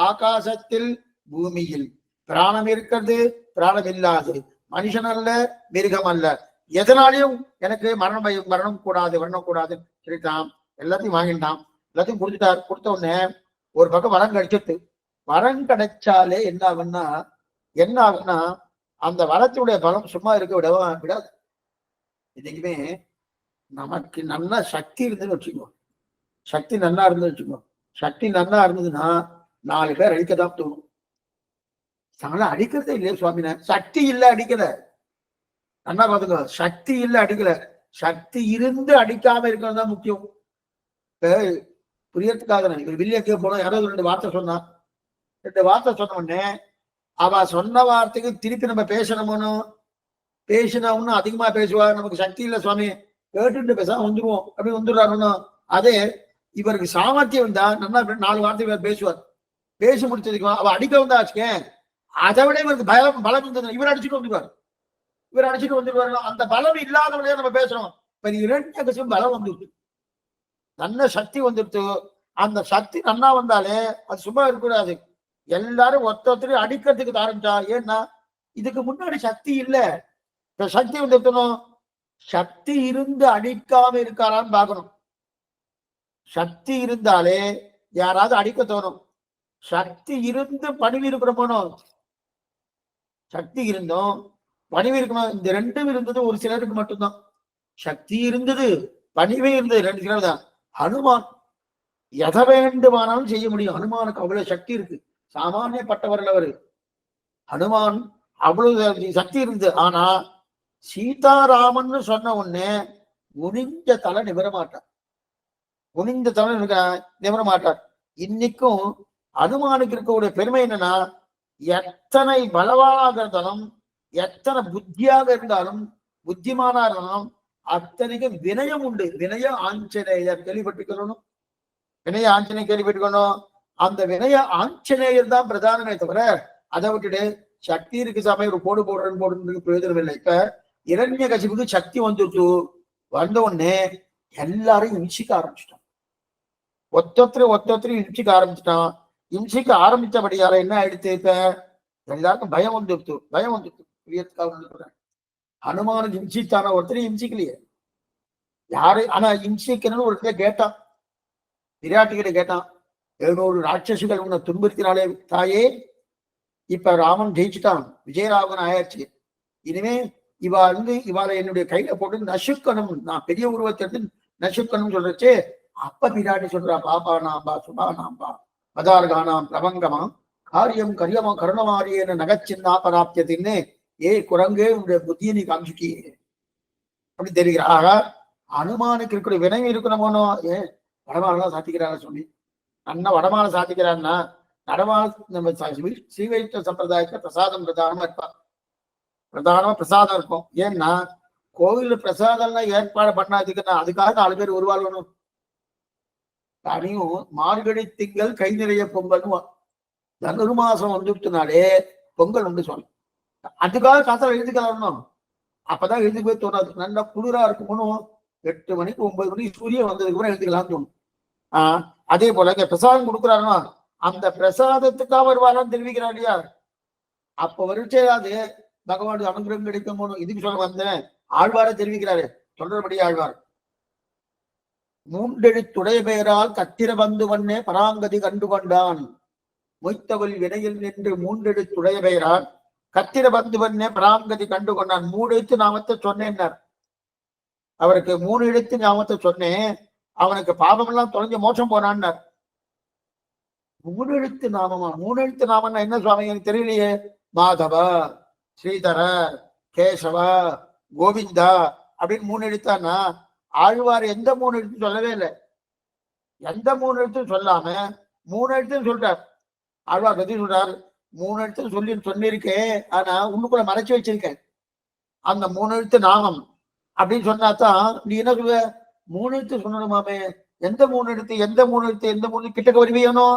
ஆகாசத்தில் பூமியில் பிராணம் இருக்கிறது, பிராணம் இல்லாது, மனுஷன் அல்ல மிருகம் அல்ல, எதனாலையும் எனக்கு மரணம் கூடாது, வரணம் கூடாது சொல்லிட்டான். எல்லாத்தையும் வாங்கிட்டான், எல்லாத்தையும் கொடுத்துட்டார். கொடுத்த உடனே ஒரு பக்கம் வரம் கிடைச்சிட்டு, வரம் கிடைச்சாலே என்ன ஆகுன்னா அந்த வரத்துடைய பலம் சும்மா இருக்க விடாது. இன்னைக்குமே நமக்கு நல்ல சக்தி இருந்ததுன்னு வச்சுக்கோ, சக்தி நல்லா இருந்தது வச்சுக்கோ, சக்தி நல்லா இருந்ததுன்னா 4 பேர் அடிக்கதான் தோணும். அடிக்கிறதே இல்லையே சுவாமின, சக்தி இல்ல அடிக்கல. நல்லா பாத்துக்கோ, சக்தி இல்ல அடிக்கல, சக்தி இருந்து அடிக்காம இருக்கிறது தான் முக்கியம். புரியறதுக்காக நான் வில்லியக்கே போனோம், யாராவது 2 வார்த்தை சொன்னா, 2 வார்த்தை சொன்ன உடனே அவ சொன்ன வார்த்தைக்கு திருப்பி நம்ம பேசணும்னு பேசினோம்னு அதிகமா பேசுவா. நமக்கு சக்தி இல்லை சுவாமி, கேட்டுட்டு பேசாம வந்துருவோம் அப்படின்னு வந்துடுறாருன்னு. அதே இவருக்கு சாமர்த்தியம் வந்தா நல்லா 4 வார்த்தை பேசுவார். பேசி முடிச்சதுக்கு அவ அடிக்க வந்தா வச்சுக்கேன், அதை விட இவருக்கு பலம் இருந்தது, இவர் அடிச்சுட்டு வந்துருவார். இவர் அடிச்சுட்டு வந்துருவாரு. அந்த பலம் இல்லாதவங்களே நம்ம பேசுறோம். இப்ப 2 கட்சியும் பலம் வந்துருச்சு, நல்ல சக்தி வந்துருச்சு. அந்த சக்தி நன்னா வந்தாலே அது சும்மா இருக்கக்கூடாது, எல்லாரும் ஒருத்தரையும் அடிக்கிறதுக்கு ஆரம்பிச்சா. ஏன்னா இதுக்கு முன்னாடி சக்தி இல்லை, இப்ப சக்தி வந்துருக்கணும். சக்தி இருந்து அடிக்காம இருக்காரான்னு பார்க்கணும். சக்தி இருந்தாலே யாராவது அடிக்க தோணும். சக்தி இருந்து பணிவு இருக்கிறோமோ, சக்தி இருந்தோம் பணிவு இருக்கணும். இந்த 2ம் இருந்தது ஒரு சிலருக்கு மட்டும்தான். சக்தி இருந்தது, பணிவே இருந்தது, 2 சிலர் தான். ஹனுமான் எதை வேண்டுமானாலும் செய்ய முடியும். ஹனுமானுக்கு அவ்வளவு சக்தி இருக்கு, சாமானியப்பட்டவர்கள் அவரு. ஹனுமான் அவ்வளவு சக்தி இருந்தது. ஆனா சீதாராமன் சொன்ன உடனே குனிஞ்ச தலை நிமிர மாட்டார், குனிந்த தலை நிமிர மாட்டார். இன்னைக்கும் ஹனுமானுக்கு இருக்கக்கூடிய பெருமை என்னன்னா, எத்தனை பலவானாக இருந்தாலும், எத்தனை புத்தியாக இருந்தாலும், புத்திமானா இருந்தாலும் அத்தனைக்கு வினயம் உண்டு. வினய ஆஞ்சநேயர் கேள்விப்பட்டுக்கணும், வினய ஆஞ்சநேயர் கேள்விப்பட்டுக்கணும். அந்த வினய ஆஞ்சநேயர் தான் பிரதானமே தவிர அதை விட்டுட்டு சக்தி இருக்கு சாமி ஒரு போடுறதுக்கு பிரயோஜனம் இல்லை. இப்ப இரண்யகசிபுக்கு சக்தி வந்துட்டு வந்த உடனே எல்லாரையும் இம்சிக்க ஆரம்பிச்சிட்டான். ஒத்தொத்தரையும் இம்சிக்க ஆரம்பிச்சிட்டான். இம்சிக்க ஆரம்பிச்சபடியால என்ன ஆயிடுச்சு, இப்ப எல்லாருக்கும் பயம் வந்துடுத்து. ஹனுமானுக்கு இம்சித்தான ஒருத்தரையும் இம்சிக்கலையே யாரு. ஆனா இம்சிக்கணும்னு ஒரு கேட்டான், விராட்டிகிட்ட கேட்டான், 700 ராட்சசிகள் உன்னை துன்புறுத்தினாலே தாயே, இப்ப ராமன் ஜெயிச்சுட்டான், விஜயராகவன் ஆயாச்சு, இனிமே இவாளை என்னுடைய கையில போட்டு நசுக்கணும், நான் பெரிய உருவத்தை நசுக்கணும் சொல்றச்சு. அப்ப விராட்டி சொல்றா, பாபா நாம்பா சுபா நாம்பா பதார்கானாம் பிரபங்கமா காரியம் கரியமா கருணமாரியன நகச்சின்னா பராப்தியத்தின்னு, குரங்கே உன்னுடைய புத்தியை நீ காமிச்சுட்டியே அப்படி தெரிகிறார். ஆக அனுமானுக்கு இருக்கிற வினயம் இருக்கணுமோனோ. வடமாலாம் சாத்திக்கிறாங்க சொல்லி அண்ணா வடமாலை சாத்திக்கிறான்னா, நடமால நம்ம ஸ்ரீவைஷ்ணவ சம்பிரதாயத்துல பிரசாதம் பிரதானமா இருப்பா, பிரதானமா பிரசாதம் இருக்கும். ஏன்னா கோவில்ல பிரசாதம்லாம் ஏற்பாடு பண்ணாதுக்குன்னா அதுக்காக 4 பேர் உருவாகணும். தனியும் மார்கழி திங்கள் கை நிறைய பொங்கல், தனுர் மாசம் வந்துட்டுனாலே பொங்கல் உண்டு சொல்லணும். அதுக்காக காத்தால எழுதிக்கலாம், அப்பதான் எழுதி போய் தோணாது. நல்லா குளிரா இருக்கணும், 8 மணிக்கு 9 மணிக்கு சூரியன் வந்ததுக்கு அப்புறம் எழுதிக்கலாம் தோணும். அதே போல இங்க பிரசாதம் கொடுக்குறாருன்னா அந்த பிரசாதத்துக்காக வருவாரான்னு தெரிவிக்கிறார் இல்லையா. அப்ப வரிச்சே அது பகவானுக்கு அனுகிரகம் கிடைக்கும் போது இதுக்கு சொல்ல வந்தேன். ஆழ்வார தெரிவிக்கிறாரு, சொல்றபடி ஆழ்வார், 3 எழுத்துடைய பெயரால் கத்திர வந்து வண்ணே பராங்கதி கண்டு கொண்டான், மொய்த்தவள் வினையில் நின்று 3 எழுத்துடைய பெயரால் கத்திர வந்து வண்ணே பராங்கதி கண்டு கொண்டான். 3 எழுத்து நாமத்தை சொன்னேன்னார். அவருக்கு 3 எழுத்து ஞாபகத்தை சொன்னேன், அவனுக்கு பாபம் எல்லாம் தொலைஞ்சு மோட்சம் போனான்னார். 3 எழுத்து நாமமா? 3 எழுத்து நாமன்னா என்ன சுவாமி எனக்கு தெரியலையே. மாதவா, ஸ்ரீதர, கேசவா, கோவிந்தா அப்படின்னு 3 எழுத்தானா? ஆழ்வார் எந்த 3 எழுத்து சொல்லவே இல்லை. எந்த 3 எழுத்தும் சொல்லாம 3 எழுத்தும் சொல்றார். ஆழ்வார் பத்தி சொல்றார், 3 எழுத்தும் சொல்லியிருக்கேன், ஆனா உள்ளுக்குள்ள மறைச்சு வச்சிருக்கேன். அந்த 3 எழுத்து நாமம் அப்படின்னு சொன்னாதான் நீ என்ன சொல்லுவ, 3 எழுத்து சொல்லணுமாமே, எந்த 3 எழுத்து எந்த 3 எழுத்து எந்த 3 கிட்டக்க வருவியனோ,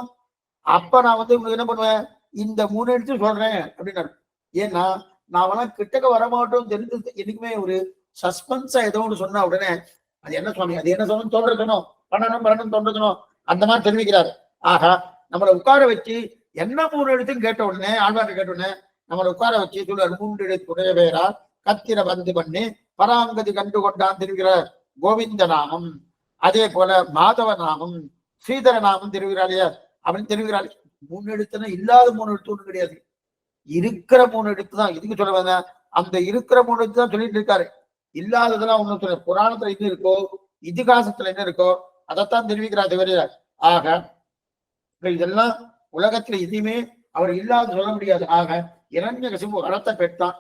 அப்ப நான் உங்களுக்கு என்ன பண்ணுவேன், இந்த 3 எழுத்து சொல்றேன் அப்படின்னாரு. ஏன்னா நான் கிட்டக்க வரமாட்டோம் தெரிஞ்சு எனக்குமே ஒரு சஸ்பென்ஸா ஏதோ ஒன்று சொன்னா உடனே அது என்ன சுவாமி, அது என்ன சொல்லணும் தோன்றணும், பண்ணணும் தோன்றணும், அந்த மாதிரி தெரிவிக்கிறாரு. ஆகா, நம்மளை உட்கார வச்சு என்ன 3 எழுத்துன்னு கேட்ட உடனே, ஆழ்வார் கேட்ட உடனே நம்மளை உட்கார வச்சு சொல்லுவார், 3 எழுத்து உடைய பேரா கத்திர பந்து பண்ணி பராங்கதி கண்டு கொண்டான் தெரிவிக்கிற கோவிந்த நாமம், அதே போல மாதவ நாமம், ஸ்ரீதர நாமம் தெரிவிக்கிறாள் அப்படின்னு தெரிவிக்கிறாள். 3 எழுத்துன்னா இல்லாத 3 எழுத்து ஒண்ணு கிடையாது, இருக்கிற 3 எழுத்து தான். இதுக்கு சொல்ல வந்த அந்த இருக்கிற 3 எழுத்து தான் சொல்லிட்டு இருக்காரு. இல்லாததெல்லாம் ஒண்ணு சொல்ல, புராணத்துல என்ன இருக்கோ இதிகாசத்துல என்ன இருக்கோ அதைத்தான் தெரிவிக்கிறார் தவிர, ஆக இதெல்லாம் உலகத்துல எதுவுமே அவர் இல்லாத சொல்ல முடியாது. ஆக இரண்யகசிபு வரத்தை பெற்றான்.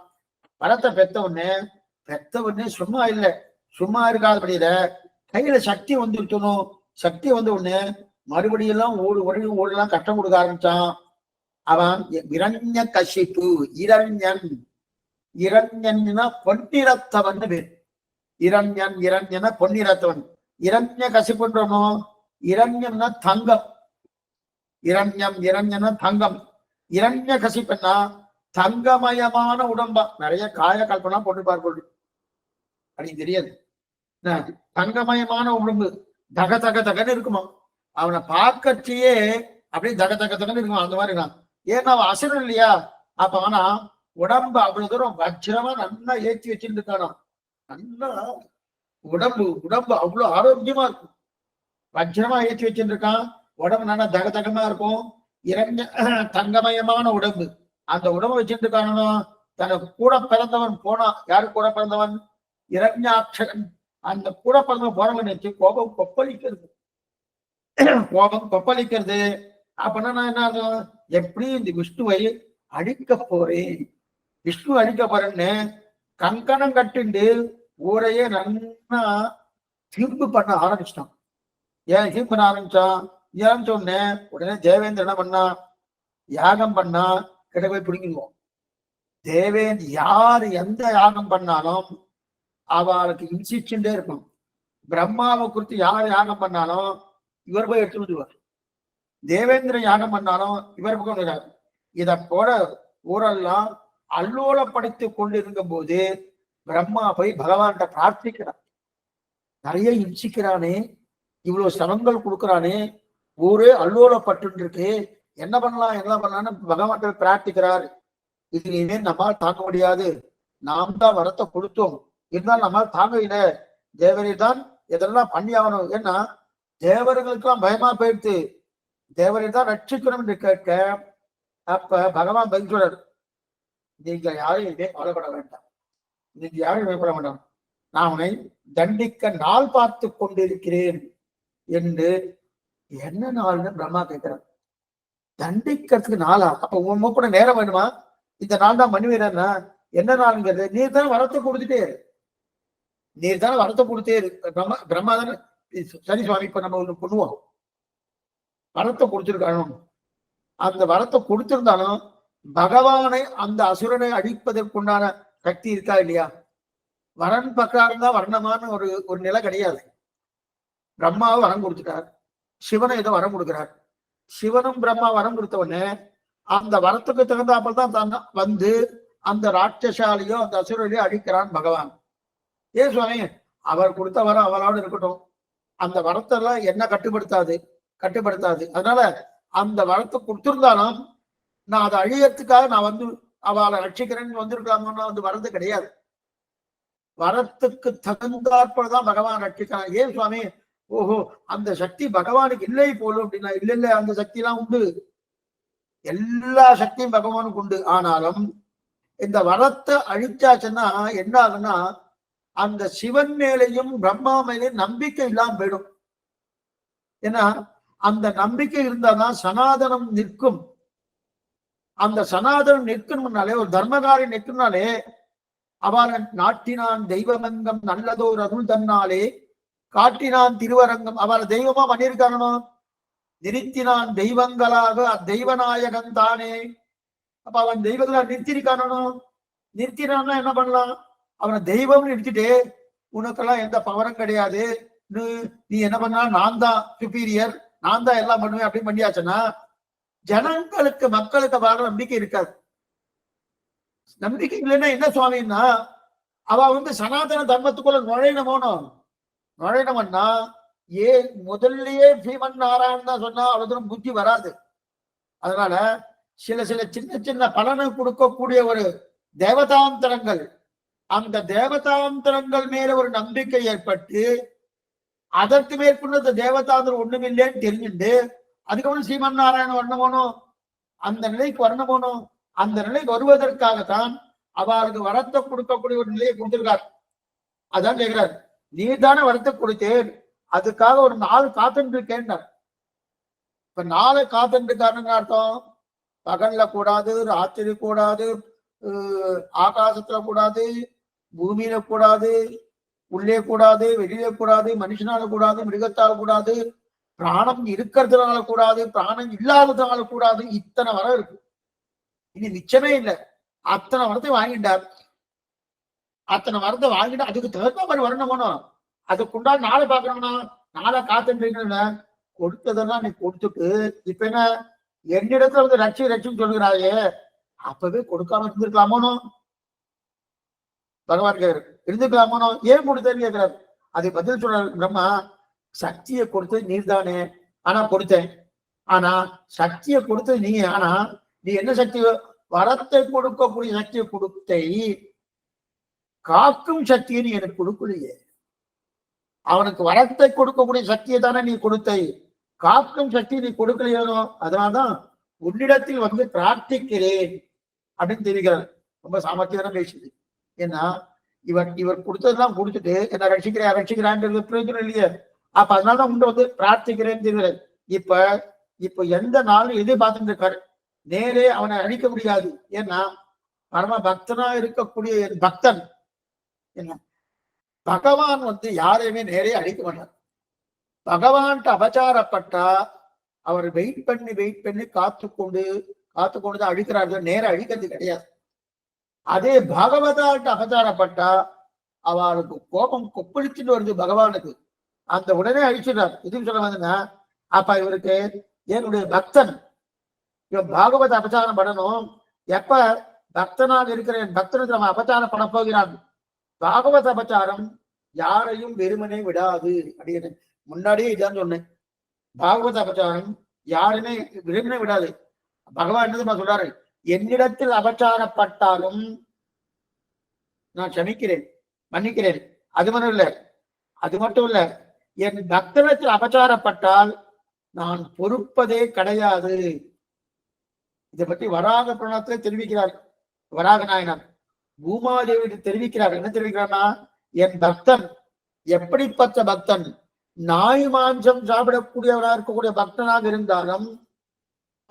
வரத்தை பெத்த உடனே சும்மா இல்லை, சும்மா இருக்காதபடியில கையில சக்தி வந்துருக்கணும். சக்தி வந்த உடனே மறுபடியெல்லாம் ஓடலாம் கஷ்டம் கொடுக்க ஆரம்பிச்சான். அவன் இரண்ய கசிப்பு, இரண்யன்னா பொன்னிறத்தவன் பேர். இரண்யன பொன்னிறத்தவன். இரண்ய கசிப்புன்றமோ, இரண்யம்னா தங்கம், இரண்யன தங்கம். இரண்ய கசிப்புன்னா தங்கமயமான உடம்பா, நிறைய காய கல்பனா போட்டு பார்ப்பது அப்படின்னு தெரியாது. தங்கமயமான உடம்பு தக தக தகன்னு இருக்குமா, அவனை பார்க்கச்சியே அப்படியே தக தக தகன்னு இருக்குமா, அந்த மாதிரி இருக்கான். ஏன்னா அவன் அசுரன் இல்லையா, அப்ப ஆனா உடம்பு அவ்வளவு தூரம் வஜ்ரமா நல்லா ஏற்றி வச்சுட்டு இருக்கானா, நல்லா உடம்பு அவ்வளவு ஆரோக்கியமா இருக்கும், வஜ்ரமா ஏற்றி வச்சுட்டு இருக்கான். உடம்பு நல்லா தக தகமா இருக்கும். இரண்ய தங்கமயமான உடம்பு, அந்த உடம்பை வச்சுட்டு இருக்கானோ. தனக்கு கூட பிறந்தவன் போனா, யாரு கூட பிறந்தவன், இரண்யாட்சகன். அந்த கூட பிறந்தவன் போறவன் வச்சு கோபம் கொப்பளிக்கிறது. அப்படின்னா நான் என்ன, எப்படி இந்த விஷ்ணுவை அழிக்க போறேன், விஷ்ணு அழிக்க போறேன்னு கங்கணம் கட்டுண்டு ஊரையே நல்லா தீர்ப்பு பண்ண ஆரம்பிச்சிட்டான். ஏன் தீர்ப்பு பண்ண ஆரம்பிச்சான், ஏன்னு சொன்னேன். உடனே தேவேந்திரன் என்ன பண்ணா, யாகம் பண்ணா கிட்ட போய் பிடிங்கிடுவோம். தேவேந்திர யாரு எந்த யாகம் பண்ணாலும் அவளுக்கு இன்சிச்சுட்டே இருக்கும். பிரம்மாவை குறித்து யார் யாகம் பண்ணாலும் இவர் போய் எடுத்து விடுவார். தேவேந்திரன் யாகம் பண்ணாலும் இவர் பக்கம் வருகிறார். இதை போல ஊரெல்லாம் அல்லோலப்படுத்திக் கொண்டிருக்கும் போது பிரம்மா போய் பகவான்கிட்ட பிரார்த்திக்கிறார். நிறைய இன்சிக்கிறானே, இவ்வளவு சிரமங்கள் கொடுக்குறானே, ஊரே அல்லோலப்பட்டு இருக்கு, என்ன பண்ணலாம்னு பகவான்கிட்ட பிரார்த்திக்கிறார். இது இனிமே நம்மால் தாங்க முடியாது, நாம் தான் வரத்தை கொடுத்தோம், இருந்தாலும் நம்மால் தாங்க இல்லை, தேவரை தான் இதெல்லாம் பண்ணி ஆகணும். ஏன்னா தேவர்களுக்கெல்லாம் பயமா போயிடுத்து, தேவரை தான் ரட்சிக்கணும் என்று கேட்க, அப்ப பகவான் பதில் சொல்றார், நீங்க யாரும் இனிமே கவலைப்பட வேண்டாம், நீங்க யாரும் பயப்பட வேண்டாம், நான் உன்னை தண்டிக்க நாள் பார்த்து கொண்டிருக்கிறேன் என்று. என்ன நாள்னு பிரம்மா கேட்கிறார். தண்டிக்கிறதுக்கு நாளா, அப்ப உங்க கூட நேரம் வேணுமா, இந்த நாள் தான் மணிவீரன்னா என்ன நாளுங்கிறது, நீர் தானே வரத்தை கொடுத்துட்டே இரு, பிரம்மா தானே. சரி சுவாமி, இப்ப நம்ம ஒண்ணு பண்ணுவோம், வரத்தை கொடுத்திருக்கானும், அந்த வரத்தை கொடுத்திருந்தாலும் பகவானை அந்த அசுரனை அழிப்பதற்குண்டான சக்தி இருக்கா இல்லையா, வரன் பக்கம் தான் வர்ணமான ஒரு நிலை கிடையாது. பிரம்மாவை வரம் கொடுத்துட்டார், சிவனை ஏதோ வரம் கொடுக்கிறார். சிவனும் பிரம்மா வரம் கொடுத்தவொடனே அந்த வரத்துக்கு தகுந்தாப்பல் தான் வந்து அந்த ராட்சசாலியோ அந்த அசுரலையோ அழிக்கிறான் பகவான். ஏன் சுவாமி, அவர் கொடுத்த வரம் அவளோடு இருக்கட்டும், அந்த வரத்தெல்லாம் என்ன கட்டுப்படுத்தாது. அதனால அந்த வரத்தை கொடுத்திருந்தாலும் நான் அதை அழியறதுக்காக நான் வந்து அவளை ரட்சிக்கிறேன்னு வந்திருக்கலாமோ, வந்து வரது கிடையாது. வரத்துக்கு தகுந்தாற்பதான் பகவான் ரட்சிக்கிறான். ஏன் சுவாமி, ஓஹோ அந்த சக்தி பகவானுக்கு இல்லை போலும் அப்படின்னா, இல்ல அந்த சக்தி எல்லாம் உண்டு, எல்லா சக்தியும் பகவானுக்கு உண்டு. ஆனாலும் இந்த வரத்தை அழிச்சாச்சுன்னா என்ன ஆகுன்னா, அந்த சிவன் மேலையும் பிரம்மா மேலையும் நம்பிக்கை இல்லாம போயிடும். ஏன்னா அந்த நம்பிக்கை இருந்தாதான் சனாதனம் நிற்கும். அந்த சனாதனம் நிற்கணும்னாலே, ஒரு தர்மகாரி நிற்கணும்னாலே, அவன் நாட்டினான் தெய்வமங்கம் நல்லதோர் அருள் தன்னாலே காட்டினான் திருவரங்கம். அவளை தெய்வமா பண்ணியிருக்கானோ, நிறுத்தினான் தெய்வங்களாக அத்தெய்வநாயகன் தானே. அப்ப அவன் தெய்வங்களா நிறுத்திருக்கானோ, நிறுத்தினான்னா என்ன பண்ணலாம்? அவனை தெய்வம் நிறுத்திட்டு உனக்கெல்லாம் எந்த பவரும் கிடையாது, நீ என்ன பண்ணா நான் தான் சுப்பீரியர், நான் தான் எல்லாம் பண்ணுவேன் அப்படின்னு பண்ணியாச்சுன்னா ஜனங்களுக்கு மக்களுக்கு வர நம்பிக்கை இருக்காது. நம்பிக்கை இல்லைன்னா என்ன சுவாமின்னா, அவ சனாதன தர்மத்துக்குள்ள நுழையணும்னா ஏன் முதல்லயே ஸ்ரீமன் நாராயணன் தான் சொன்னா அவ்வளவு புத்தி வராது. அதனால சில சின்ன சின்ன பலனை கொடுக்கக்கூடிய ஒரு தேவதாந்தரங்கள், அந்த தேவதாந்தரங்கள் மேல ஒரு நம்பிக்கை ஏற்பட்டு அதற்கு மேற்கொண்டு அந்த தேவதாந்தரம் ஒண்ணுமில்லைன்னு தெரிஞ்சுட்டு அதுக்கப்புறம் ஸ்ரீமன் நாராயணன் வரணும், அந்த நிலைக்கு வரணும். அந்த நிலைக்கு வருவதற்காகத்தான் அவளுக்கு வரத்தை கொடுக்கக்கூடிய ஒரு நிலையை கொடுத்திருக்காரு. அதான் கேட்கிறார், நீ தானே வரத்தை கொடுத்தேன், அதுக்காக ஒரு நாள் காத்துட்டு இருக்கேன். இப்ப நாளை காத்துட்டு இருக்காருன்னு அர்த்தம் பகல்ல கூடாது, ராத்திரி கூடாது, ஆகாசத்துல கூடாது, பூமியில கூடாது, உள்ளே கூடாது, வெளியே கூடாது, மனுஷனால கூடாது, மிருகத்தால கூடாது, பிராணம் இருக்கிறதுனால கூடாது, பிராணம் இல்லாததுனால கூடாது. இத்தனை வரம் இருக்கு, இனி மிச்சமே இல்லை. அத்தனை வரத்தை வாங்கிட்டார். அத்தனை வரத்தை வாங்கிட்டு அதுக்கு தகுந்த மாதிரி வரணும். அதுக்குண்டான நாளை பாக்கணும்னா நாளை காத்துட்டு கொடுத்ததெல்லாம் நீ கொடுத்துட்டு இப்ப என்ன என்னிடத்துல ரட்சின்னு சொல்லுகிறாயே, அப்பவே கொடுக்காம இருந்திருக்கலாமோனோ பகவான் கேட்கிறார். இருந்துக்கலாமோனோ, ஏன் கொடுத்தேன்னு கேட்கிறாரு. அதை பதில் சொல்றாரு பிரம்மா, சக்தியை கொடுத்தது நீர் தானே, ஆனா கொடுத்தேன். ஆனா சக்தியை கொடுத்தது நீ, ஆனா நீ என்ன சக்தி? வரத்தை கொடுக்கக்கூடிய சக்தியை கொடுத்தை, காக்கும் சக்தியை நீ எனக்கு கொடுக்கலையே. அவனுக்கு வரத்தை கொடுக்கக்கூடிய சக்தியை தானே நீ கொடுத்தை, காக்கும் சக்தி நீ கொடுக்கலையோ. அதனால்தான் உன்னிடத்தில் பிரார்த்திக்கிறேன் அப்படின்னு தெரிவிக்கிறார். ரொம்ப சாமர்த்தியமான பேசுது. ஏன்னா இவர் கொடுத்ததெல்லாம் கொடுத்துட்டு என்ன ரட்சிக்கிறான்றது பிரயோஜனம் இல்லையே. அப்ப அதனாலதான் உண்டு பிரார்த்திக்கிறேன்னு தெரிவிக்கிறார். இப்ப எந்த நாளும் எதை பார்த்துட்டு இருக்காரு, நேரே அவனை அழிக்க முடியாது. ஏன்னா பரம பக்தனா இருக்கக்கூடிய பக்தன் என்ன, பகவான் யாரையுமே நேரே அழிக்க மாட்டார். பகவான்கிட்ட அபச்சாரப்பட்டா அவர் வெயிட் பண்ணி காத்துக்கொண்டுதான் அழிக்கிறார்கள், நேர அழிக்கிறது கிடையாது. அதே பாகவதாட்ட அபச்சாரப்பட்டா அவளுக்கு கோபம் கொப்பளிச்சுட்டு வருது பகவானுக்கு, அந்த உடனே அழிச்சிடுறார். இதுன்னு சொல்ல வந்தீங்கன்னா, அப்ப இவருக்கு என்னுடைய பக்தன் இவன் பாகவத அபச்சாரம் பண்ணணும். எப்ப பக்தனாக இருக்கிற என் பக்தனுக்கு நம்ம அபச்சாரம் பண்ண போகிறான். பாகவத அபச்சாரம் யாரையும் வெறுமனே விடாது அப்படின்னு முன்னாடியே இதான் சொன்னேன். பாகவத அபச்சாரம் யாருமே வெறுமனே விடாது. பகவான் என்ன சொல்றாரு, என்னிடத்தில் அபச்சாரப்பட்டாலும் நான் சமிக்கிறேன், மன்னிக்கிறேன். அது மட்டும் இல்ல என் பக்தனத்தில் அபச்சாரப்பட்டால் நான் பொறுப்பதே கிடையாது. இதை பற்றி வராக புராணத்திலே தெரிவிக்கிறார் வராக நாயனார். பூமாதேவி தெரிவிக்கிறார். என்ன தெரிவிக்கிறார்னா, என் பக்தன் எப்படிப்பட்ட பக்தன், நாய் மாஞ்சம் சாப்பிடக்கூடியவராக இருக்கக்கூடிய பக்தனாக இருந்தாலும்,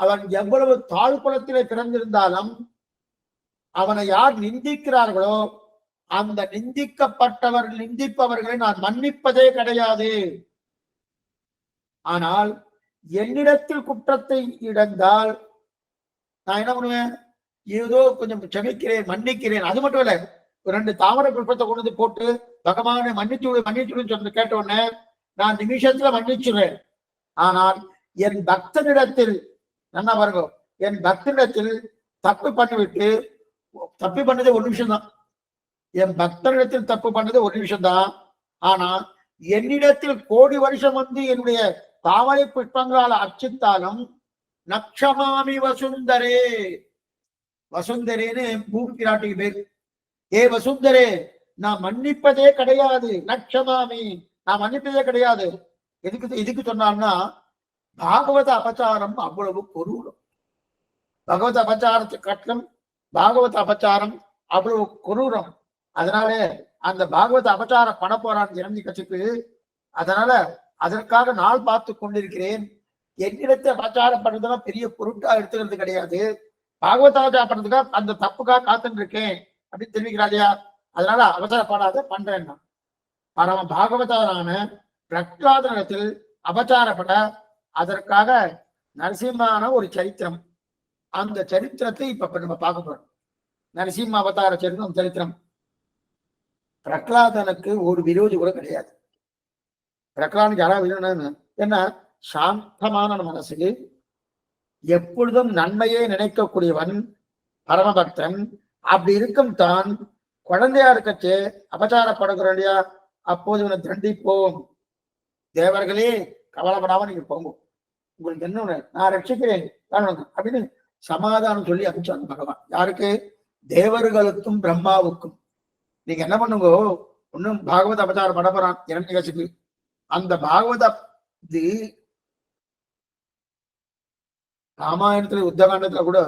அவன் எவ்வளவு தாழ்குளத்திலே பிறந்திருந்தாலும், அவனை யார் நிந்திக்கிறார்களோ அந்த நிந்திப்பவர்களை நான் மன்னிப்பதே கிடையாது. ஆனால் என்னிடத்தில் குற்றத்தை இழந்தால் நான் என்ன பண்ணுவேன், ஏதோ கொஞ்சம் க்ஷமிக்கிறேன், மன்னிக்கிறேன். அது மட்டும் இல்ல, 2 தாமரை புஷ்பத்தை கொண்டு போட்டு பகவானை மன்னிச்சுடுன்னு சொல்லி கேட்ட உடனே நான் நிமிஷத்துல மன்னிச்சுடுறேன். ஆனால் என் பக்தனிடத்தில் என்ன பாருங்க, என் பக்தனிடத்தில் தப்பு பண்ணது 1 நிமிஷம் தான். என் பக்தனிடத்தில் தப்பு பண்ணது 1 நிமிஷம் தான். ஆனா என்னிடத்தில் கோடி வருஷம் என்னுடைய தாமரை புஷ்பங்களால் அர்ச்சித்தாலும் நக்ஷமாமி வசுந்தரே, வசுந்தரேன்னு பூமி பிராட்டிக்கு பேர். ஏ வசுந்தரே, நான் மன்னிப்பதே கிடையாது. நக்ஷமாமி, நான் மன்னிப்பதே கிடையாது. எதுக்கு சொன்னான்னா, பாகவத அபச்சாரம் அவ்வளவு கொடூரம். பகவத அபச்சாரத்தை கட்டணம், பாகவத அபச்சாரம் அவ்வளவு கொடூரம். அதனால அந்த பாகவத அபச்சாரம் பண்ண போறான் இறங்கி கட்சிக்கு. அதனால அதற்காக நாள் பார்த்து கொண்டிருக்கிறேன். என்னிடத்தை அபச்சாரம் பண்றதுலாம் பெரிய பொருட்டா எடுத்துக்கிறது கிடையாது. பாகவத அபச்சாரம் பண்றதுக்காக அந்த தப்புக்காக காத்துட்டு இருக்கேன் அப்படின்னு தெரிவிக்கிறாரியா. அதனால அவசரப்படாத பண்றேன். நான் பரம பாகவதான பிரகலாதனிடத்தில் அபச்சாரப்பட அதற்காக நரசிம்மான ஒரு சரித்திரம், அந்த சரித்திரத்தை இப்ப நம்ம பார்க்க போறோம். நரசிம்ம அவதார சரித்திரம். பிரகலாதனுக்கு ஒரு விரோதி கூட கிடையாது. பிரகலாதனுக்கு யாராவது விரோதம் என்ன? சாந்தமான மனசு, எப்பொழுதும் நன்மையே நினைக்கக்கூடியவன், பரமபக்தன். அப்படி இருக்கும் தான் குழந்தையா இருக்கச்சு அபச்சாரப்படுகிறோம் இல்லையா, அப்போது இவனை தண்டிப்போம். தேவர்களே கவலைப்படாம நீங்க போங்க, உங்களுக்கு என்ன நான் ரட்சிக்கிறேன் அப்படின்னு சமாதானம் சொல்லி அனுப்பிச்சாங்க பகவான். யாருக்கு? தேவர்களுக்கும் பிரம்மாவுக்கும். நீங்க என்ன பண்ணுங்க, ஒன்னும் பாகவத அபச்சாரம் பண்ண போறான் இரண்யகசிபு. அந்த பாகவத இது ராமாயணத்துல யுத்தகாண்டத்துல கூட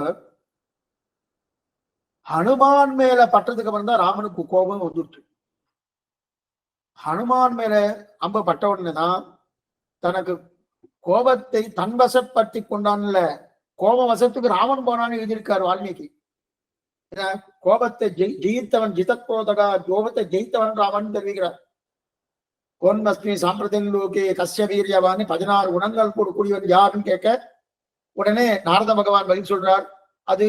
ஹனுமான் மேல பட்டதுக்கு அப்புறம் தான் ராமனுக்கு கோபம் வந்துட்டு. ஹனுமான் மேல அம்ப பட்ட உடனேதான் தனக்கு கோபத்தை தன்வசப்படுத்தி கொண்டான்ல, கோபம் வசத்துக்கு ராமன் போனான்னு எழுதியிருக்காரு வால்மீகி. கோபத்தை ஜெயித்தவன் ஜிதக்ரோதகா, கோபத்தை ஜெயித்தவன் ராமன் தெரிவிக்கிறார். கோன்மஸ்மி சாம்பிரதன் லோகே கஸ்ய வீரியவான்னு 16 குணங்கள் கூடியவன் யாருன்னு கேட்க உடனே நாரத பகவான் பதில் சொல்றார், அது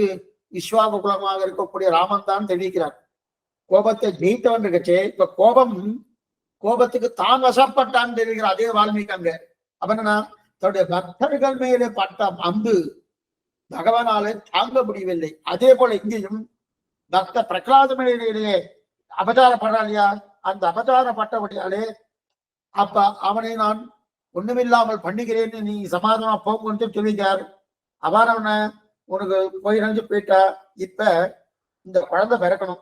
விஸ்வாகுலமாக இருக்கக்கூடிய ராமன் தான் தெரிவிக்கிறார். கோபத்தை ஜெயித்தவன் இருக்கச்சே, இப்ப கோபத்துக்கு தான் வசப்பட்டான்னு தெரிவிக்கிறார் அதே வால்மீகி அங்க. அப்ப என்னன்னா, தன்னுடைய பக்தர்கள் மேலே பட்ட அம்பு பகவானாலே தாங்க முடியவில்லை. அதே போல இங்கேயும் பக்த பிரகலாத மேலேயே அபச்சாரப்படாலியா, அந்த அபச்சாரப்பட்டபடியாலே அப்ப அவனை நான் ஒண்ணுமில்லாமல் பண்ணுகிறேன்னு நீ சமாதானமா போகும்னு சொல்லிக்கார். அபாரவன உனக்கு போய் நினைச்சு போயிட்டா, இப்ப இந்த குழந்தை பிறக்கணும்.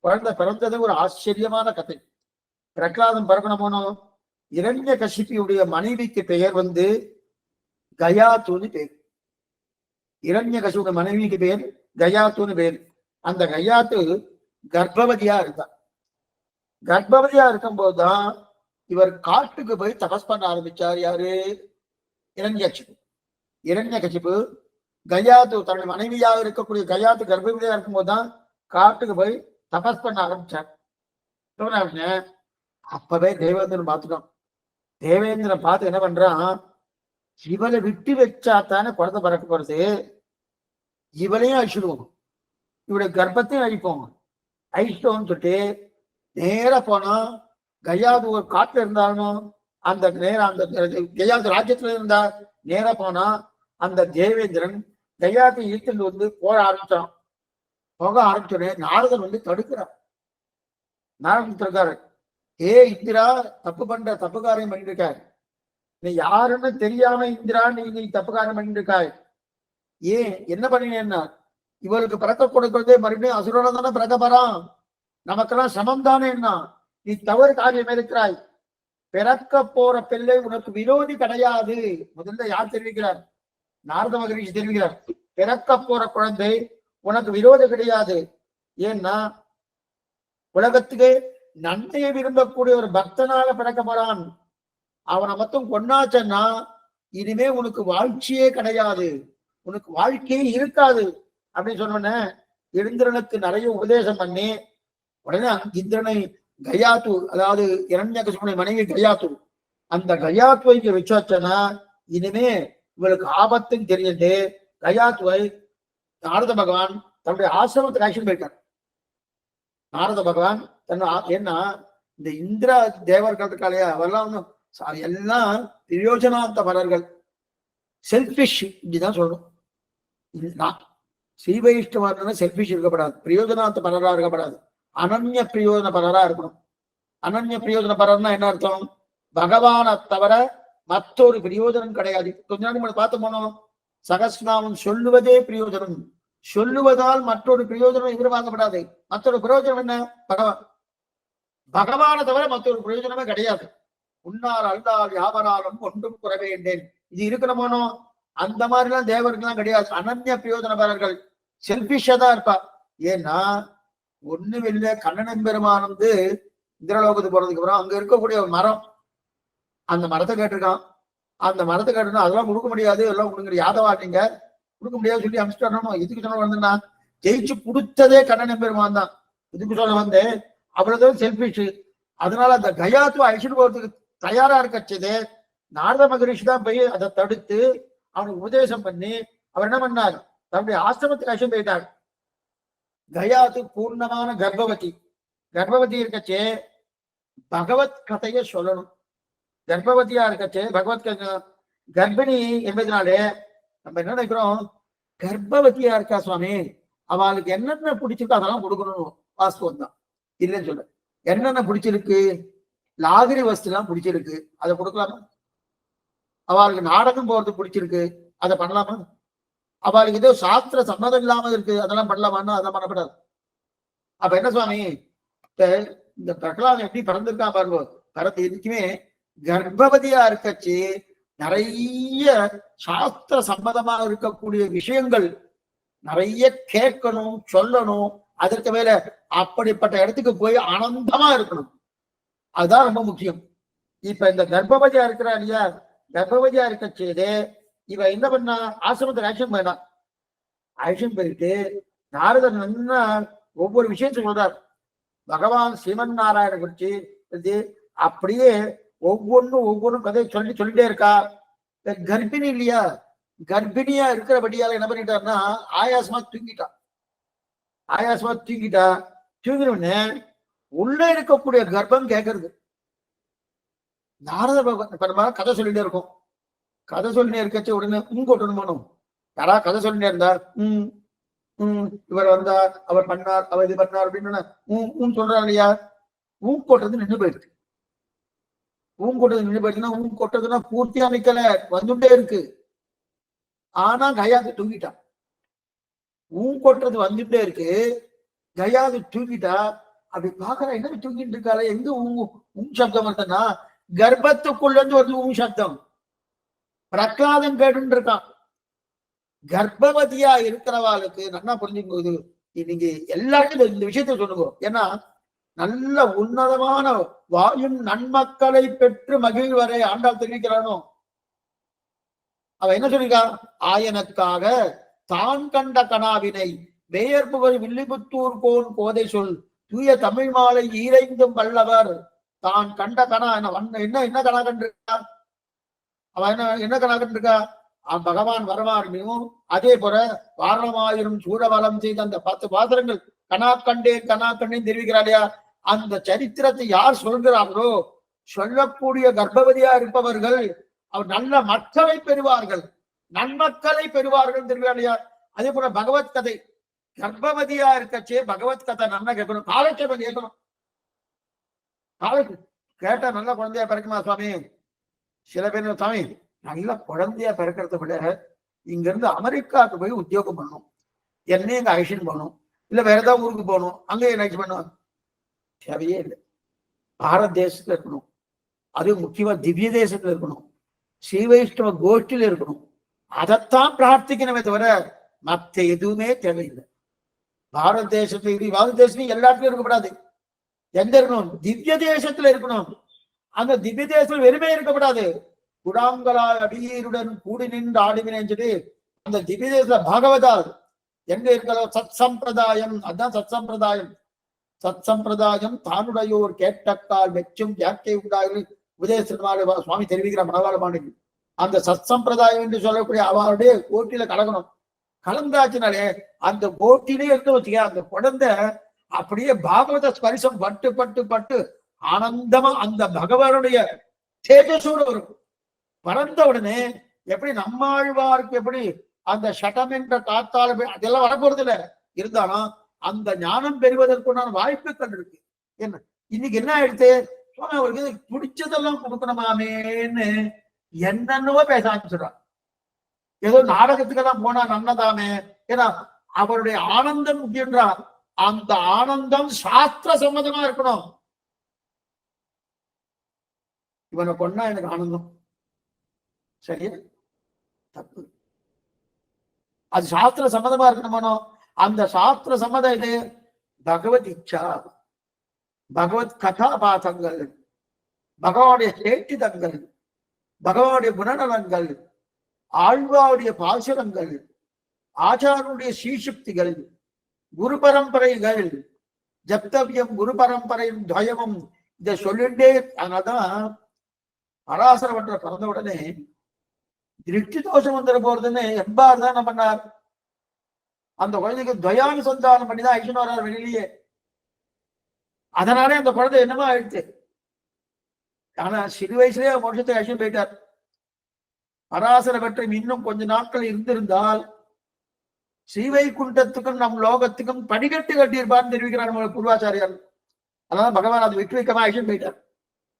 குழந்தை பிறந்தது ஒரு ஆச்சரியமான கதை. பிரகலாதம் பிறக்கணுமோனோ, இரண்யகசிபியுடைய மனைவிக்கு பெயர் கயாத்துன்னு பேர். இரண்யகசிபுடைய மனைவிக்கு பேர் கயாத்துன்னு பேர். அந்த கயாத்து கர்ப்பவதியா இருந்தா. கர்ப்பவதியா இருக்கும் போதுதான் இவர் காட்டுக்கு போய் தபஸ் பண்ண ஆரம்பிச்சார். யாரு? இரண்யகசிபு கயாத்து தன்னுடைய மனைவியாக இருக்கக்கூடிய கயாத்து கர்ப்பவதியா இருக்கும் போதுதான் காட்டுக்கு போய் தபஸ் பண்ண ஆரம்பிச்சார். அப்பவே தேவேந்திரன் பார்த்துட்டோம். தேவேந்திரன் பார்த்து என்ன பண்றான், இவளை விட்டு வச்சா தானே குழந்தை பிறக்க போறது, இவளையும் அழிச்சிடுவோம், இவருடைய கர்ப்பத்தையும் அழிப்போம். அழிச்சிட்டோம்னு சொல்லிட்டு நேர போனா, கயாது ஒரு காட்டுல இருந்தாலும் அந்த நேரம் அந்த கயாது ராஜ்யத்துல இருந்தா நேர போனா அந்த தேவேந்திரன் கயாத்தை இழுத்துட்டு போக ஆரம்பிச்சோடனே நாரதன் தடுக்கிறார். நாரதன் இருக்காரு, இந்திரா தப்பு காரியம் பண்ணிட்டு இருக்காரு, நீ யாருன்னு தெரியாம இந்திரா நீ தப்பு காரியம் பண்ணிட்டு இருக்காய். என்ன பண்ணினேன்னா, இவளுக்கு பிறக்க கொடுக்கறதே மறுபடியும் அசுரனை தானே பிறக்க போறான், நமக்கெல்லாம் சமம் தானே, என்ன நீ தவறு காரியம் இருக்கிறாய், பிறக்க போற பிள்ளை உனக்கு விரோதி கிடையாது. முதல்ல யார் தெரிவிக்கிறார்? நாரத மகரிஷி தெரிவிக்கிறார். பிறக்க போற குழந்தை உனக்கு விரோதம் கிடையாது. ஏன்னா உலகத்துக்கு நன்மையை விரும்பக்கூடிய ஒரு பக்தனால பிறக்க போறான். அவனை மட்டும் கொண்டாச்சன்னா இனிமே உனக்கு வாழ்க்கையே கிடையாது, உனக்கு வாழ்க்கையே இருக்காது அப்படின்னு சொன்ன இந்திரனுக்கு நிறைய உபதேசம் பண்ணி உடனே இந்திரனை கயாத்து, அதாவது இரண்யகசிபுடைய மனைவி கயாத்து, அந்த கயாத்துவை இங்க வச்சாச்சன்னா இனிமே இவளுக்கு ஆபத்துன்னு தெரியுது. கயாத்துவை நாரத பகவான் தன்னுடைய ஆசிரமத்துக்கு ஆக்ஷன் போயிருக்கார். நாரத பகவான் ஏன்னா இந்த இந்திர தேவர்கள் இருக்காளே அவெல்லாம் எல்லாம் பிரயோஜனாந்த பலர்கள், செல்பிஷ் இப்படிதான் சொல்லணும். ஸ்ரீவைஷ்ணவர்னா செல்பிஷ் இருக்கப்படாது, பிரயோஜனாந்த பலரா இருக்கப்படாது, அனன்ய பிரயோஜன பலரா இருக்கணும். அனன்ய பிரயோஜன பலர்னா என்ன அர்த்தம்? பகவானை தவிர மற்றொரு பிரயோஜனம் கிடையாது. கொஞ்ச நாள் நம்ம பார்த்து போனோம், சகஸ்நாமம் சொல்லுவதே பிரயோஜனம், சொல்லுவதால் மற்றொரு பிரயோஜனம் எதிர்பார்க்கப்படாது. மற்றொரு பிரயோஜனம் என்ன? பகவானை தவிர மற்றொரு பிரயோஜனமே கிடையாது. உன்னால் அல்லால் யாவராலும் ஒன்றும் குற வேண்டேன், இது இருக்கணுமோனோ அந்த மாதிரிலாம் தேவர்கள்லாம் கிடையாது. அனன்ய பிரயோஜனபரர்கள் செல்பிஷா தான் இருப்பா. ஏன்னா ஒண்ணும் இல்லை, கண்ணன் பெருமான் இந்திரலோகத்துக்கு போறதுக்கு அப்புறம் அங்க இருக்கக்கூடிய ஒரு மரம், அந்த மரத்தை கேட்டிருக்கான். அந்த மரத்தை கேட்டுனா அதெல்லாம் கொடுக்க முடியாது, எல்லாம் கொடுங்க யாதவா நீங்க கொடுக்க முடியாது சொல்லி அமிச்சிட்டு இதுக்கு சொல்ல வந்தேன்னா ஜெயிச்சு கொடுத்ததே கண்ணன் பெருமான் தான். இதுக்கு சொல்ல வந்தேன், அவ்வளவுதான் செல்பிஷ். அதனால அந்த கயாத்து அழிச்சுட்டு போறதுக்கு தயாரா இருக்கச்சது நாரத மகரிஷி தான் போய் அதை தடுத்து அவனுக்கு உபதேசம் பண்ணி அவர் என்ன பண்ணார், தன்னுடைய ஆசிரமத்துக்கு அழிச்சு போயிட்டார். கயாத்து பூர்ணமான கர்ப்பவதி. கர்ப்பவதி இருக்கச்சே பகவத் கதையை சொல்லணும். கர்ப்பவதியா இருக்கச்சே பகவத் கர்ப்பிணி என்பதனாலே நம்ம என்ன நினைக்கிறோம், கர்ப்பவதியா இருக்கா சுவாமி, அவளுக்கு என்னென்ன பிடிச்சிருக்கோ அதெல்லாம் கொடுக்கணும். வாஸ்தவம் தான், இல்லைன்னு சொல்ல. என்னென்ன பிடிச்சிருக்கு, லாகிரி வஸ்து எல்லாம் பிடிச்சிருக்கு, அதை கொடுக்கலாமா? அவளுக்கு நாடகம் போறது பிடிச்சிருக்கு, அதை பண்ணலாமா? அவளுக்கு ஏதோ சாஸ்திர சம்மதம் இல்லாம இருக்கு, அதெல்லாம் பண்ணலாமான்னு அதெல்லாம் பண்ணப்படாது. அப்ப என்ன சுவாமி, இந்த பிரகலாதம் எப்படி பிறந்திருக்கா பாருங்க. பிறந்து இதுக்குமே கர்ப்பவதியா இருக்கச்சு நிறைய சாஸ்திர சம்மதமாக இருக்கக்கூடிய விஷயங்கள் நிறைய கேட்கணும், சொல்லணும். அதற்கு மேல அப்படிப்பட்ட இடத்துக்கு போய் ஆனந்தமா இருக்கணும். அதுதான் ரொம்ப முக்கியம். இப்ப இந்த கர்ப்பவதியா இருக்கிறா இல்லையா, கர்ப்பவதியா இருக்க செய்து இவ என்ன பண்ணா, ஆசிரமத்துக்கு ஆக்ஷன் போயிடா. ஆக்ஷன் போயிட்டு நாரதர் நல்லா ஒவ்வொரு விஷயத்தையும் சொல்றார். பகவான் ஸ்ரீமன் நாராயண குறிச்சு அப்படியே ஒவ்வொன்றும் கதையை சொல்லிட்டே இருக்கா. கர்ப்பிணி இல்லையா, கர்ப்பிணியா இருக்கிறபடியால என்ன பண்ணிட்டாருன்னா ஆயாசமா தூங்கிட்டா. தூங்கினோடனே உள்ள இருக்கக்கூடிய கர்ப்பம் கேட்கறது. நாரத பகவான் கதை சொல்லிட்டே இருக்கும். கதை சொல்லிட்டே இருக்கச்ச உடனே கொட்டணும். யாரா கதை சொல்லிட்டே இருந்தா இவர் வந்தார், அவர் பண்ணார், அவர் இது பண்ணார் அப்படின்னு சொல்றாரு இல்லையா, கொட்டுறது நின்று போயிருக்கு. கொட்டுறது நின்று போயிடுச்சுன்னா கொட்டுறதுன்னா பூர்த்தியா நிக்கல, வந்துட்டே இருக்கு. ஆனா கயாது தூங்கிட்டான். கொட்டுறது வந்துட்டே இருக்கு, கயாது தூங்கிட்டா. அப்படி பாக்குற, என்ன தூங்கிட்டு இருக்காரு, எங்க சப்தம் வருதுன்னா கர்ப்பத்துக்குள்ள இருந்து ஒரு சப்தம். பிரகலாதம் கேட்டு இருக்கான். கர்ப்பவதியா இருக்கிறவாளுக்கு நல்லா புரிஞ்சுக்கும். நீங்க எல்லாருக்கும் இந்த விஷயத்த சொல்லுங்க. ஏன்னா நல்ல உன்னதமான வாயும் நன்மக்களை பெற்று மகிழ்வரை ஆண்டாள் தெரிவிக்கிறானோ. அவ என்ன சொல்லிருக்கா, ஆயனக்காக தான் கண்ட கனாவினை வேயற்புவர் வில்லிபுத்தூர் கோன் கோதை சொல் தூய தமிழ் மாலை ஈரைந்தும் வல்லவர் தான் கண்ட கனா என்ன கனா கண்டிருக்கா. அவ என்ன கனா கண்டிருக்கா, பகவான் வரமாறுமையும் அதே போல வாரணமாயிரம் சூழவலம் செய்த அந்த 10 பாத்திரங்கள் கனா கண்டேன் தெரிவிக்கிறாளையா. அந்த சரித்திரத்தை யார் சொல்கிறார்களோ சொல்லக்கூடிய கர்ப்பவதியா இருப்பவர்கள் அவர் நல்ல மக்களை பெறுவார்கள், நன்மக்களை பெறுவார்கள் தெரிவிக்கிறாளையா. அதே போல பகவத் கதை கர்ப்பவதியா இருக்கச்சே பகவத் கதை நல்லா கேட்கணும், காலட்சேபம் கேட்கணும். கேட்டா நல்ல குழந்தையா பிறக்குமா சுவாமி? சில பேர் சுவாமி நல்ல குழந்தையா பிறக்கிறத விட இங்க இருந்து அமெரிக்காவுக்கு போய் உத்தியோகம் பண்ணணும், என்னையும் இங்க அழைச்சிட்டு போகணும், இல்ல வேற ஏதாவது ஊருக்கு போகணும், அங்க என்ன பண்ணுவாங்க. தேவையே இல்லை. பாரத தேசத்துல இருக்கணும், அது முக்கியமா திவ்ய தேசத்துல இருக்கணும், ஸ்ரீ வைஷ்ணவ கோஷ்டில இருக்கணும். அதைத்தான் பிரார்த்திக்கணுமே தவிர மற்ற எதுவுமே தேவையில்லை. பாரத தேசத்துல எல்லாத்துலயும் இருக்கக்கூடாது. எங்க இருக்கணும், திவ்ய தேசத்துல இருக்கணும். அந்த திவ்ய தேசத்துல வெறுமே இருக்கக்கூடாது. குடாங்களாய் அடியீருடன் கூடி நின்று ஆடுவினேன்னு சொல்லி அந்த திவ்ய தேசத்துல பாகவதார் எங்க இருக்கிறதோ சத் சம்பிரதாயம், அதுதான் சத் சம்பிரதாயம். சத் சம்பிரதாயம் தானுடையோர் கேட்டக்கால் மெச்சும் யாக்கை உண்டாய் உதயசிரமாடு சுவாமி தெரிவிக்கிற மனவாள பாண்டிக்கு. அந்த சத் சம்பிரதாயம் என்று சொல்லக்கூடிய அவருடைய கோட்டில கலக்கணும். கலந்தாச்சுனாலே அந்த கோட்டிலே இருந்து வச்சுக்க அந்த குழந்தை அப்படியே பாகவத ஸ்பரிசம் பட்டு பட்டு பட்டு ஆனந்தமா அந்த பகவானுடைய தேஜஸோடு வரும். பறந்த உடனே எப்படி நம்மாழ்வாருக்கு எப்படி அந்த சட்டம் என்ற காத்தால அதெல்லாம் வரப்போறது இல்லை, இருந்தாலும் அந்த ஞானம் பெறுவதற்குண்டான வாய்ப்புகள் இருக்கு. என்ன இன்னைக்கு என்ன ஆயிடுச்சு, அவருக்கு பிடிச்சதெல்லாம் கொடுக்கணுமாமேன்னு என்னென்னவோ பேச ஆரம்பிச்சுடுறான். ஏதோ நாடகத்துக்கெல்லாம் போனா நன்னதாமே, ஏன்னா அவருடைய ஆனந்தம் முக்கியன்றார். அந்த ஆனந்தம் சாஸ்திர சம்மதமா இருக்கணும். இவனை கொண்டா எனக்கு ஆனந்தம் சரியா தப்பு, அது சாஸ்திர சம்மதமா இருக்கணுமானோ. அந்த சாஸ்திர சம்மதம் இது பகவத் இச்சா, பகவத் கதாபாதங்கள், பகவானுடைய கேட்டிதங்கள், பகவானுடைய குணநலங்கள், ஆழ்வாருடைய பாசுரங்கள், ஆச்சாரனுடைய ஸ்ரீசுக்திகள், குரு பரம்பரைகள், ஜப்தவியம் குரு பரம்பரையும் துவயமும் இதை சொல்லிட்டே. அதனால்தான் பராசரவற்ற பிறந்த உடனே திருஷ்டி தோஷம் வந்துட போறதுன்னு எம்பார் தான் என்ன பண்ணார், அந்த குழந்தைக்கு துவயானு சந்தானம் பண்ணிதான் ஐஷன் வரார் வெளியிலேயே. அதனாலே அந்த குழந்தை என்னமா ஆயிடுச்சு. ஆனா சிறு வயசுலயே மோட்சத்தை ஐஷன் போயிட்டார். பராசர பெற்ற இன்னும் கொஞ்ச நாட்கள் இருந்திருந்தால் ஸ்ரீவைகுண்டத்துக்கும் நம் லோகத்துக்கும் படிக்கட்டு கட்டியிருப்பான்னு தெரிவிக்கிறார் நம்ம பூர்வாச்சாரியார். அதான் பகவான் அது விட்டு வைக்கமா ஐஷன் போயிட்டார்.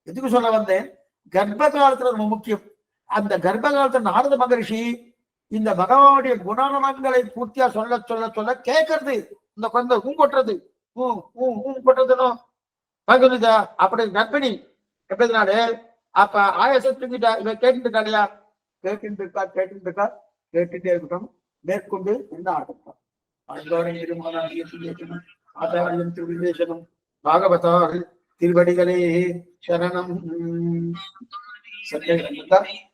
எதுக்கு சொல்ல வந்தேன், கர்ப்ப காலத்துல ரொம்ப முக்கியம். அந்த கர்ப்ப காலத்துல நாரத மகரிஷி இந்த பகவானுடைய குணநலங்களை பூர்த்தியா சொல்ல சொல்ல சொல்ல கேட்கறது. இந்த குழந்தை கொட்டுறது கொட்டுறதுனும் அப்படி கர்ப்பிணி எப்படினாலே அப்ப ஆயச தூங்கிட்டா இவ கேட்டுட்டு இருக்கா இல்லையா, கேட்டுட்டு இருக்கா கேட்டுட்டே இருக்கட்டும். மேற்கொண்டு என்ன ஆகட்டும் திருவிதேசனம் பாகவதால் திருவடிகளே சரணம்.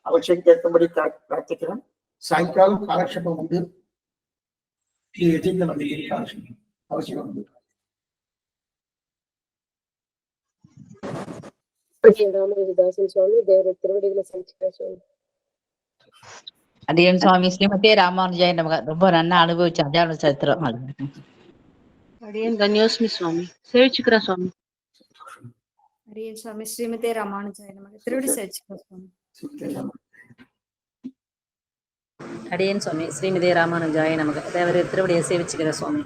அவசியம் கேட்கும்படி பிரார்த்திக்கிறோம். சாயங்காலம் காலக்ஷேபம் உண்டு. அவசியம் உண்டு. அடியன் சுவாமி ஸ்ரீமதே ராமானுஜாய நமக. ரொம்ப நல்லா அனுபவிச்சு அத்தியான சரித்திரம். அடியன் தன்யோஸ்மி சுவாமி சேவிச்சுக்கிறேன் சுவாமி. அடியன் சுவாமி ஸ்ரீமதே ராமானுஜாய நமக. திருவடி சேவிச்சுக்கிறேன் சுவாமி. அடியன் சுவாமி ஸ்ரீமதே ராமானுஜாய நமக. தேவரே திருவடியை சேவிச்சுக்கிறேன் சுவாமி.